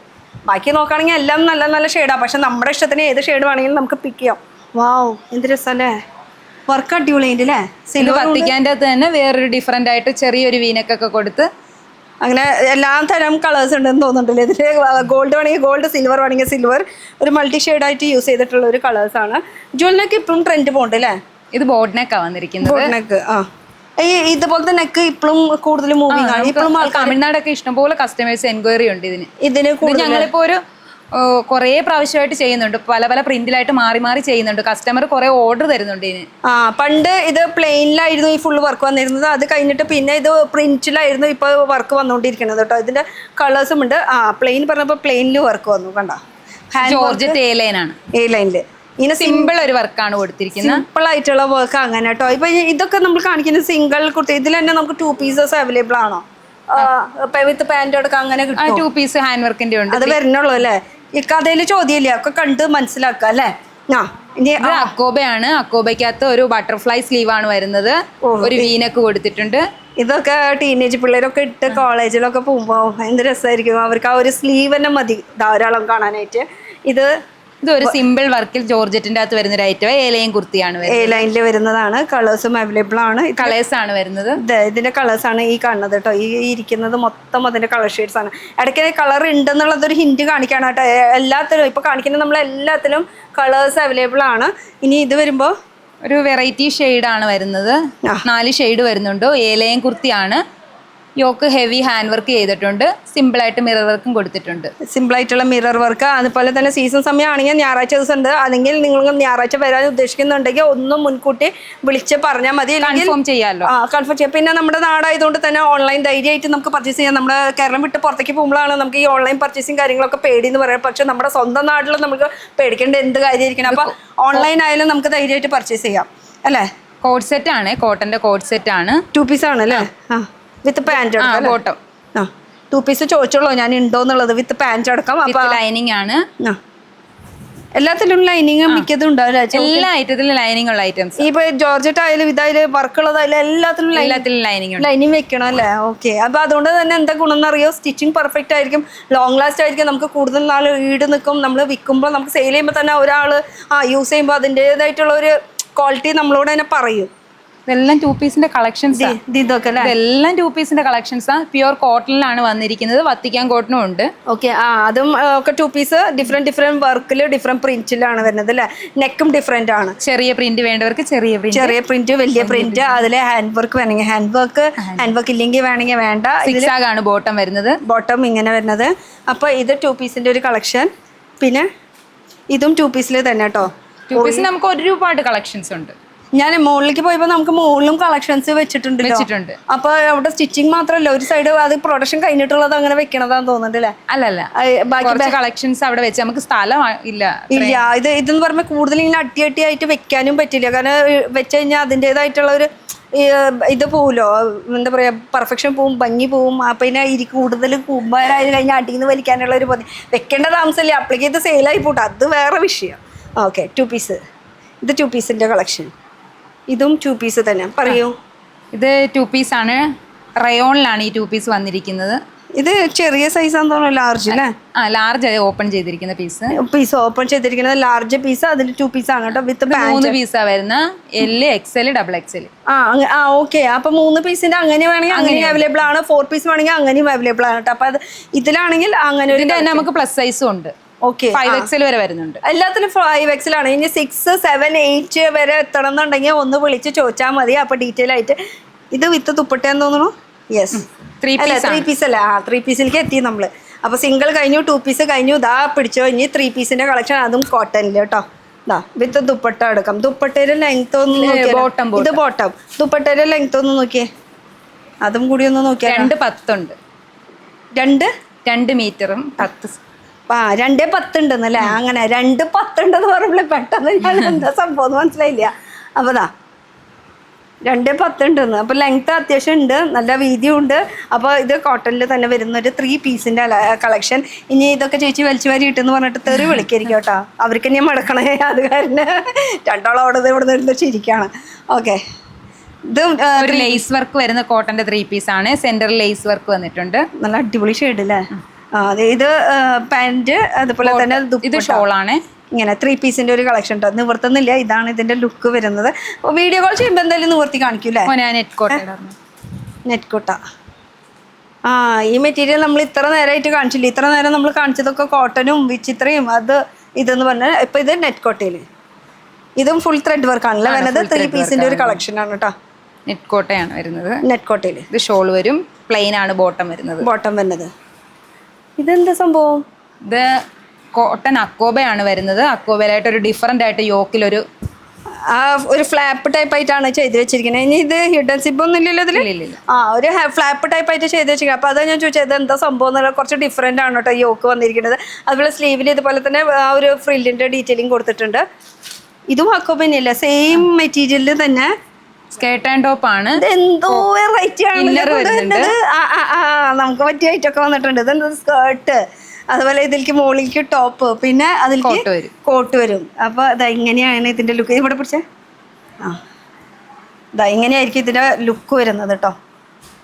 ബാക്കി നോക്കുകയാണെങ്കിൽ എല്ലാം നല്ല നല്ല ഷെയ്ഡാണ്. പക്ഷെ നമ്മുടെ ഇഷ്ടത്തിന് ഏത് ഷെയ്ഡ് വേണമെങ്കിലും നമുക്ക് പിക്ക് ചെയ്യാം. വാവ്, എന്ത് രസമല്ലേ? വർക്ക് അടിപൊളിയുണ്ട് അല്ലേ? വത്തിക്കാൻ്റെ അകത്ത് തന്നെ വേറൊരു ഡിഫറെൻ്റ് ആയിട്ട് ചെറിയൊരു വീനക്കൊക്കെ കൊടുത്ത് അങ്ങനെ എല്ലാ തരം കളേഴ്സ് ഉണ്ടെന്ന് തോന്നുന്നുണ്ടല്ലേ ഇതിൽ? ഗോൾഡ് വേണമെങ്കിൽ ഗോൾഡ്, സിൽവർ വേണമെങ്കിൽ സിൽവർ, ഒരു മൾട്ടി ഷെയ്ഡായിട്ട് യൂസ് ചെയ്തിട്ടുള്ള ഒരു കളേഴ്സാണ്. ജ്വല്ലറിനൊക്കെ ഇപ്പോഴും ട്രെൻഡ് പോകുന്നുണ്ട് അല്ലേ? ഇത് ബോർഡ് നെക്കാണ് വന്നിരിക്കുന്നത്. Board neck. ഈ ഇതുപോലത്തെ നെക്ക് ഇപ്പോഴും കൂടുതൽ മൂവിങ് ആണ്. ഇപ്പോഴും തമിഴ്നാടൊക്കെ ഇഷ്ടംപോലെ കസ്റ്റമേഴ്സ് എൻക്വയറി ഉണ്ട് ഇതിന്. കൂടുതൽ ഞങ്ങളിപ്പോ ഒരു കുറേ പ്രാവശ്യമായിട്ട് ചെയ്യുന്നുണ്ട്. പല പല പ്രിന്റിലായിട്ട് മാറി മാറി ചെയ്യുന്നുണ്ട്. കസ്റ്റമർ കുറെ ഓർഡർ തരുന്നുണ്ട് ഇതിന്. പണ്ട് ഇത് പ്ലെയിനിലായിരുന്നു ഈ ഫുൾ വർക്ക് വന്നിരുന്നത്. അത് കഴിഞ്ഞിട്ട് പിന്നെ ഇത് പ്രിന്റിലായിരുന്നു ഇപ്പൊ വർക്ക് വന്നുകൊണ്ടിരിക്കുന്നത് കേട്ടോ. ഇതിന്റെ കളേഴ്സും ഉണ്ട്. പ്ലെയിൻ പറഞ്ഞപ്പോൾ പ്ലെയിനിൽ വർക്ക് വന്നു. കണ്ട, ജോർജറ്റ് A ലൈൻ ആണ്. A ലൈനില് ഇങ്ങനെ സിമ്പിൾ ഒരു വർക്കാണ് കൊടുത്തിരിക്കുന്നത്. സിമ്പിൾ ആയിട്ടുള്ള വർക്ക് അങ്ങനെ കേട്ടോ. ഇപ്പൊ ഇതൊക്കെ നമ്മൾ കാണിക്കുന്നത് സിംഗിൾ കുർത്തി. ഇതിൽ തന്നെ നമുക്ക് 2 പീസസ് അവൈലബിൾ ആണോ? വിത്ത് പാന്റ് എടുക്കാം, അങ്ങനെ കിട്ടും. 2 പീസ് ഹാൻഡ് വർക്കിന്റെ ഉണ്ട്. അത് വരുന്നുള്ളൂ അല്ലേ? ഈ കഥയിൽ ചോദ്യമില്ല, ഒക്കെ കണ്ട് മനസ്സിലാക്കുക അല്ലേ? ആ ഇനി ഇത് അക്കോബയാണ്. അക്കോബയ്ക്കകത്ത് ഒരു ബട്ടർഫ്ലൈ സ്ലീവ് ആണ് വരുന്നത്. ഒരു വീനക്ക് കൊടുത്തിട്ടുണ്ട്. ഇതൊക്കെ ടീനേജ് പിള്ളേരൊക്കെ ഇട്ട് കോളേജിലൊക്കെ പോകുമ്പോൾ എന്ത് രസമായിരിക്കും. അവർക്ക് ആ ഒരു സ്ലീവ് തന്നെ മതി ധാരാളം കാണാനായിട്ട്. ഇതൊരു സിമ്പിൾ വർക്കിൽ ജോർജറ്റിന്റെ അകത്ത് വരുന്ന ഒരു ഐറ്റം. ഏലയും കുർത്തിയാണ് എ ലൈനിൽ വരുന്നതാണ്. കളേഴ്സും അവൈലബിൾ ആണ്. കളേഴ്സ് ആണ് വരുന്നത്. ഇതിന്റെ കളേഴ്സ് ആണ് ഈ കാണുന്നത് കേട്ടോ. ഈ ഇരിക്കുന്നത് മൊത്തം അതിന്റെ കളർ ഷെയ്ഡ്സ് ആണ്. ഇടയ്ക്ക് കളർ ഉണ്ടെന്നുള്ളതൊരു ഹിന്റ് കാണിക്കാണ് കേട്ടോ. എല്ലാത്തിലും ഇപ്പൊ കാണിക്കുന്ന നമ്മളെല്ലാത്തിലും കളേഴ്സ് അവൈലബിൾ ആണ്. ഇനി ഇത് വരുമ്പോ ഒരു വെറൈറ്റി ഷെയ്ഡാണ് വരുന്നത്. 4 ഷെയ്ഡ് വരുന്നുണ്ട്. ഏലയും കുർത്തിയാണ്. യോക്ക് ഹെവി ഹാൻഡ് വർക്ക് ചെയ്തിട്ടുണ്ട്. സിമ്പിളായിട്ട് മിറർ വർക്കും കൊടുത്തിട്ടുണ്ട്. സിമ്പിളായിട്ടുള്ള മിറർ വർക്ക്. അതുപോലെ തന്നെ സീസൺ സമയമാണെങ്കിൽ ഞായറാഴ്ച ദിവസം ഉണ്ട്. അല്ലെങ്കിൽ നിങ്ങൾ ഞായറാഴ്ച വരാൻ ഉദ്ദേശിക്കുന്നുണ്ടെങ്കിൽ ഒന്നും മുൻകൂട്ടി വിളിച്ച് പറഞ്ഞാൽ മതി. കൺഫേം ചെയ്യാമല്ലോ. കൺഫേം ചെയ്യാം. പിന്നെ നമ്മുടെ നാടായതുകൊണ്ട് തന്നെ ഓൺലൈൻ ധൈര്യമായിട്ട് നമുക്ക് പർച്ചേസ് ചെയ്യാം. നമ്മുടെ കേരളം വിട്ട് പുറത്തേക്ക് പോകുമ്പോഴാണ് നമുക്ക് ഈ ഓൺലൈൻ പർച്ചേസിങ് കാര്യങ്ങളൊക്കെ പേടിയെന്ന് പറയാം. പക്ഷെ നമ്മുടെ സ്വന്തം നാട്ടിൽ നമുക്ക് പേടിക്കേണ്ട എന്ത് കാര്യമായിരിക്കണം. അപ്പോൾ ഓൺലൈൻ ആയാലും നമുക്ക് ധൈര്യമായിട്ട് പർച്ചേസ് ചെയ്യാം അല്ലേ. കോഡ് സെറ്റ് ആണ്. കോട്ടന്റെ കോഡ് സെറ്റ് ആണ്. 2 പീസ് ആണ് അല്ലേ. വിത്ത് പാൻറ് ബോട്ടം. 2 പീസ് ചോദിച്ചോളൂ ഞാൻ ഉണ്ടോന്നുള്ളത്. വിത്ത് പാൻറ് അടക്കം. അപ്പൊ ലൈനിങ് ആണ്. എല്ലാത്തിലും ലൈനിങ് മിക്കതും ഉണ്ടാവില്ല. എല്ലാ ഐറ്റത്തിലും ലൈനിങ് ഉള്ള ഐറ്റംസ്. ഇപ്പൊ ജോർജറ്റ് ആയാലും ഇതായാലും വർക്കുള്ളതായാലും എല്ലാത്തിലും ലൈനിങ് വെക്കണം അല്ലേ. ഓക്കെ. അപ്പൊ അതുകൊണ്ട് തന്നെ എന്താ ഗുണം എന്നറിയോ. സ്റ്റിച്ചിങ് പെർഫെക്റ്റ് ആയിരിക്കും. ലോങ് ലാസ്റ്റ് ആയിരിക്കും. നമുക്ക് കൂടുതൽ നാൾ ഈട് നിൽക്കും. നമ്മൾ വിൽക്കുമ്പോൾ നമുക്ക് സെയിൽ ചെയ്യുമ്പോൾ തന്നെ ഒരാൾ യൂസ് ചെയ്യുമ്പോൾ അതിൻ്റെതായിട്ടുള്ള ഒരു ക്വാളിറ്റി നമ്മളോട് തന്നെ പറയും. ഇതെല്ലാം 2 പീസിന്റെ കളക്ഷൻസ്. ഇതെല്ലാം 2 പീസിന്റെ കളക്ഷൻസ് ആണ്. പ്യുവർ കോട്ടണിലാണ് വന്നിരിക്കുന്നത്. വത്തിക്കാൻ കോട്ടണും ഉണ്ട്. ഓക്കെ. അതും ഒക്കെ 2 പീസ് ഡിഫറെന്റ് വർക്കിൽ ഡിഫറെന്റ് പ്രിന്റിലാണ് വരുന്നത് അല്ലേ. നെക്കും ഡിഫറെന്റ് ആണ്. ചെറിയ പ്രിന്റ് വേണ്ടവർക്ക് ചെറിയ പ്രിന്റ്, വലിയ പ്രിന്റ്, അതിലെ ഹാൻഡ് വർക്ക് വേണമെങ്കിൽ ഹാൻഡ് വർക്ക് ഇല്ലെങ്കിൽ വേണമെങ്കിൽ വേണ്ട. ആണ് ബോട്ടം വരുന്നത്. ബോട്ടം ഇങ്ങനെ വരുന്നത്. അപ്പൊ ഇത് 2 പീസിന്റെ ഒരു കളക്ഷൻ. പിന്നെ ഇതും 2 പീസിൽ തന്നെ കേട്ടോ. 2 പീസ് നമുക്ക് ഒരുപാട് കളക്ഷൻസ് ഉണ്ട്. ഞാൻ മുകളിലേക്ക് പോയപ്പോൾ നമുക്ക് മുകളിലും കളക്ഷൻസ് വെച്ചിട്ടുണ്ട്. അപ്പൊ അവിടെ സ്റ്റിച്ചിങ് മാത്രമല്ല, ഒരു സൈഡ് അത് പ്രൊഡക്ഷൻ കഴിഞ്ഞിട്ടുള്ളത് അങ്ങനെ വെക്കണതാന്ന് തോന്നുന്നുണ്ടല്ലേ. അല്ലല്ല, ബാക്കി കളക്ഷൻസ് അവിടെ വെച്ച് നമുക്ക് സ്ഥലം ഇല്ല. ഇതെന്ന് പറയുമ്പോൾ കൂടുതൽ ഇങ്ങനെ അട്ടിയായിട്ട് വെക്കാനും പറ്റില്ല. കാരണം വെച്ച് കഴിഞ്ഞാൽ അതിൻ്റെതായിട്ടുള്ള ഒരു ഇത് പോവുമല്ലോ, എന്താ പറയാ, പെർഫെക്ഷൻ പോവും, ഭംഗി പോവും. അപ്പൊ പിന്നെ കൂടുതൽ കൂമ്പാരായി കഴിഞ്ഞാൽ അടിയിൽ നിന്ന് വലിക്കാനുള്ള ഒരു പതി വെക്കേണ്ട താമസമല്ലേ. അപ്പോഴേക്കും ഇത് സെയിലായി പോട്ടെ, അത് വേറെ വിഷയം. ഓക്കെ. 2 പീസ്. ഇത് 2 പീസിന്റെ കളക്ഷൻ. ഇതും 2 പീസ് തന്നെ. പറയൂ. ഇത് 2 പീസ് ആണ്. റയോണിലാണ് ഈ 2 പീസ് വന്നിരിക്കുന്നത്. ഇത് ചെറിയ സൈസ് ആണെന്ന് തോന്നുന്നു. ലാർജ് അല്ലേ. ലാർജ് ഓപ്പൺ ചെയ്തിരിക്കുന്ന പീസ് ഓപ്പൺ ചെയ്തിരിക്കുന്നത് ലാർജ് പീസ്. അതിൽ 2 പീസ് ആണ് കേട്ടോ. വിത്ത് 3 പീസാ വരുന്ന. L, XL, XXL. ഓക്കെ. അപ്പൊ 3 പീസിന്റെ അങ്ങനെ വേണമെങ്കിൽ അങ്ങനെ അവൈലബിൾ ആണ്. 4 പീസ് വേണമെങ്കിൽ അങ്ങനെയും അവൈലബിൾ ആണ് കേട്ടോ. അപ്പൊ അത് ഇതിലാണെങ്കിൽ അങ്ങനെ ഒരു നമുക്ക് പ്ലസ് സൈസും ഉണ്ട്. 5XL വരെ വരുന്നുണ്ട്. എല്ലാത്തിലും 5XL ആണ്. ഇനി 6, 7, 8 വരെ എത്തണം എന്നുണ്ടെങ്കിൽ ഒന്ന് വിളിച്ച് ചോദിച്ചാൽ മതി. അപ്പൊ ഡീറ്റെയിൽ ആയിട്ട്. ഇത് വിത്ത് ദുപ്പട്ടയാന്ന് തോന്നുന്നു. യെസ്, 3 പീസ് അല്ലേ. 3 പീസിലേക്ക് എത്തി നമ്മള്. അപ്പൊ സിംഗിൾ കഴിഞ്ഞു, 2 പീസ് കഴിഞ്ഞു. ഇതാ പിടിച്ചോ. ഇനി 3 പീസിന്റെ കളക്ഷൻ, അതും കോട്ടണില് കേട്ടോ. ഇതാ വിത്ത് ദുപ്പട്ട എടുക്കാം. ദുപ്പട്ടയുടെ ലെങ്ത് ഒന്ന് നോക്കിയാൽ, ഇത് ബോട്ടം. ദുപ്പട്ടയുടെ ലെങ്ത് ഒന്ന് നോക്കിയേ, അതും കൂടി ഒന്ന് നോക്കിയാൽ. 2.10 ഉണ്ട്. 2 മീറ്ററും 10. 2.10 ഉണ്ടെന്നല്ലേ. അങ്ങനെ 2.10 ഉണ്ടെന്ന് പറയുമ്പോൾ പെട്ടെന്ന് ഞാൻ എന്താ സംഭവം മനസ്സിലായില്ല. അപ്പൊ 2.10 ഉണ്ടെന്ന്. അപ്പൊ ലെങ്ത് അത്യാവശ്യം ഉണ്ട്, നല്ല വീതിയും ഉണ്ട്. അപ്പൊ ഇത് കോട്ടണിൽ തന്നെ വരുന്ന ഒരു 3 പീസിന്റെ കളക്ഷൻ. ഇനി ഇതൊക്കെ ചേച്ചി വലിച്ചു വാരി ഇട്ടെന്ന് പറഞ്ഞിട്ട് തെറി വിളിക്കായിരിക്കും കേട്ടോ. അവർക്ക് ഞാൻ മടക്കണേ. അത് കാരണം രണ്ടോളം അവിടെ ഇവിടെ നിന്ന് ചിരിക്കാണ്. ഓക്കെ. ഇത് ഒരു ലേസ് വർക്ക് വരുന്ന കോട്ടന്റെ 3 പീസ് ആണ്. സെന്ററിൽ ലേസ് വർക്ക് വന്നിട്ടുണ്ട്. നല്ല അടിപൊളി ഷെയ്ഡ് അല്ലേ. ഇത് പാൻറ്, അതുപോലെ തന്നെ ഇത് ഷോളാണ്. ഇങ്ങനെ 3 പീസിന്റെ ഒരു കളക്ഷൻ ഉണ്ട്. നിവർത്തുന്നില്ല. ഇതാണ് ഇതിന്റെ ലുക്ക് വരുന്നത്. വീഡിയോ കോൾ ചെയ്യുമ്പോൾ എന്തായാലും നിവർത്തി കാണിക്കൂലേ. നെറ്റ് കോട്ട. ഈ മെറ്റീരിയൽ നമ്മൾ ഇത്ര നേരമായിട്ട് കാണിച്ചില്ല. ഇത്ര നേരം നമ്മൾ കാണിച്ചതൊക്കെ കോട്ടനും വിചിത്രയും ഇതെന്ന് പറഞ്ഞാൽ ഇപ്പൊ ഇത് നെറ്റ് കോട്ടയില്. ഇതും ഫുൾ ത്രെഡ് വർക്ക് ആണല്ലോ വരുന്നത്. 3 പീസിന്റെ ഒരു കളക്ഷൻ ആണ് കേട്ടോ. നെറ്റ് കോട്ടയാണ് വരുന്നത്. നെറ്റ് കോട്ടയില് ഇത് ഷോൾ വരും. പ്ലെയിൻ ആണ് ബോട്ടം വരുന്നത്. ഇതെന്താ സംഭവം? ഇത് കോട്ടൺ അക്കോബയാണ് വരുന്നത്. അക്കോബയിലായിട്ട് ഒരു ഡിഫറെന്റ് ആയിട്ട് യോക്കിലൊരു ഒരു ഫ്ലാപ്പ് ടൈപ്പ് ആയിട്ടാണ് ചെയ്ത് വെച്ചിരിക്കുന്നത്. ഇനി ഇത് ഹിഡൻ സിബ് ഒന്നും ഇല്ലല്ലോ ഇതിൽ. ഒരു ഫ്ലാപ്പ് ടൈപ്പ് ആയിട്ട് ചെയ്ത് വെച്ചിരിക്കുന്നത്. അപ്പൊ അതാ ഞാൻ ചോദിച്ചത് ഇത് എന്താ സംഭവം എന്നുള്ള. കുറച്ച് ഡിഫറെന്റ് ആണ് കേട്ടോ യോക്ക് വന്നിരിക്കുന്നത്. അതുപോലെ സ്ലീവിൽ ഇതുപോലെ തന്നെ ആ ഒരു ഫ്രില്ലിന്റെ ഡീറ്റെയിലിംഗ് കൊടുത്തിട്ടുണ്ട്. ഇതും അക്കോബല്ല, സെയിം മെറ്റീരിയലിൽ തന്നെ സ്കേർട്ട് ആൻഡ് ടോപ്പ് ആണ്. എന്തോ വെറൈറ്റി ആണ്. നമുക്ക് പറ്റിയ ഐറ്റം ഒക്കെ വന്നിട്ടുണ്ട്. ഇതെന്താ സ്കേർട്ട്. അതുപോലെ ഇതിലേക്ക് മുകളിലേക്ക് ടോപ്പ്, പിന്നെ അതിലേക്ക് കോട്ട് വരും. കോട്ട് വരും. അപ്പോൾ അതാ ഇങ്ങനെയാണ് ഇതിൻ്റെ ലുക്ക്. ഇവിടെ പിടിച്ചേ. ആ ഇതാ ഇങ്ങനെയായിരിക്കും ഇതിൻ്റെ ലുക്ക് വരുന്നത് കേട്ടോ.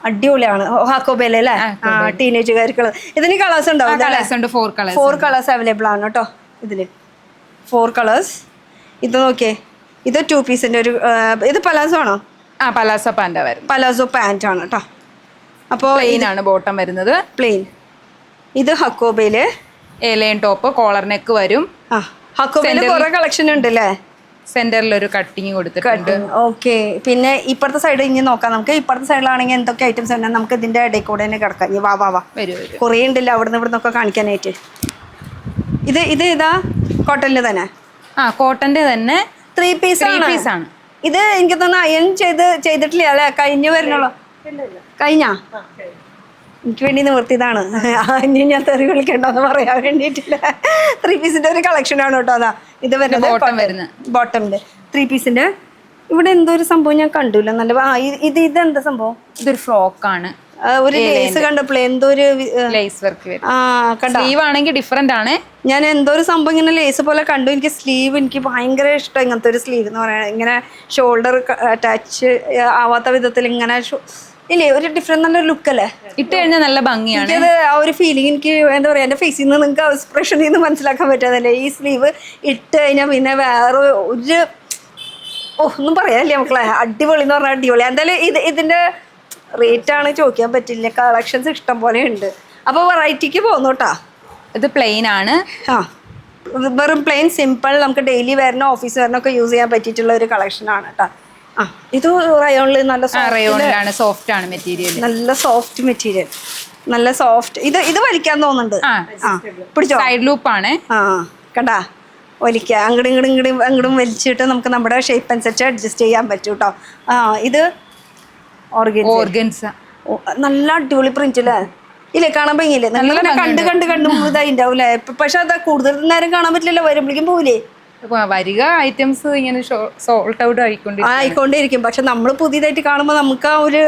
അടിപൊളിയാണ്. ഹാക്കോബേല അല്ലേ? ആ ടീനേജുകാർക്ക്. ഇതിന് കളേഴ്സ് ഉണ്ടാവും. 4 കളേഴ്സ് അവൈലബിൾ ആണ് കേട്ടോ ഇതിൽ. 4 കളേഴ്സ്. ഇത് നോക്കിയേ, ഇത് 2 പീസിൻ്റെ ഒരു ഇത് പലാസോ ആണോ? പലാസോ പാൻറ്റാ വരുന്നത്. പലാസോ പാൻറ് ആണ് കേട്ടോ. അപ്പോൾ പ്ലെയിൻ ആണ് ബോട്ടം വരുന്നത്. പ്ലെയിൻ. ഇത് ഹക്കോബയില് എലൈൻ ടോപ്പ്, കോളർ നെക്ക് വരും. ആ ഹക്കോബയില് കുറെ കളക്ഷൻ ഉണ്ട് അല്ലേ? സെന്ററിൽ ഒരു കട്ടിങ് കൊടുത്തിട്ടുണ്ട്. ഓക്കെ. പിന്നെ ഇപ്പുറത്തെ സൈഡ് ഇനി നോക്കാം നമുക്ക്. ഇപ്പുറത്തെ സൈഡിലാണെങ്കിൽ എന്തൊക്കെ ഐറ്റംസ് ഉണ്ട് നമുക്ക് ഇതിന്റെ ഇടയിൽ കൂടെ തന്നെ കിടക്കാം. വാ വാ വാ, കുറേ ഉണ്ടല്ലോ അവിടുന്ന് ഇവിടെ നിന്നൊക്കെ കാണിക്കാനായിട്ട്. ഇത് ഇതാ കോട്ടണില് തന്നെ. കോട്ടന്റെ തന്നെ 3 പീസ് ആണ്. ഇത് എനിക്ക് തന്നെ അയൺ ചെയ്തിട്ടില്ല അല്ലേ? കഴിഞ്ഞു വരുന്നുള്ളൂ. കഴിഞ്ഞാ? എനിക്ക് വേണ്ടി നിവർത്തിയതാണ്. ഇനി ഞാൻ തെറി വിളിക്കണ്ടെന്ന് പറയാൻ വേണ്ടിയിട്ടില്ല. 3 പീസിന്റെ ഒരു കളക്ഷൻ ആണ് കേട്ടോ. അതാ ഇത് വരുന്നത് ബോട്ടമിന്റെ 3 പീസിന്റെ. ഇവിടെ എന്തോ ഒരു സംഭവം ഞാൻ കണ്ടില്ല. നല്ല ഇതെന്താ സംഭവം? ഇതൊരു ഫ്രോക്കാണ്. ഒരു ലേസ് കണ്ടപ്പോഴേ എന്തോ ഒരു ലേസ് വർക്ക് സ്ലീവ് ആണെങ്കിൽ ഡിഫറെന്റ് ആണ്. ഞാൻ എന്തോ ഒരു സംഭവം ഇങ്ങനെ ലേസ് പോലെ കണ്ടു. എനിക്ക് സ്ലീവ് എനിക്ക് ഭയങ്കര ഇഷ്ടം. ഇങ്ങനത്തെ ഒരു സ്ലീവ് എന്ന് പറയുന്നത് ഇങ്ങനെ ഷോൾഡർ അറ്റാച്ച് ആവാത്ത വിധത്തിൽ ഇങ്ങനെ ഇല്ലേ, ഒരു ഡിഫറെന്റ് നല്ലൊരു ലുക്ക് അല്ലേ? ഇട്ട് കഴിഞ്ഞാൽ നല്ല ഭംഗിയാണ്. എനിക്കത് ആ ഒരു ഫീലിംഗ് എനിക്ക് എന്താ പറയാ, എൻ്റെ ഫേസിൽ നിന്ന് നിങ്ങൾക്ക് എക്സ്പ്രഷനിൽ നിന്ന് മനസ്സിലാക്കാൻ പറ്റാതല്ലേ. ഈ സ്ലീവ് ഇട്ട് കഴിഞ്ഞാൽ പിന്നെ വേറെ ഒരു ഒന്നും പറയാനില്ലേ മക്കളെ. അടിപൊളി എന്ന് പറഞ്ഞാൽ അടിപൊളി. എന്തായാലും ഇതിന്റെ റേറ്റ് ആണ് ചോദിക്കാൻ പറ്റില്ല. കളക്ഷൻസ് ഇഷ്ടം പോലെ ഉണ്ട്. അപ്പോൾ വെറൈറ്റിക്ക് പോകുന്നു കേട്ടോ. ഇത് പ്ലെയിൻ ആണ്. വെറും പ്ലെയിൻ സിമ്പിൾ നമുക്ക് ഡെയിലി വരണ ഓഫീസ് വരണൊക്കെ യൂസ് ചെയ്യാൻ പറ്റിയിട്ടുള്ള ഒരു കളക്ഷൻ ആണ് കേട്ടോ. ഇത് റയോണില് നല്ല റയോണിലാണ്. സോഫ്റ്റ് ആണ് മെറ്റീരിയൽ. നല്ല സോഫ്റ്റ് മെറ്റീരിയൽ, നല്ല സോഫ്റ്റ്. ഇത് വലിക്കാൻ തോന്നുന്നുണ്ട്. പിടിച്ചോ? സൈഡ് ലൂപ്പ് ആണ്. കണ്ടാ വലിക്കുക. അങ്ങടും വലിച്ചിട്ട് നമുക്ക് നമ്മുടെ ഷേപ്പ് അനുസരിച്ച് അഡ്ജസ്റ്റ് ചെയ്യാൻ പറ്റും കേട്ടോ. ഇത് ഓർഗൻസ. നല്ല അടിപൊളി പ്രിന്റ് അല്ലേ? ഇല്ലേ, കാണാൻ ഭംഗിയില്ലേ? നല്ല കണ്ട് ഇതായിണ്ടാവൂലേ? പക്ഷെ അത് കൂടുതൽ നേരം കാണാൻ പറ്റില്ലല്ലോ, വരുമ്പോഴേക്കും പോവില്ലേ? വരിക ഐറ്റംസ് ഇങ്ങനെ സോൾട്ട് ഔട്ട് ആയിക്കൊണ്ടേയിരിക്കും. പക്ഷെ നമ്മൾ പുതിയതായിട്ട് കാണുമ്പോൾ നമുക്ക് ആ ഒരു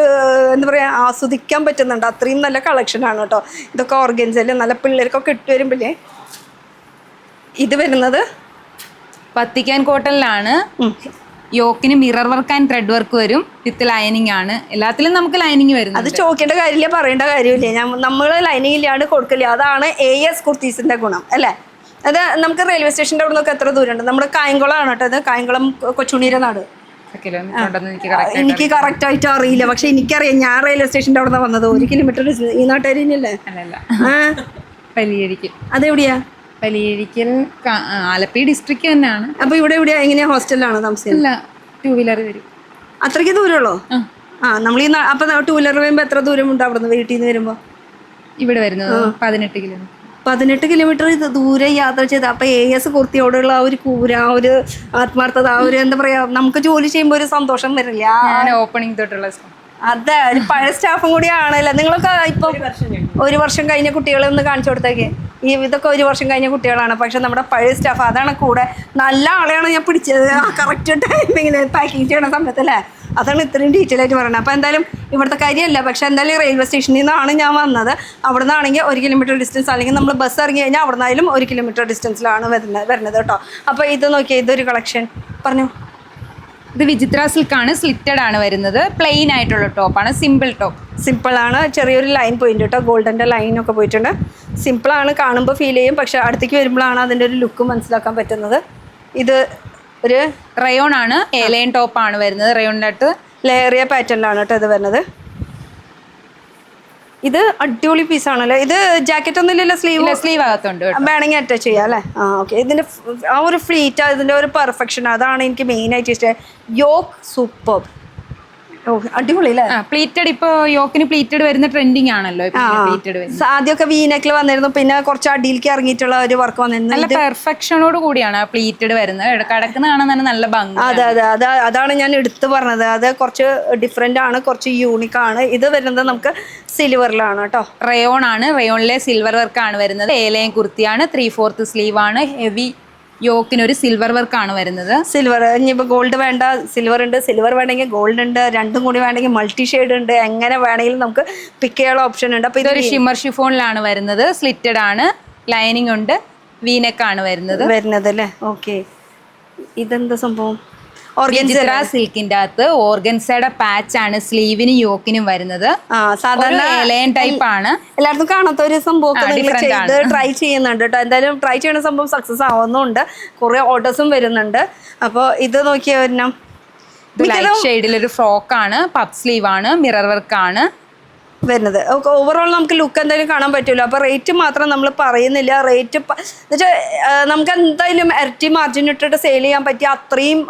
എന്താ പറയാ ആസ്വദിക്കാൻ പറ്റുന്നുണ്ട്. അത്രയും നല്ല കളക്ഷൻ ആണ് കേട്ടോ. ഇതൊക്കെ ഓർഗൻസല്ലേ, നല്ല പിള്ളേർക്കൊക്കെ ഇട്ട് വരുമ്പോഴേ. ഇത് വരുന്നത് പത്തിക്കാൻ കോട്ടണിലാണ്. യോക്കിന് mirror work and thread work വരും. വിത്ത് ലൈനിങ് ആണ്. എല്ലാത്തിലും നമുക്ക് ലൈനിങ് വരും. അത് ചോദിക്കേണ്ട കാര്യമില്ല, പറയേണ്ട കാര്യമില്ല. നമ്മൾ ലൈനിങ് ഇല്ലാണ്ട് കൊടുക്കില്ല. അതാണ് AS കുർത്തീസിന്റെ ഗുണം അല്ലേ? അത് നമുക്ക് റെയിൽവേ സ്റ്റേഷൻ്റെ അവിടെ നിന്നൊക്കെ എത്ര ദൂരമുണ്ട്? നമ്മുടെ കായംകുളമാണ് കേട്ടോ. ഇത് കായംകുളം കൊച്ചുണ്ണീര നാട്. എനിക്ക് കറക്റ്റ് ആയിട്ട് അറിയില്ല, പക്ഷെ എനിക്കറിയാം. ഞാൻ റെയിൽവേ സ്റ്റേഷൻ്റെ അവിടെ നിന്ന് വന്നത്. 1 കിലോമീറ്റർ ഈ നാട്ടുകാരിയല്ലേ? അതെവിടെയാ? വലിയരിക്കൽ ആലപ്പി ഡിസ്ട്രിക്ട് തന്നെയാണ്. അപ്പൊ ഇവിടെ എവിടെയാ? എങ്ങനെയാ? ഹോസ്റ്റലിലാണോ താമസിക്കുന്നത്? 2 വീലർ വരും. അത്രയ്ക്ക് ദൂരമുള്ളോ? നമ്മൾ അപ്പൊ 2 വീലർ വരുമ്പോ എത്ര ദൂരമുണ്ട് അവിടെ നിന്ന് വീട്ടിൽ നിന്ന് വരുമ്പോ? ഇവിടെ വരുന്നത് 18 കിലോമീറ്റർ. 18 കിലോമീറ്റർ ദൂരെ യാത്ര ചെയ്ത്. അപ്പൊ AS കുർത്തിയോടുള്ള ആ ഒരു കൂര, ആ ഒരു ആത്മാർത്ഥത, ആ ഒരു എന്താ പറയാ, നമുക്ക് ജോലി ചെയ്യുമ്പോ ഒരു സന്തോഷം വരില്ല. ഓപ്പണിംഗ് തൊട്ടുള്ള അതെ, ഒരു പഴയ സ്റ്റാഫും കൂടി ആണല്ലോ നിങ്ങളൊക്കെ. ഇപ്പൊ 1 വർഷം കഴിഞ്ഞ കുട്ടികളെ ഒന്ന് കാണിച്ചു കൊടുത്തേക്ക്. ഇതൊക്കെ 1 വർഷം കഴിഞ്ഞ കുട്ടികളാണ്. പക്ഷെ നമ്മുടെ പഴയ സ്റ്റാഫ് അതാണ് കൂടെ. നല്ല ആളെയാണ് ഞാൻ പിടിച്ചത്. കറക്റ്റ് ടൈമിങ്ങിന് പാക്കിങ് ചെയ്യണ സമയത്തല്ലേ? അതാണ് ഇത്രയും ഡീറ്റെയിൽ ആയിട്ട് പറയുന്നത്. അപ്പോൾ എന്തായാലും ഇവിടുത്തെ കാര്യമല്ല, പക്ഷെ എന്തായാലും റെയിൽവേ സ്റ്റേഷനിൽ നിന്നാണ് ഞാൻ വന്നത്. അവിടെ നിന്നാണെങ്കിൽ 1 കിലോമീറ്റർ ഡിസ്റ്റൻസ്, അല്ലെങ്കിൽ നമ്മൾ ബസ് ഇറങ്ങി കഴിഞ്ഞാൽ അവിടെ നിന്നായാലും 1 കിലോമീറ്റർ ഡിസ്റ്റൻസിലാണ് വരുന്നത് കേട്ടോ. അപ്പോൾ ഇത് നോക്കിയാൽ ഇതൊരു കളക്ഷൻ പറഞ്ഞു. ഇത് വിചിത്ര സിൽക്കാണ്. സ്ലിറ്റഡ് ആണ് വരുന്നത്. പ്ലെയിൻ ആയിട്ടുള്ള ടോപ്പാണ്. സിമ്പിളാണ്. ചെറിയൊരു ലൈൻ പോയിന്റ് കേട്ടോ. ഗോൾഡൻ്റെ ലൈനൊക്കെ പോയിട്ടുണ്ട്. സിമ്പിളാണ്, കാണുമ്പോൾ ഫീൽ ചെയ്യും. പക്ഷെ അടുത്തേക്ക് വരുമ്പോഴാണ് അതിൻ്റെ ഒരു ലുക്ക് മനസ്സിലാക്കാൻ പറ്റുന്നത്. ഇത് ഒരു റയോൺ ആണ്. എലൈൻ ടോപ്പാണ് വരുന്നത്. റയോണിൻ്റെ അടുത്ത് ലെയറിയ പാറ്റേണിലാണ് കേട്ടോ ഇത് വരുന്നത്. ഇത് അടിപൊളി പീസാണല്ലേ? ഇത് ജാക്കറ്റ് ഒന്നും ഇല്ലല്ലോ? സ്ലീവ് അകത്തുണ്ട്, വേണമെങ്കിൽ അറ്റാച്ച് ചെയ്യാം അല്ലേ? ഓക്കെ. ഇതിൻ്റെ ആ ഒരു ഫ്ലീറ്റ്, അതിൻ്റെ ഒരു പെർഫെക്ഷൻ, അതാണ് എനിക്ക് മെയിനായിട്ട് ഇഷ്ടം. Yoke super. അടിപൊളി അല്ലേ? പ്ലീറ്റഡ്. ഇപ്പൊ യോക്കിന് പ്ലീറ്റഡ് വരുന്ന ട്രെൻഡിങ് ആണല്ലോ. ആദ്യമൊക്കെ വീനെക്കിൽ വന്നിരുന്നു, പിന്നെ കുറച്ച് അടിയിലേക്ക് ഇറങ്ങിയിട്ടുള്ള ഒരു വർക്ക് വന്നിരുന്നു. നല്ല പെർഫെക്ഷനോട് കൂടിയാണ് പ്ലീറ്റഡ് വരുന്നത്. കിടക്കുന്ന കാണാൻ തന്നെ നല്ല ഭംഗി. അതാണ് ഞാൻ എടുത്തു പറഞ്ഞത്. അത് കുറച്ച് ഡിഫറെന്റ് ആണ്, കുറച്ച് യൂണിക് ആണ്. ഇത് വരുന്നത് നമുക്ക് സിൽവറിലാണ് കേട്ടോ. റയോൺ ആണ്. റയോണിലെ സിൽവർ വർക്ക് ആണ് വരുന്നത്. ഏലയും കുർത്തിയാണ്. 3/4 സ്ലീവ് ആണ്. ഹെവി യോക്കിനൊരു സിൽവർ വർക്ക് ആണ് വരുന്നത്. സിൽവർ. ഇനിയിപ്പോൾ ഗോൾഡ് വേണ്ട, സിൽവർ ഉണ്ട്. സിൽവർ വേണമെങ്കിൽ ഗോൾഡ് ഉണ്ട്. രണ്ടും കൂടി വേണമെങ്കിൽ മൾട്ടി ഷെയ്ഡ് ഉണ്ട്. എങ്ങനെ വേണമെങ്കിലും നമുക്ക് പിക്ക് ചെയ്യാനുള്ള ഓപ്ഷൻ ഉണ്ട്. അപ്പോൾ ഇതൊരു ഷിമ്മർ ഷിഫോണിലാണ് വരുന്നത്. സ്ലിറ്റഡ് ആണ്. ലൈനിങ് ഉണ്ട്, വീനെക്കാണ് വരുന്നത് അല്ലേ? ഓക്കെ. ഇതെന്താ സംഭവം? വിചിത്ര സിൽക്കിന്റെ അകത്ത് ഓർഗൻസയുടെ പാച്ച് ആണ് സ്ലീവിനും യോക്കിനും വരുന്നത്. സാധാരണ എലൈൻ ടൈപ്പ് ആണ്. എല്ലായിടത്തും കാണാത്ത ഒരു സംഭവം ചെയ്ത് ട്രൈ ചെയ്യുന്നുണ്ട് കേട്ടോ. എന്തായാലും ട്രൈ ചെയ്യുന്ന സംഭവം സക്സസ് ആവുന്നുണ്ട്, കുറെ ഓർഡേഴ്സും വരുന്നുണ്ട്. അപ്പോൾ ഇത് നോക്കിയ ഒരെണ്ണം ലൈറ്റ് ഷെയ്ഡിലൊരു ഫ്രോക്കാണ്, പഫ് സ്ലീവ് ആണ്, മിറർ വർക്ക് ആണ് വരുന്നത്. ഓവറോൾ നമുക്ക് ലുക്ക് എന്തായാലും കാണാൻ പറ്റുമല്ലോ. അപ്പോൾ റേറ്റ് മാത്രം നമ്മൾ പറയുന്നില്ല. റേറ്റ് എന്നുവെച്ചാൽ നമുക്ക് എന്തായാലും ഇരട്ടി മാർജിൻ ഇട്ടിട്ട് സെയിൽ ചെയ്യാൻ പറ്റിയ അത്രയും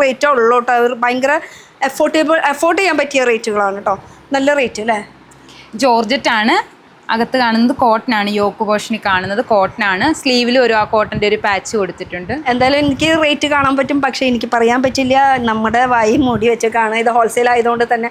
റേറ്റേ ഉള്ളൂ കേട്ടോ. ഭയങ്കര അഫോർഡ് ചെയ്യാൻ പറ്റിയ റേറ്റുകളാണ് കേട്ടോ. നല്ല റേറ്റ് അല്ലേ? ജോർജറ്റ് ആണ്. അകത്ത് കാണുന്നത് കോട്ടൺ ആണ്. യോക്ക് പോർഷനിൽ കാണുന്നത് കോട്ടൺ ആണ്. സ്ലീവിൽ ആ കോട്ടന്റെ ഒരു പാച്ച് കൊടുത്തിട്ടുണ്ട്. എന്തായാലും എനിക്ക് റേറ്റ് കാണാൻ പറ്റും, പക്ഷേ എനിക്ക് പറയാൻ പറ്റില്ല. നമ്മുടെ വായി മൂടി വെച്ച് കാണാം. ഇത് ഹോൾസെയിൽ ആയതുകൊണ്ട് തന്നെ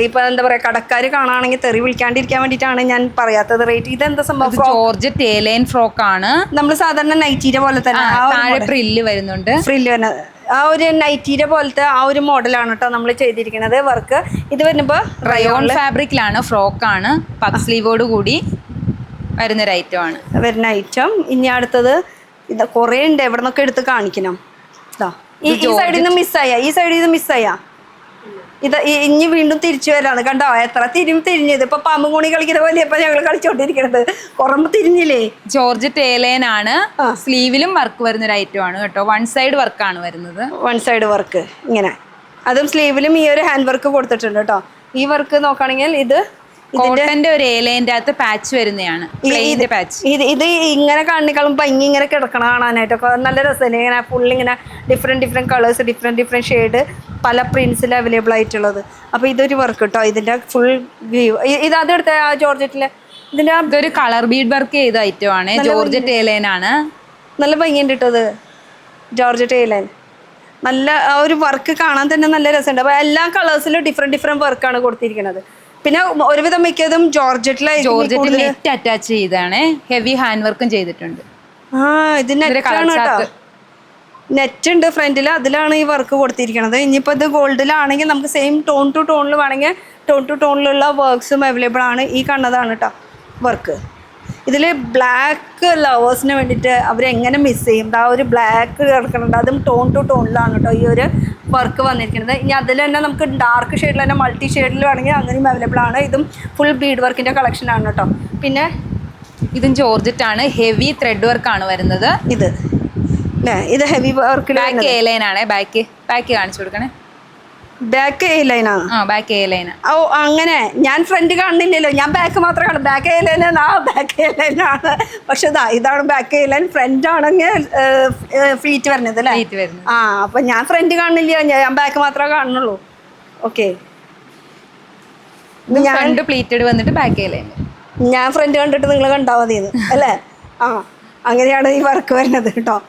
ഇപ്പൊ എന്താ പറയാ, കടക്കാർ കാണുകയാണെങ്കിൽ തെറി വിളിക്കാണ്ടിരിക്കാൻ വേണ്ടിയിട്ടാണ് ഞാൻ പറയാത്തത് റേറ്റ്. ഇതെന്താ സംഭവം? ജോർജറ്റ് എലൈൻ ഫ്രോക്ക് ആണ്. നമ്മൾ സാധാരണ നൈറ്റീരെ പോലെ തന്നെ താഴെ ഫ്രില്ല് വരുന്നുണ്ട്. ഫ്രില്ല് വരുന്നത് ആ ഒരു നൈറ്റീരെ പോലത്തെ ആ ഒരു മോഡലാണ് കേട്ടോ നമ്മൾ ചെയ്തിരിക്കുന്നത് വർക്ക്. ഇത് വരുമ്പോൾ റയോൺ ഫാബ്രിക്കിലാണ്, ഫ്രോക്കാണ്, പഫ് സ്ലീവോട് കൂടി വരുന്നൊരു ഐറ്റം ആണ്. വരുന്ന ഐറ്റം. ഇനി അടുത്തത് ഇത് കുറേ ഉണ്ട്, എവിടെ നിന്നൊക്കെ എടുത്ത് കാണിക്കണം. ഈ സൈഡിൽ നിന്ന് മിസ്സായ, ഈ സൈഡിൽ നിന്ന് മിസ്സായ ഇത് ഇനി വീണ്ടും തിരിച്ചു വരാണ്. കണ്ടോ എത്ര തിരിഞ്ഞത്. ഇപ്പൊ പാമ്പും കൂടി കളിക്കുന്ന പോലെ ഇപ്പൊ ഞങ്ങൾ കളിച്ചോണ്ടിരിക്കണത്. കുറമ്പ് തിരിഞ്ഞില്ലേ? ജോർജറ്റ് എലൈൻ ആണ്. സ്ലീവിലും വർക്ക് വരുന്ന ഒരു ഐറ്റം ആണ് കേട്ടോ. വൺ സൈഡ് വർക്കാണ് വരുന്നത്. വൺ സൈഡ് വർക്ക് ഇങ്ങനെ, അതും സ്ലീവിലും ഈ ഒരു ഹാൻഡ് വർക്ക് കൊടുത്തിട്ടുണ്ട് കേട്ടോ. ഈ വർക്ക് നോക്കുകയാണെങ്കിൽ ഇത് കോട്ടന്റെ ഒരു എലൈൻ്റെ അകത്ത് പാച്ച് വരുന്നതാണ്. ഇത് ഇങ്ങനെ കാണിക്കാളും ഭംഗി ഇങ്ങനെ കിടക്കണം കാണാനായിട്ടൊക്കെ നല്ല രസമല്ലേ? ഇങ്ങനെ ഫുൾ ഇങ്ങനെ ഡിഫറെൻറ്റ് കളേഴ്സ്, ഡിഫറെൻറ്റ് ഷെയ്ഡ്, പല പ്രിന്റ്സിൽ അവൈലബിൾ ആയിട്ടുള്ളത്. അപ്പോൾ ഇതൊരു വർക്ക് കേട്ടോ. ഇതിന്റെ ഫുൾ വ്യൂ ഇത് അതെടുത്ത ആ ജോർജറ്റിലെ ഇതിന്റെ ഇതൊരു കളർ ബീഡ് വർക്ക് ചെയ്ത ഐറ്റം ആണ്. ജോർജറ്റ് എലൈൻ ആണ്. നല്ല ഭംഗിയുണ്ട് കേട്ടത്. ജോർജറ്റ് എലൈൻ നല്ല ആ ഒരു വർക്ക് കാണാൻ തന്നെ നല്ല രസമുണ്ട്. അപ്പോൾ എല്ലാ കളേഴ്സിലും ഡിഫറെൻറ്റ് വർക്കാണ് കൊടുത്തിരിക്കുന്നത്. പിന്നെ ഒരുവിധം മിക്കതും ജോർജറ്റിൽ നെറ്റ് അറ്റാച്ച് ചെയ്താണ്. ഹെവി ഹാൻഡ് വർക്കും ചെയ്തിട്ടുണ്ട്. ഇതിന് നെറ്റ് ഉണ്ട് ഫ്രണ്ടിൽ, അതിലാണ് ഈ വർക്ക് കൊടുത്തിരിക്കുന്നത്. ഇനിയിപ്പോൾ ഇത് ഗോൾഡിലാണെങ്കിൽ നമുക്ക് സെയിം ടോൺ ടു ടോണിൽ വേണമെങ്കിൽ ടോൺ ടു ടോണിലുള്ള വർക്ക്സും അവൈലബിൾ ആണ്. ഈ കാണുന്നതാണ് കേട്ടോ വർക്ക്. ഇതിൽ ബ്ലാക്ക് ലവേഴ്സിന് വേണ്ടിയിട്ട് അവരെങ്ങനെ മിസ് ചെയ്യും. ആ ഒരു ബ്ലാക്ക് കിടക്കുന്നുണ്ട്, അതും ടോൺ ടു ടോണിലാണ് കേട്ടോ ഈ ഒരു വർക്ക് വന്നിരിക്കുന്നത്. ഇനി അതിൽ തന്നെ നമുക്ക് ഡാർക്ക് ഷെയ്ഡിൽ തന്നെ മൾട്ടി ഷെയ്ഡിൽ വേണമെങ്കിൽ അങ്ങനെയും അവൈലബിൾ ആണ്. ഇതും ഫുൾ ബീഡ് വർക്കിൻ്റെ കളക്ഷനാണ് കേട്ടോ. പിന്നെ ഇതും ജോർജറ്റ് ആണ്. ഹെവി ത്രെഡ് വർക്കാണ് വരുന്നത്. ഇത് അല്ലേ? ഇത് ഹെവി വർക്കിൽ ബാക്ക് എ ലൈൻ ആണ്. ബാക്ക് കാണിച്ചു കൊടുക്കണേ. ബാക്ക് എ ലൈനാണ്. Back A line. ഓ അങ്ങനെ ഞാൻ ഫ്രണ്ട് കാണുന്നില്ലല്ലോ, ഞാൻ ബാക്ക് മാത്രമേ കാണും. ബാക്ക് എ ലൈനാണ്. ബാക്ക് എ ലൈനാണ്. പക്ഷെ ഇതാണ് ബാക്ക് എ ലൈൻ. ഫ്രണ്ട് ആണെങ്കിൽ ഫ്ലീറ്റ് വരുന്നത് അല്ലേ? അപ്പൊ ഞാൻ ഫ്രണ്ട് കാണുന്നില്ല, ഞാൻ ബാക്ക് മാത്രമേ കാണുന്നുള്ളൂ. ഓക്കെ. ഫ്രണ്ട് പ്ലീറ്റഡ് വന്നിട്ട് ബാക്ക് എ ലൈൻ. ഞാൻ ഫ്രണ്ട് കണ്ടിട്ട് നിങ്ങൾ കണ്ടാൽ മതിയെന്ന് അല്ലേ? അങ്ങനെയാണ് ഈ വർക്ക് വരുന്നത് കേട്ടോ.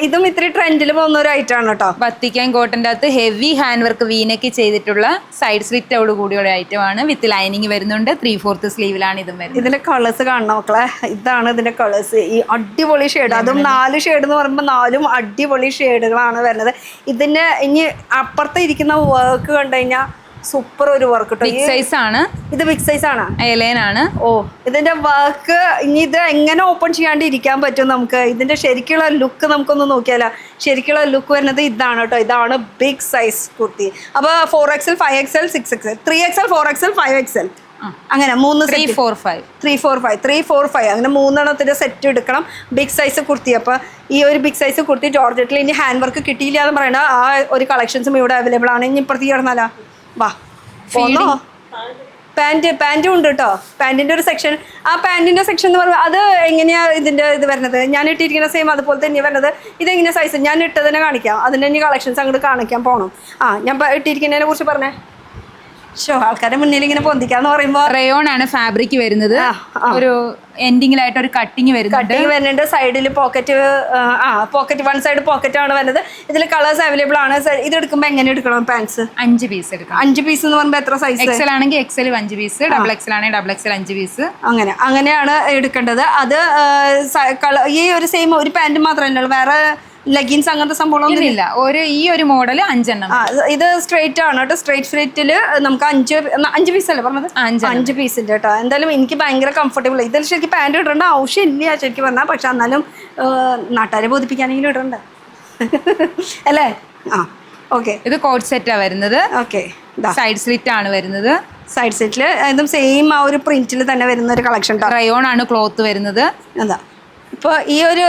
ഇതും ഇത്തിരി ട്രെൻഡിൽ പോകുന്ന ഒരു ഐറ്റമാണ് കേട്ടോ. ബത്തിക്കാൻ കോട്ടൻ്റെ അകത്ത് ഹെവി ഹാൻഡ് വർക്ക് വീനക്ക് ചെയ്തിട്ടുള്ള സൈഡ് സ്ലിറ്റോട് കൂടിയുള്ള ഐറ്റം ആണ്. വിത്ത് ലൈനിങ് വരുന്നുണ്ട്. 3/4 സ്ലീവിലാണ് ഇതും വരുന്നത്. ഇതിന്റെ കളേഴ്സ് കാണണം മക്കളെ. ഇതാണ് ഇതിന്റെ കളേഴ്സ്. ഈ അടിപൊളി ഷെയ്ഡ്, അതും 4 ഷെയ്ഡ് എന്ന് പറയുമ്പോൾ 4ഉം അടിപൊളി ഷെയ്ഡുകളാണ് വരുന്നത്. ഇതിന്റെ ഇനി അപ്പുറത്ത് ഇരിക്കുന്ന വർക്ക് കണ്ടു കഴിഞ്ഞാൽ സൂപ്പർ ഒരു വർക്ക് കേട്ടോ. ബിഗ് സൈസ് ആണ്. ഇത് ബിഗ് സൈസ് ആണ്. എലൈൻ ആണ്. ഇതിന്റെ വർക്ക് ഇനി ഇത് എങ്ങനെ ഓപ്പൺ ചെയ്യാണ്ട് ഇരിക്കാൻ പറ്റും നമുക്ക്? ഇതിന്റെ ശരിക്കുള്ള ലുക്ക് നമുക്കൊന്ന് നോക്കിയാലോ. ശരിക്കുള്ള ലുക്ക് വരുന്നത് ഇതാണ് കേട്ടോ. ഇതാണ് ബിഗ് സൈസ് കുർത്തി. അപ്പോൾ 4XL, 5XL, 6XL, 3XL, 4XL, 5XL അങ്ങനെ 3 345 അങ്ങനെ 3 സെറ്റ് എടുക്കണം. Big size kurti. അപ്പോൾ ഈ ഒരു ബിഗ് സൈസ് കുർത്തി ജോർജറ്റിൽ ഇനി ഹാൻഡ് വർക്ക് കിട്ടിയില്ല എന്ന് പറയണ ആ ഒരു കളക്ഷൻസും ഇവിടെ അവൈലബിൾ ആണ്. ഇനി ഇപ്പുറത്തേക്ക് കിടന്നാലോ? വാ പോന്നോ. പാൻറ്റും ഉണ്ട് കേട്ടോ. പാൻറ്റിൻ്റെ ഒരു സെക്ഷൻ. ആ പാൻറ്റിൻ്റെ സെക്ഷൻ എന്ന് പറയുമ്പോൾ അത് എങ്ങനെയാണ് ഇതിൻ്റെ ഇത് വരുന്നത്? ഞാൻ ഇട്ടിരിക്കുന്ന സെയിം അതുപോലെ തന്നെ വരുന്നത്. ഇതെങ്ങനെയാണ് സൈസ്? ഞാൻ ഇട്ടതിനെ കാണിക്കാം. അതിൻ്റെ ഇനി കളക്ഷൻസ് അങ്ങോട്ട് കാണിക്കാൻ പോകണം. ഞാൻ ഇട്ടിരിക്കുന്നതിനെ കുറിച്ച് പറഞ്ഞേ. ആൾക്കാരുടെ മുന്നിൽ ഇങ്ങനെ പൊന്തിക്കാന്ന് പറയുമ്പോൾ റയോൺ ആണ് ഫാബ്രിക് വരുന്നത്. ഒരു എൻഡിങ്ങിലായിട്ട് ഒരു കട്ടിങ് വരുന്നുണ്ട്. സൈഡിൽ പോക്കറ്റ്, വൺ സൈഡ് പോക്കറ്റ് ആണ് വരുന്നത്. ഇതിൽ കളേഴ്സ് അവൈലബിൾ ആണ്. ഇത് എടുക്കുമ്പോൾ എങ്ങനെ എടുക്കണം? പാൻസ് 5 പീസ് എടുക്കണം. 5 പീസ് എന്ന് പറയുമ്പോൾ എത്ര സൈസ്? XL ആണെങ്കിൽ XL 5 പീസ്, XXL ആണെങ്കിൽ XXL 5 പീസ്. അങ്ങനെയാണ് എടുക്കേണ്ടത്. അത് ഈ ഒരു സെയിം ഒരു പാൻറ് മാത്രമല്ല, വേറെ ലെഗിൻസ് അങ്ങനത്തെ സംഭവങ്ങളൊന്നും ഇല്ല. ഈ ഒരു മോഡൽ 5 എണ്ണം. ഇത് സ്ട്രൈറ്റ് ആണ് കേട്ടോ. സ്ട്രൈറ്റ് ഫിറ്റില് നമുക്ക് 5 പീസ് അല്ലേ പറഞ്ഞത്? 5 പീസ് ഉണ്ട് കേട്ടോ. എന്തായാലും എനിക്ക് ഭയങ്കര കംഫർട്ടബിൾ. ഇതിൽ ശരിക്കും പാൻറ് ഇടേണ്ട ആവശ്യമില്ല ശരിക്കും പറഞ്ഞാൽ. പക്ഷെ എന്നാലും നാട്ടുകാരെ ബോധിപ്പിക്കാനെങ്കിലും ഇടണ്ട അല്ലേ? ഓക്കെ. ഇത് കോട്ട് സെറ്റാ വരുന്നത്. ഓക്കെ. സൈഡ് സ്ലിറ്റ് ആണ് വരുന്നത്. സൈഡ് സെറ്റില് ഇതും സെയിം ആ ഒരു പ്രിന്റിൽ തന്നെ വരുന്ന ഒരു കളക്ഷൻ. റയോൺ ആണ് ക്ലോത്ത് വരുന്നത്. അതാ ഇപ്പോൾ ഈ ഒരു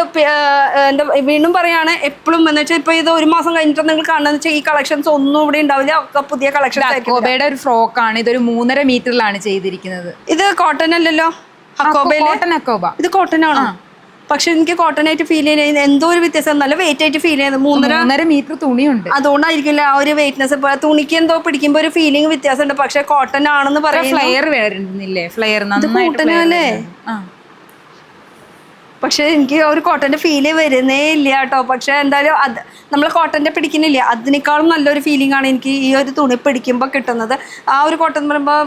എന്താ വീണ്ടും പറയാണ് എപ്പോഴും എന്ന് വെച്ചാൽ ഇപ്പോൾ ഇത് 1 മാസം കഴിഞ്ഞിട്ട് നിങ്ങൾ കാണുന്നത് വെച്ചാൽ ഈ കളക്ഷൻസ് ഒന്നും ഇവിടെ ഉണ്ടാവില്ല. ഒക്കെ പുതിയ കളക്ഷൻസ്. ഹക്കോബയുടെ ഒരു ഫ്രോക്കാണ്. ഇതൊരു 3.5 മീറ്ററിലാണ് ചെയ്തിരിക്കുന്നത്. ഇത് കോട്ടൺ അല്ലല്ലോ? ഹക്കോബ. ഇത് കോട്ടൺ ആണോ? പക്ഷെ എനിക്ക് കോട്ടൺ ആയിട്ട് ഫീൽ ചെയ്യുന്നത് എന്തോ ഒരു വ്യത്യാസം. നല്ല വെയിറ്റ് ആയിട്ട് ഫീൽ ചെയ്യുന്നത്. 3.5 മീറ്റർ തുണിയുണ്ട്. അതുകൊണ്ടായിരിക്കില്ല ആ ഒരു വെയിറ്റ്നെസ്. തുണിക്ക് എന്തോ പിടിക്കുമ്പോൾ ഒരു ഫീലിംഗ് വ്യത്യാസമുണ്ട്. പക്ഷെ കോട്ടൺ ആണെന്ന് പറയാം. ഫ്ലെയർ വരുന്നില്ലേ? ഫ്ലെയർ കോട്ടൺ അല്ലേ? പക്ഷെ എനിക്ക് ഒരു കോട്ടന്റെ ഫീല് വരുന്നേ ഇല്ല കേട്ടോ. പക്ഷെ എന്തായാലും അത് നമ്മൾ കോട്ടന്റെ പിടിക്കുന്നില്ല, അതിനേക്കാളും നല്ലൊരു ഫീലിംഗ് ആണ് എനിക്ക് ഈ ഒരു തുണി പിടിക്കുമ്പോൾ കിട്ടുന്നത്. ആ ഒരു കോട്ടൺ എന്ന് പറയുമ്പോൾ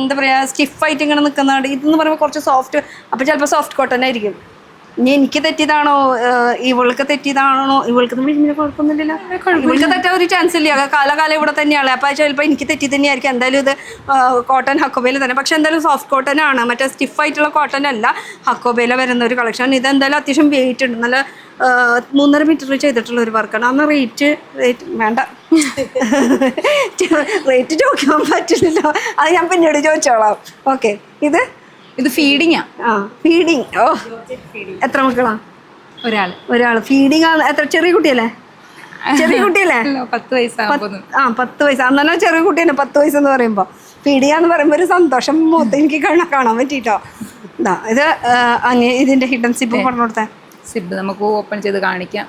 എന്താ പറയുക, സ്റ്റിഫായിട്ട് ഇങ്ങനെ നിൽക്കുന്നതാണ്. ഇതെന്ന് പറയുമ്പോൾ കുറച്ച് സോഫ്റ്റ്. അപ്പോൾ ചിലപ്പോൾ സോഫ്റ്റ് കോട്ടൺ ആയിരിക്കും. ഇനി എനിക്ക് തെറ്റിയതാണോ, ഇവൾക്ക് തെറ്റിയതാണോ? ഇവൾക്ക് കുഴപ്പമൊന്നുമില്ല. ഇവൾക്ക് തെറ്റാൻ ഒരു ചാൻസ് ഇല്ല. കാലകാലം ഇവിടെ തന്നെയാണ്. അപ്പോൾ ചിലപ്പോൾ എനിക്ക് തെറ്റി തന്നെയായിരിക്കും. എന്തായാലും ഇത് കോട്ടൺ ഹക്കോബയിൽ തന്നെ. പക്ഷെ എന്തായാലും സോഫ്റ്റ് കോട്ടൺ ആണ്, മറ്റേ സ്റ്റിഫായിട്ടുള്ള കോട്ടൺ അല്ല. ഹക്കോബയിൽ വരുന്ന ഒരു കളക്ഷൻ. ഇത് എന്തായാലും അത്യാവശ്യം വെയിറ്റ് ഉണ്ട്. നല്ല 3.5 മീറ്റർ ചെയ്തിട്ടുള്ള ഒരു വർക്കാണ്. അന്ന് റേറ്റ് വേണ്ട, റേറ്റ് ചോദിക്കാൻ പറ്റില്ലല്ലോ. അത് ഞാൻ പിന്നീട് ചോദിച്ചോളാം. ഓക്കെ. ഇത് ഫീഡിങ്ങാ? ഫീഡിങ്. എത്ര മക്കളാ? ഒരാള്. ഫീഡിങ് ആണ്. എത്ര? ചെറിയ കുട്ടിയല്ലേ? 10 വയസ്സാകുന്നു. 10 വയസ്സ്. അന്നല്ലോ ചെറിയ കുട്ടിയാണ് 10 വയസ്സെന്ന് പറയുമ്പോൾ. ഫീഡിങ്ങാന്ന് പറയുമ്പോൾ ഒരു സന്തോഷം മൊത്തം എനിക്ക് കാണാൻ പറ്റിട്ടോ. ഇത് ഇതിന്റെ ഹിഡൻ സിബ് പറഞ്ഞു കൊടുത്തേ. സിബ് നമുക്ക് ഓപ്പൺ ചെയ്ത് കാണിക്കാം.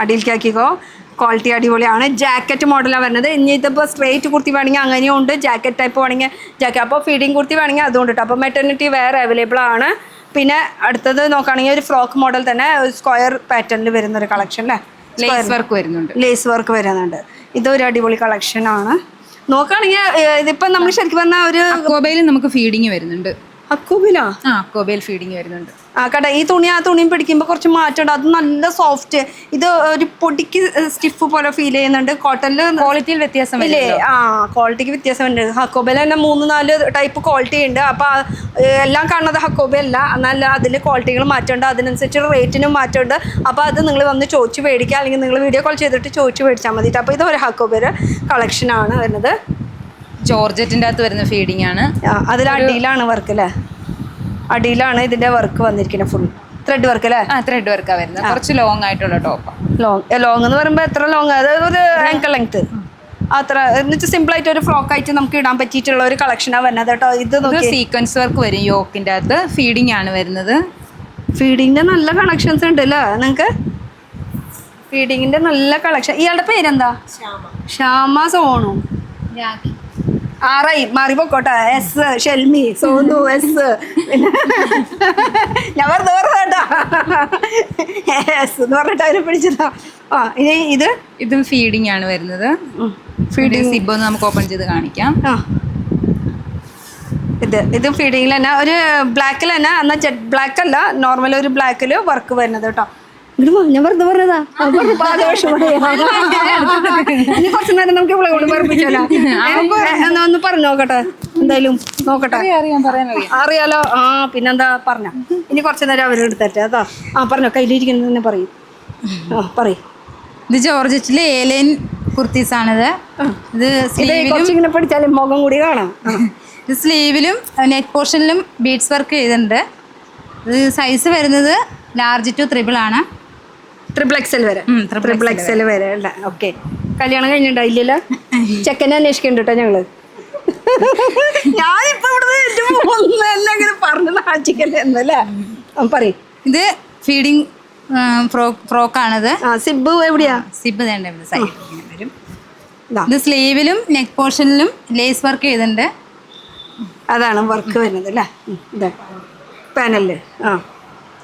അടിയിലേക്കാക്കിക്കോ. ക്വാളിറ്റി അടിപൊളിയാണ്. ജാക്കറ്റ് മോഡലാണ് വരുന്നത്. ഇനി ഇതിപ്പോൾ സ്ട്രേറ്റ് കുർത്തി വേണമെങ്കിൽ അങ്ങനെയും ഉണ്ട്. ജാക്കറ്റ് ടൈപ്പ് വേണമെങ്കിൽ ജാക്കറ്റ്. അപ്പോൾ ഫീഡിങ് കുർത്തി വേണമെങ്കിൽ അതുകൊണ്ട് കേട്ടോ. അപ്പോൾ മെറ്റർണിറ്റി വെയർ അവൈലബിൾ ആണ്. പിന്നെ അടുത്തത് നോക്കുകയാണെങ്കിൽ ഒരു ഫ്രോക്ക് മോഡൽ തന്നെ സ്ക്വയർ പാറ്റേണിൽ വരുന്ന ഒരു കളക്ഷൻ അല്ലേ? ലേസ് വർക്ക് വരുന്നുണ്ട്. ലേസ് വർക്ക് വരുന്നുണ്ട്. ഇതൊരു അടിപൊളി കളക്ഷനാണ്. നോക്കുകയാണെങ്കിൽ ഇതിപ്പം നമ്മൾ ശരിക്കും പറഞ്ഞാൽ ഒരു അക്കോബയിൽ നമുക്ക് ഫീഡിങ് വരുന്നുണ്ട്. അക്കോബയിലാ? അക്കോബയിൽ ഫീഡിങ് വരുന്നുണ്ട്. കേട്ടോ. ഈ തുണിയും പിടിക്കുമ്പോൾ കുറച്ച് മാറ്റമുണ്ട്. അത് നല്ല സോഫ്റ്റ്. ഇത് ഒരു പൊടിക്ക് സ്റ്റിഫ് പോലെ ഫീൽ ചെയ്യുന്നുണ്ട്. കോട്ടണിൽ ക്വാളിറ്റിയിൽ വ്യത്യാസം ഇല്ലേ? ക്വാളിറ്റിക്ക് വ്യത്യാസമുണ്ട്. ഹക്കോബയിൽ തന്നെ 3-4 ടൈപ്പ് ക്വാളിറ്റി ഉണ്ട്. അപ്പോൾ എല്ലാം കാണുന്നത് ഹക്കോബയല്ല. എന്നാൽ അതിൽ ക്വാളിറ്റികൾ മാറ്റമുണ്ട്. അതിനനുസരിച്ച് റേറ്റിനും മാറ്റമുണ്ട്. അപ്പോൾ അത് നിങ്ങൾ വന്ന് ചോദിച്ച് മേടിക്കുക, അല്ലെങ്കിൽ നിങ്ങൾ വീഡിയോ കോൾ ചെയ്തിട്ട് ചോദിച്ച് മേടിച്ചാൽ മതി. അപ്പോൾ ഇത് ഒരു ഹക്കോബയുടെ കളക്ഷനാണ് വരുന്നത്. ജോർജറ്റിൻ്റെ അകത്ത് വരുന്ന ഫീഡിങ് ആണ്. അതിൽ അടിയിലാണ് വർക്ക് അല്ലേ? അടിയിലാണ് ഇതിന്റെ വർക്ക് വന്നിരിക്കുന്നത്. ഫുൾ ത്രെഡ് വർക്ക് അല്ലേ? ത്രെഡ് വർക്കാണ് വരുന്നത്. കുറച്ച് ലോങ് ആയിട്ടുള്ള ടോപ്പ്. ലോങ് എന്ന് പറയുമ്പോൾ എത്ര ലോങ്? അതായത് ഒരു ആങ്കിൾ ലെങ്ത് അത്ര എന്നുവെച്ചാൽ സിമ്പിൾ ആയിട്ട് ഒരു ഫ്രോക്ക് ആയിട്ട് നമുക്ക് ഇടാൻ പറ്റിയിട്ടുള്ള ഒരു കളക്ഷനാണ് വരുന്നത് കേട്ടോ. ഇത് സീക്വൻസ് വർക്ക് വരും. യോക്കിന്റെ അകത്ത് ഫീഡിങ് ആണ് വരുന്നത്. ഫീഡിങ്ങിന്റെ നല്ല കളക്ഷൻസ് ഉണ്ട് അല്ലേ നിങ്ങൾക്ക്? ഫീഡിങ്ങിന്റെ നല്ല കളക്ഷൻ. ഇയാളുടെ പേരെന്താ? ശ്യാമ സോണു. മാറിപ്പോട്ടെ. S Shelmi Sonu S. ഞാൻ വെറുതെ പറഞ്ഞാ എസ് എന്ന് പറഞ്ഞിട്ട് അവരെ പിടിച്ചതാ. ഇതും ഫീഡിങ് ആണ് വരുന്നത്. ഫീഡിങ് സിബ് ഒന്ന് നമുക്ക് ഓപ്പൺ ചെയ്ത് കാണിക്കാം. ഇത് ഫീഡിങ്ങിൽ തന്നെ ഒരു ബ്ലാക്കിൽ തന്നെ, എന്നാൽ ജെറ്റ് ബ്ലാക്ക് അല്ല, നോർമൽ ഒരു ബ്ലാക്കിൽ വർക്ക് വരുന്നത് കേട്ടോ. ഞാൻ വെറുതെ പറഞ്ഞതാ. ഇനി കുറച്ചു നേരം നമുക്ക് ഇവിടെ കൊണ്ട് പറപ്പിച്ചല്ലോ. ഒന്ന് പറഞ്ഞു നോക്കട്ടെ. എന്തായാലും നോക്കട്ടെ. അറിയാലോ. പിന്നെന്താ പറഞ്ഞ. ഇനി കുറച്ചു നേരം അവരെടുത്തട്ടെ. അതാ പറഞ്ഞോ. കയ്യിലിരിക്കുന്നത് തന്നെ പറയും. പറയും. ഇത് ജോർജറ്റിലെ ഏലൈൻ കുർത്തീസ് ആണിത്. ഇത് കുറച്ചിങ്ങനെ പഠിച്ചാലും മുഖം കൂടി കാണാം. ഇത് സ്ലീവിലും നെക്ക് പോർഷനിലും ബീഡ്സ് വർക്ക് ചെയ്തിട്ടുണ്ട്. ഇത് സൈസ് വരുന്നത് ലാർജ് ടു 3 ആണ്. XXL വരെ. XXL വരെ അല്ല. ഓക്കെ. കല്യാണം കഴിഞ്ഞിട്ടുണ്ടായില്ലല്ലോ? ചെക്കനെ അന്വേഷിക്കണ്ട കേട്ടോ ഞങ്ങള്. ഞാനിപ്പോ ഇവിടെ എല്ലാം പറഞ്ഞു നാച്ചിക്കല്ലേ എന്നല്ലേ പറയും. ഇത് ഫീഡിങ് ഫ്രോക്കാണിത്. സിബ് എവിടെയാ? സിബ് സൈഡ് വരും. ഇത് സ്ലീവിലും നെക്ക് പോർഷനിലും ലേസ് വർക്ക് ചെയ്തിട്ടുണ്ട്. അതാണ് വർക്ക് വരുന്നത് അല്ലേ? ഇതാ പാനലില്.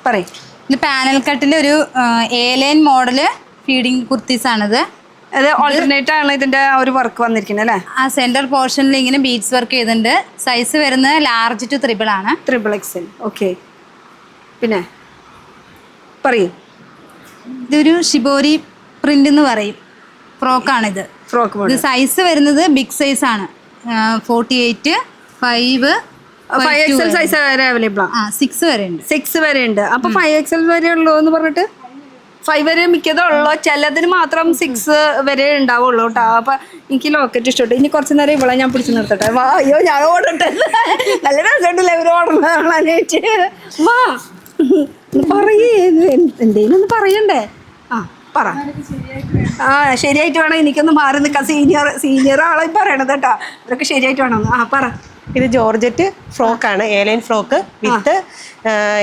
പറയും. ഇത് പാനൽ കട്ടിൽ ഒരു ഏലൈൻ മോഡല് ഫീഡിങ് കുർത്തീസ് ആണിത്. അത് ഓൾട്ടർനേറ്റ് ആണ് ഇതിന്റെ ഒരു വർക്ക് വന്നിരിക്കുന്നത് അല്ലേ? ആ സെന്റർ പോർഷനിൽ ഇങ്ങനെ ബീഡ്സ് വർക്ക് ചെയ്തിട്ടുണ്ട്. സൈസ് വരുന്നത് ലാർജ് ടു 3 ആണ്. XXL. ഓക്കെ. പിന്നെ പറയൂ. ഇതൊരു ഷിബോരി പ്രിന്റ് എന്ന് പറയും. ഫ്രോക്കാണിത്. ഫ്രോക്ക് ഇത് സൈസ് വരുന്നത് ബിഗ് സൈസ് ആണ്. 48, 5, 5XL സൈസ് വരെ അവൈലബിൾ ആണ്. 6 വരെ ഉണ്ട്. 6 വരെ ഉണ്ട്. അപ്പൊ 5XL വരെ ഉള്ളൂ എന്ന് പറഞ്ഞിട്ട് 5 വരെ മിക്കതുള്ളൂ, ചിലതിന് മാത്രം 6 വരെ ഉണ്ടാവുള്ളൂ കേട്ടോ. അപ്പൊ എനിക്ക് ലോക്കറ്റ് ഇഷ്ടപ്പെട്ടു. ഇനി കുറച്ച് നേരം ഇവിടെ ഞാൻ പിടിച്ചു നിർത്തട്ടെ. വാ, അയ്യോ ഞാൻ ഓടട്ടെ. നല്ല രസമുണ്ടല്ലേ ഇവർ ഓടണേറ്റ്. വാ പറയേ, എന്തേലും ഒന്ന് പറയണ്ടേ? ആ പറ. ശരിയായിട്ട് വേണം എനിക്കൊന്ന് മാറി നിൽക്കാം. സീനിയർ ആളെ പറയണത് കേട്ടോ. ഇതൊക്കെ ശരിയായിട്ട് വേണം. പറ. ഇത് ജോർജറ്റ് ഫ്രോക്കാണ്, എയർലൈൻ ഫ്രോക്ക് വിത്ത്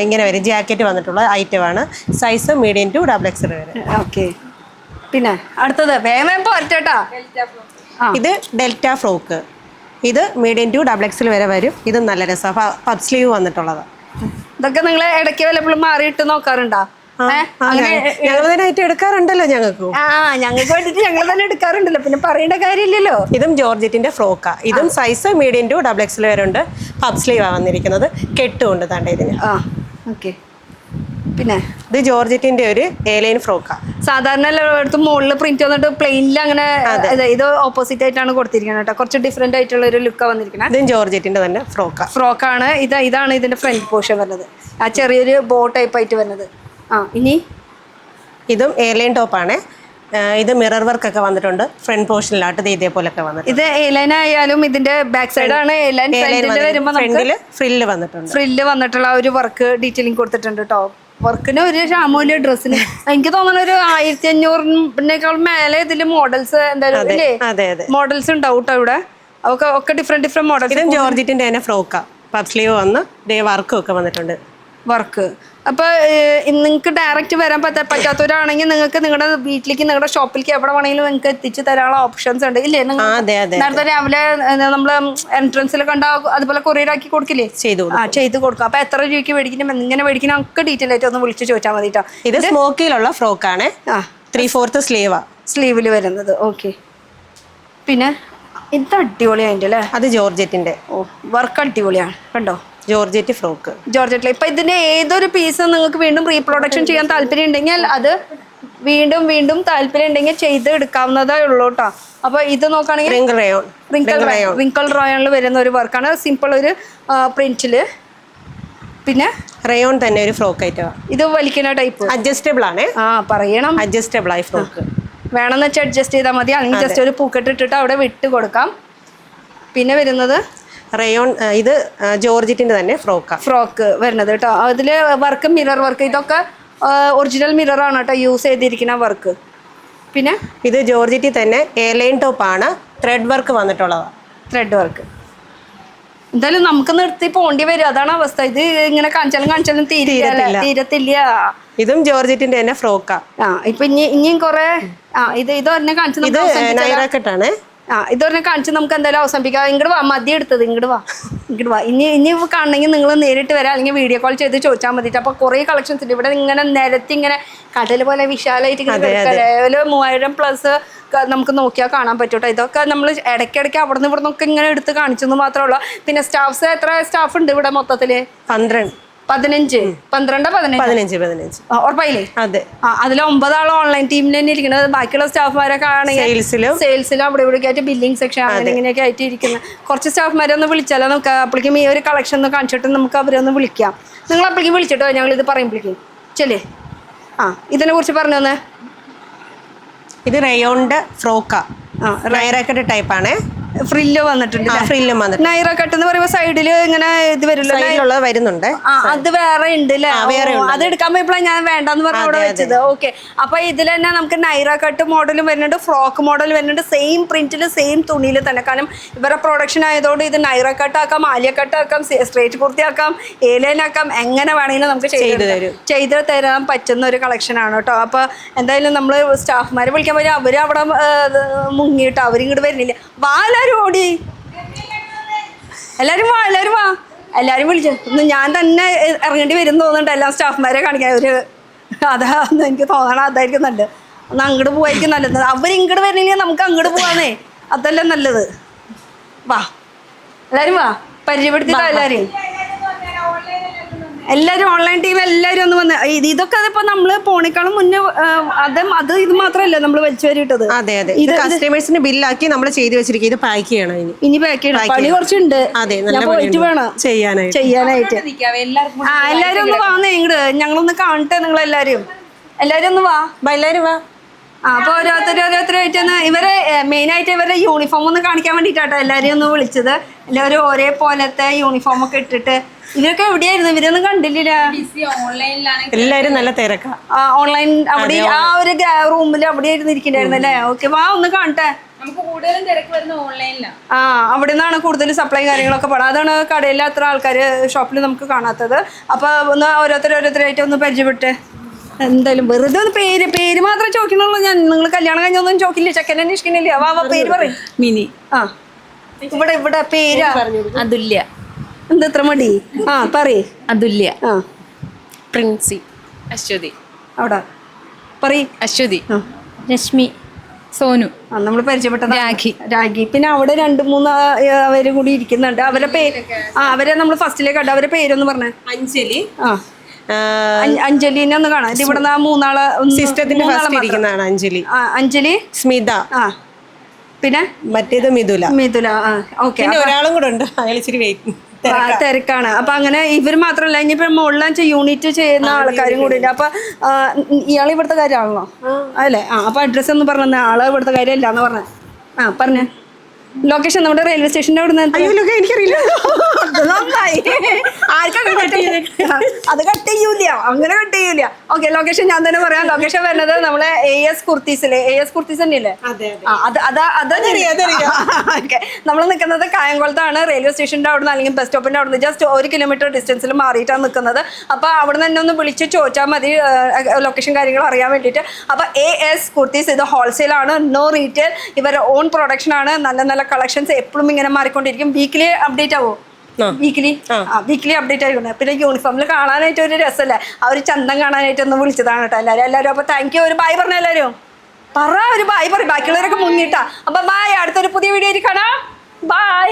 ഇങ്ങനെ വരും, ജാക്കറ്റ് വന്നിട്ടുള്ള ഐറ്റമാണ്. സൈസ് മീഡിയം ടു XXL വരെ. ഓക്കെ. പിന്നെ അടുത്തത് വേഗം പോരട്ടേട്ടാ. ഇത് ഡെൽറ്റ ഫ്രോക്ക്. ഇത് മീഡിയം ടു XXL വരെ വരും. ഇത് നല്ല രസമാണ്, പഫ് സ്ലീവ് വന്നിട്ടുള്ളത്. ഇതൊക്കെ നിങ്ങൾ ഇടയ്ക്ക് വല്ലപ്പോഴും മാറിയിട്ട് നോക്കാറുണ്ടോ? ഞങ്ങൾ തന്നെ ഐറ്റം എടുക്കാറുണ്ടല്ലോ. ഞങ്ങൾക്ക് വേണ്ടിട്ട് ഞങ്ങൾ തന്നെ എടുക്കാറുണ്ടല്ലോ, പിന്നെ പറയേണ്ട കാര്യമില്ലല്ലോ. ഇതും ജോർജറ്റിന്റെ ഫ്രോക്കാ. ഇതും സൈസ് മീഡിയം ടു XXL വരെ ഉണ്ട്. പഫ് സ്ലീവാണ് വന്നിരിക്കുന്നത്, കെട്ടുകൊണ്ട് താണ്ട ഇതിന്. ഓക്കെ. പിന്നെ ഇത് ജോർജറ്റിന്റെ ഒരു എയർലൈൻ ഫ്രോക്കാ. സാധാരണ എല്ലായിടത്തും മുകളിൽ പ്രിന്റ് വന്നിട്ട് പ്ലെയിനിൽ അങ്ങനെ, ഇത് ഓപ്പോസിറ്റ് ആയിട്ടാണ് കൊടുത്തിരിക്കുന്നത് കേട്ടോ. കുറച്ച് ഡിഫറെന്റ് ആയിട്ടുള്ള ഒരു ലുക്കാണ് വന്നിരിക്കുന്നത്. ഇതും ജോർജറ്റിന്റെ തന്നെ ഫ്രോക്കാണ്. ഇതാണ് ഇതിന്റെ ഫ്രണ്ട് പോർഷൻ വരുന്നത്, ആ ചെറിയൊരു ബോ ടൈപ്പ് ആയിട്ട് വരുന്നത്. ഇനി ഇതും എയർലൈൻ ടോപ്പാണ്. ഇത് മിറർ വർക്ക് ഒക്കെ വന്നിട്ടുണ്ട് ഫ്രണ്ട് പോർഷനിലായിട്ട്. ഇതേപോലൊക്കെ വന്നിട്ടുണ്ട്. ഇത് എയർലൈൻ ആയാലും ഇതിന്റെ ബാക്ക് സൈഡ് ആണ്. എയർലൈൻ ഫ്രണ്ടില് ഫ്രില്ല് വന്നിട്ടുണ്ട്. ഫ്രില്ല് വന്നിട്ടുള്ള ഒരു വർക്ക് ഡീറ്റെയിലിംഗ് കൊടുത്തിട്ടുണ്ട് കേട്ടോ. വർക്കിന് ഒരു ക്ഷാമൂല്യ ഡ്രസ്സിന് എനിക്ക് തോന്നുന്ന ഒരു 1500-നേക്കാൾ മേലെ ഇതില് മോഡൽസ് എന്തായാലും ഇല്ലേ, മോഡൽസ് ഉണ്ടാവും കേട്ടോ ഇവിടെ. ഒക്കെ ഡിഫറെന്റ് മോഡൽസ്. ഇതും ജോർജറ്റിന്റെ തന്നെ ഫ്രോക്കാ. പഫ് സ്ലീവ് വന്ന് വർക്കും ഒക്കെ വന്നിട്ടുണ്ട്. വർക്ക്. അപ്പൊ നിങ്ങൾക്ക് ഡയറക്റ്റ് വരാൻ പറ്റാത്തവരാണെങ്കിൽ നിങ്ങൾക്ക് നിങ്ങളുടെ വീട്ടിലേക്ക്, നിങ്ങളുടെ ഷോപ്പിലേക്ക് എവിടെ വേണമെങ്കിലും നിങ്ങൾക്ക് എത്തിച്ചു തരാനുള്ള ഓപ്ഷൻസ് ഉണ്ട് ഇല്ലേ? നേരത്തെ രാവിലെ നമ്മള് എൻട്രൻസിൽ കണ്ട അതുപോലെ കൊറിയർ ആക്കി കൊടുക്കില്ലേ? ചെയ്ത് കൊടുക്കും. അപ്പൊ എത്ര രൂപയ്ക്ക് മേടിക്കണം, എങ്ങനെ മേടിക്കണം ഒക്കെ ഡീറ്റെയിൽ ആയിട്ട് ഒന്ന് വിളിച്ച് ചോദിച്ചാൽ മതി കേട്ടോ. ഇത് സ്മോക്കിയിലുള്ള ഫ്രോക്കാണ്. 3/4 സ്ലീവില് വരുന്നത്. ഓക്കെ. പിന്നെ ഇത് അടിപൊളിയായിട്ട് അല്ലേ? അത് ജോർജറ്റിന്റെ. വർക്ക് അടിപൊളിയാണ് കണ്ടോ. Georgette frock. ജോർജറ്റിൽ ഇപ്പൊ ഇതിന്റെ ഏതൊരു പീസ് നിങ്ങൾക്ക് വീണ്ടും റീപ്രൊഡക്ഷൻ ചെയ്യാൻ താല്പര്യം ഉണ്ടെങ്കിൽ അത് വീണ്ടും താല്പര്യം ഉണ്ടെങ്കിൽ ചെയ്ത് എടുക്കാവുന്നതേ ഉള്ളൂ കേട്ടോ. അപ്പൊ ഇത് നോക്കുകയാണെങ്കിൽ റിങ്കിൾ റയോണിൽ വരുന്ന ഒരു വർക്കാണ്. സിമ്പിൾ ഒരു പ്രിന്റില്. പിന്നെ റയോൺ തന്നെ ഒരു ഫ്രോക്ക് ഐറ്റം. ഇത് വലിക്കുന്ന ടൈപ്പ് അഡ്ജസ്റ്റബിൾ ആണ്. പറയണം, അഡ്ജസ്റ്റബിൾ ആയി ഫ്രോക്ക് വേണമെന്ന് വെച്ചാൽ അഡ്ജസ്റ്റ് ചെയ്താൽ മതി. അല്ലെങ്കിൽ ജസ്റ്റ് ഒരു പൂക്കെട്ട് ഇട്ടിട്ട് അവിടെ വിട്ട് കൊടുക്കാം. പിന്നെ വരുന്നത് റയോൺ. ഇത് ജോർജറ്റിന്റെ തന്നെ ഫ്രോക്ക് വരുന്നത് കേട്ടോ. അതില് വർക്ക് മിറർ വർക്ക്, ഇതൊക്കെ ഒറിജിനൽ മിറർ ആണ് കേട്ടോ യൂസ് ചെയ്തിരിക്കുന്ന വർക്ക്. പിന്നെ ഇത് ജോർജറ്റിൽ തന്നെ എയർലൈൻ ടോപ്പ് ആണ്, ത്രെഡ് വർക്ക് വന്നിട്ടുള്ളതാണ്. Thread work. എന്തായാലും നമുക്ക് നിർത്തി പോണ്ടി വരും, അതാണ് അവസ്ഥ. ഇത് ഇങ്ങനെ കാണിച്ചാലും തീരത്തില്ല. ഇതും ജോർജറ്റിന്റെ തന്നെ ഫ്രോക്കാ. ഇപ്പൊ ഇനിയും കുറെ ഇതൊരെണ്ണം കാണിച്ചു. ഇത് നൈറാക്കട്ടാണ്. ഇതൊരെണ്ണം കാണിച്ച് നമുക്ക് എന്തായാലും അവസാനിപ്പിക്കാം. ഇങ്ങോട്ട് വാ, മതി എടുത്തത്. ഇങ്ങോട്ട് വാ. ഇനി കാണണമെങ്കിൽ നിങ്ങൾ നേരിട്ട് വരാം, അല്ലെങ്കിൽ വീഡിയോ കോൾ ചെയ്ത് ചോദിച്ചാൽ മതി. അപ്പൊ കുറെ കളക്ഷൻസ് ഉണ്ട് ഇവിടെ. ഇങ്ങനെ നിരത്തി ഇങ്ങനെ കടൽ പോലെ വിശാലമായിട്ട് 3000+ നമുക്ക് നോക്കിയാൽ കാണാൻ പറ്റൂട്ടോ. ഇതൊക്കെ നമ്മൾ ഇടയ്ക്കിടയ്ക്ക് അവിടെ നിന്ന് ഇവിടെ നിന്നൊക്കെ ഇങ്ങനെ എടുത്ത് കാണിച്ചെന്ന് മാത്രമേ ഉള്ളൂ. പിന്നെ എത്ര സ്റ്റാഫ് ഉണ്ട് ഇവിടെ മൊത്തത്തില്? 15 ഉറപ്പായില്ലേ? അതെ. അതിൽ 9 ആൾ ഓൺലൈൻ ടീമിൽ തന്നെ ഇരിക്കുന്നത്. ബാക്കിയുള്ള സ്റ്റാഫ്മാരൊക്കെ ആണെങ്കിൽ സെയിൽസിലും അവിടെ ഇവിടെ ആയിട്ട് ബില്ലിംഗ് സെക്ഷൻ അങ്ങനെ ഇങ്ങനെയൊക്കെ ആയിട്ട് ഇരിക്കുന്നത്. കുറച്ച് സ്റ്റാഫ്മാരെ ഒന്ന് വിളിച്ചാലോ നമുക്ക് അപ്പോഴേക്കും ഈ ഒരു കളക്ഷൻ ഒന്ന് കാണിച്ചിട്ട് നമുക്ക് അവരൊന്ന് വിളിക്കാം. നിങ്ങൾ അപ്പോഴേക്കും വിളിച്ചിട്ടോ, ഞങ്ങൾ ഇത് പറയുമ്പോഴേക്കും ചെല്ലേ. ഇതിനെ കുറിച്ച് പറഞ്ഞു തന്നെ. ഇത് റയോണിന്റെ ഫ്രോക്കാ. നൈറാക്കട്ട് ടൈപ്പാണ്. ഫ്രില്ല് വന്നിട്ടുണ്ട്. നൈറ കട്ട് എന്ന് പറയുമ്പോ സൈഡില് ഇങ്ങനെ ഇത് വരുന്നുണ്ട്. അത് വേറെ ഉണ്ട് അല്ലേ? അത് എടുക്കാൻ പോയപ്പോഴാണ് ഞാൻ വേണ്ടെന്ന് പറഞ്ഞ അവിടെ വെച്ചത്. ഓക്കെ. അപ്പൊ ഇതിൽ തന്നെ നമുക്ക് നൈറ കട്ട് മോഡലും വരുന്നുണ്ട്, ഫ്രോക്ക് മോഡൽ വരുന്നുണ്ട്. സെയിം പ്രിന്റില് സെയിം തുണിയിൽ തന്നെ. കാരണം ഇവരെ പ്രൊഡക്ഷൻ ആയതുകൊണ്ട് ഇത് നൈറ കട്ട് ആക്കാം, ആലിയ കട്ട് ആക്കാം, സ്ട്രേറ്റ് കുർത്തി ആക്കാം, എലൈൻ ആക്കാം, എങ്ങനെ വേണമെങ്കിലും നമുക്ക് ചെയ്ത് തരാൻ പറ്റുന്ന ഒരു കളക്ഷൻ ആണ് കേട്ടോ. അപ്പൊ എന്തായാലും നമ്മള് സ്റ്റാഫ്മാരെ വിളിക്കാൻ പറ്റും. അവര് അവിടെ മുങ്ങിയിട്ട് അവരിങ്ങോട്ട് വരുന്നില്ല. എല്ലാവരും ഓടി, എല്ലാവരും വാ. എല്ലാവരും വിളിച്ചു. ഞാൻ തന്നെ ഇറങ്ങേണ്ടി വരും തോന്നുന്നുണ്ട് എല്ലാ സ്റ്റാഫ്മാരെ കാണിക്കാൻ. അതാന്ന് എനിക്ക് തോന്നണം. അതായിരിക്കും നല്ലത്. ഒന്ന് അങ്ങോട്ട് പോവായിരിക്കും നല്ലത്. അവരിങ്ങോട്ട് വരണമെങ്കിൽ നമുക്ക് അങ്ങോട്ട് പോവാന്നേ, അതല്ലേ നല്ലത്. വാ എല്ലാവരും വാ, പരിചയപ്പെടുത്തില്ല എല്ലാവരെയും. എല്ലാവരും ഓൺലൈൻ ടീം എല്ലാവരും ഒന്ന് വന്ന് ഇതൊക്കെ അതിപ്പോ നമ്മള് പോണേക്കാളും മുന്നേ ഇത് മാത്രമല്ല നമ്മൾ വലിച്ചു വരിട്ടത്. അതെ അതെ, ഇത് കസ്റ്റമേഴ്സിന് ബില്ലാക്കി നമ്മൾ ചെയ്തു വെച്ചിരിക്കും. ഇത് പാക്ക് ചെയ്യണം ഇനി പാക്ക് ചെയ്യണം. പണി കുറച്ചുണ്ട്. അതെ, ഞാൻ പോയിട്ട് വേണം ചെയ്യാനായിട്ട്. എല്ലാരും ഒന്ന് വാന്നേ ഇങ്ങോട്ട്, ഞങ്ങളൊന്ന് കാണട്ടെ. നിങ്ങളെല്ലാരും ഒന്ന് വാ. എല്ലാവരും വാ. അപ്പൊ ഓരോരുത്തരായിട്ട് ഇവരെ മെയിൻ ആയിട്ട് ഇവരുടെ യൂണിഫോം ഒന്ന് കാണിക്കാൻ വേണ്ടിട്ടാട്ടോ എല്ലാരെയും ഒന്ന് വിളിച്ചത്. എല്ലാവരും ഒരേ പോലത്തെ യൂണിഫോം ഒക്കെ ഇട്ടിട്ട്. ഇവരൊക്കെ എവിടെയായിരുന്നു? ഇവരൊന്നും കണ്ടില്ല. എല്ലാരും നല്ല തിരക്കാ. ഓൺലൈൻ അവിടെ ആ ഒരു റൂമിൽ അവിടെ ആയിരുന്നു ഇരിക്കണ്ടായിരുന്നു അല്ലേ? ഓക്കെ, വാ ഒന്ന് കാണട്ടെ. അവിടെ നിന്നാണ് കൂടുതൽ സപ്ലൈ കാര്യങ്ങളൊക്കെ പാടാം. അതാണ് കടയിൽ അത്ര ആൾക്കാർ ഷോപ്പിൽ നമുക്ക് കാണാത്തത്. അപ്പൊ ഒന്ന് ഓരോരുത്തരായിട്ട് ഒന്ന് പരിചയപ്പെട്ടെ. എന്തായാലും വെറുതെ ഒന്ന് പേര് മാത്രമേ ചോദിക്കണുള്ളൂ. ഞാൻ നിങ്ങൾ കല്യാണം കഴിഞ്ഞൊന്നും ചോദിക്കില്ല, ചെക്കനെ അന്വേഷിക്കണില്ല. വാ പേര് പറയും. മിനി. ഇവിടെ പേരാ അതുല്യ. എന്താ ഇത്ര മടി? പറയ്. അതുല്യ. പ്രിൻസി. അശ്വതി. അവിടെ പറയ്. അശ്വതി. രശ്മി. സോനു. നമ്മൾ പരിചയപ്പെട്ടത് രാഖി. പിന്നെ അവിടെ 2-3 അവര് കൂടി ഇരിക്കുന്നുണ്ട്. അവരെ പേര് അവരെ നമ്മൾ ഫസ്റ്റിലേക്ക് കണ്ടു. അവരെ പേരൊന്ന് പറഞ്ഞേ. അഞ്ജലി. അഞ്ജലിനെ ഒന്ന് കാണാം. ഇവിടെ മൂന്നാള് സിസ്റ്റത്തിന്റെ ഫസ്റ്റ് ഇരിക്കുന്നതാണ് അഞ്ജലി. അഞ്ജലി, സ്മിത, പിന്നെ മറ്റേത് മിഥുല. ഓക്കെ. പിന്നെ ഒരാളും കൂടെ ഉണ്ട്, അയാൾ ഇച്ചിരി തിരക്കാണ്. അപ്പൊ അങ്ങനെ ഇവർ മാത്രമല്ല, ഇനിയിപ്പോ മുകളിൽ യൂണിറ്റ് ചെയ്യുന്ന ആൾക്കാരും കൂടി ഉണ്ട്. അപ്പൊ ഇയാൾ ഇവിടുത്തെ കാര്യമാണല്ലോ അല്ലേ? അപ്പൊ അഡ്രസ്സ് ഒന്ന് പറഞ്ഞ ആള് ഇവിടുത്തെ കാര്യം അല്ലാന്ന് പറഞ്ഞ. പറഞ്ഞേ ലൊക്കേഷൻ. നമ്മുടെ റെയിൽവേ സ്റ്റേഷന്റെ അവിടെ നിന്ന്. എനിക്കറിയില്ല. നന്നായി. അത് കട്ട് ചെയ്യൂല, അങ്ങനെ കട്ട് ചെയ്യൂല. ഓക്കെ, ലൊക്കേഷൻ ഞാൻ തന്നെ പറയാം. ലൊക്കേഷൻ വരുന്നത് നമ്മളെ AS കുർത്തീസിലെ. AS കുർത്തീസ് തന്നെയല്ലേ? നമ്മൾ നിൽക്കുന്നത് കായംകുളത്താണ്. റെയിൽവേ സ്റ്റേഷന്റെ അവിടെ നിന്ന് അല്ലെങ്കിൽ ബസ് സ്റ്റോപ്പിന്റെ അവിടെ നിന്ന് ജസ്റ്റ് 1 കിലോമീറ്റർ ഡിസ്റ്റൻസിൽ മാറിയിട്ടാണ് നിൽക്കുന്നത്. അപ്പൊ അവിടെ നിന്ന് തന്നെ ഒന്ന് വിളിച്ച് ചോദിച്ചാൽ മതി ലൊക്കേഷൻ കാര്യങ്ങൾ അറിയാൻ വേണ്ടിയിട്ട്. അപ്പൊ AS കുർത്തീസ് ഇത് ഹോൾസെയിൽ ആണ്, നോ റീറ്റെയിൽ. ഇവരുടെ ഓൺ പ്രൊഡക്ഷൻ ആണ്. നല്ല നല്ല കളക്ഷൻസ് എപ്പോഴും ഇങ്ങനെ മാറിക്കൊണ്ടിരിക്കും. വീക്കിലി അപ്ഡേറ്റ് ആവോ? വീക്കിലി അപ്ഡേറ്റ് ആയിട്ടുണ്ട്. പിന്നെ യൂണിഫോമിൽ കാണാനായിട്ട് ഒരു രസമല്ലേ, ആ ഒരു ചന്തം കാണാനായിട്ട് ഒന്ന് വിളിച്ചതാണ് കേട്ടോ എല്ലാവരും. അപ്പൊ താങ്ക് യു. ഒരു ബൈ പറഞ്ഞ എല്ലാവരും ഒരു ബൈ പറയും. ബാക്കിയുള്ളവരൊക്കെ മുന്നിട്ടാ. അപ്പൊ ബൈ. അടുത്തൊരു പുതിയ വീഡിയോ കാണാം. ബൈ.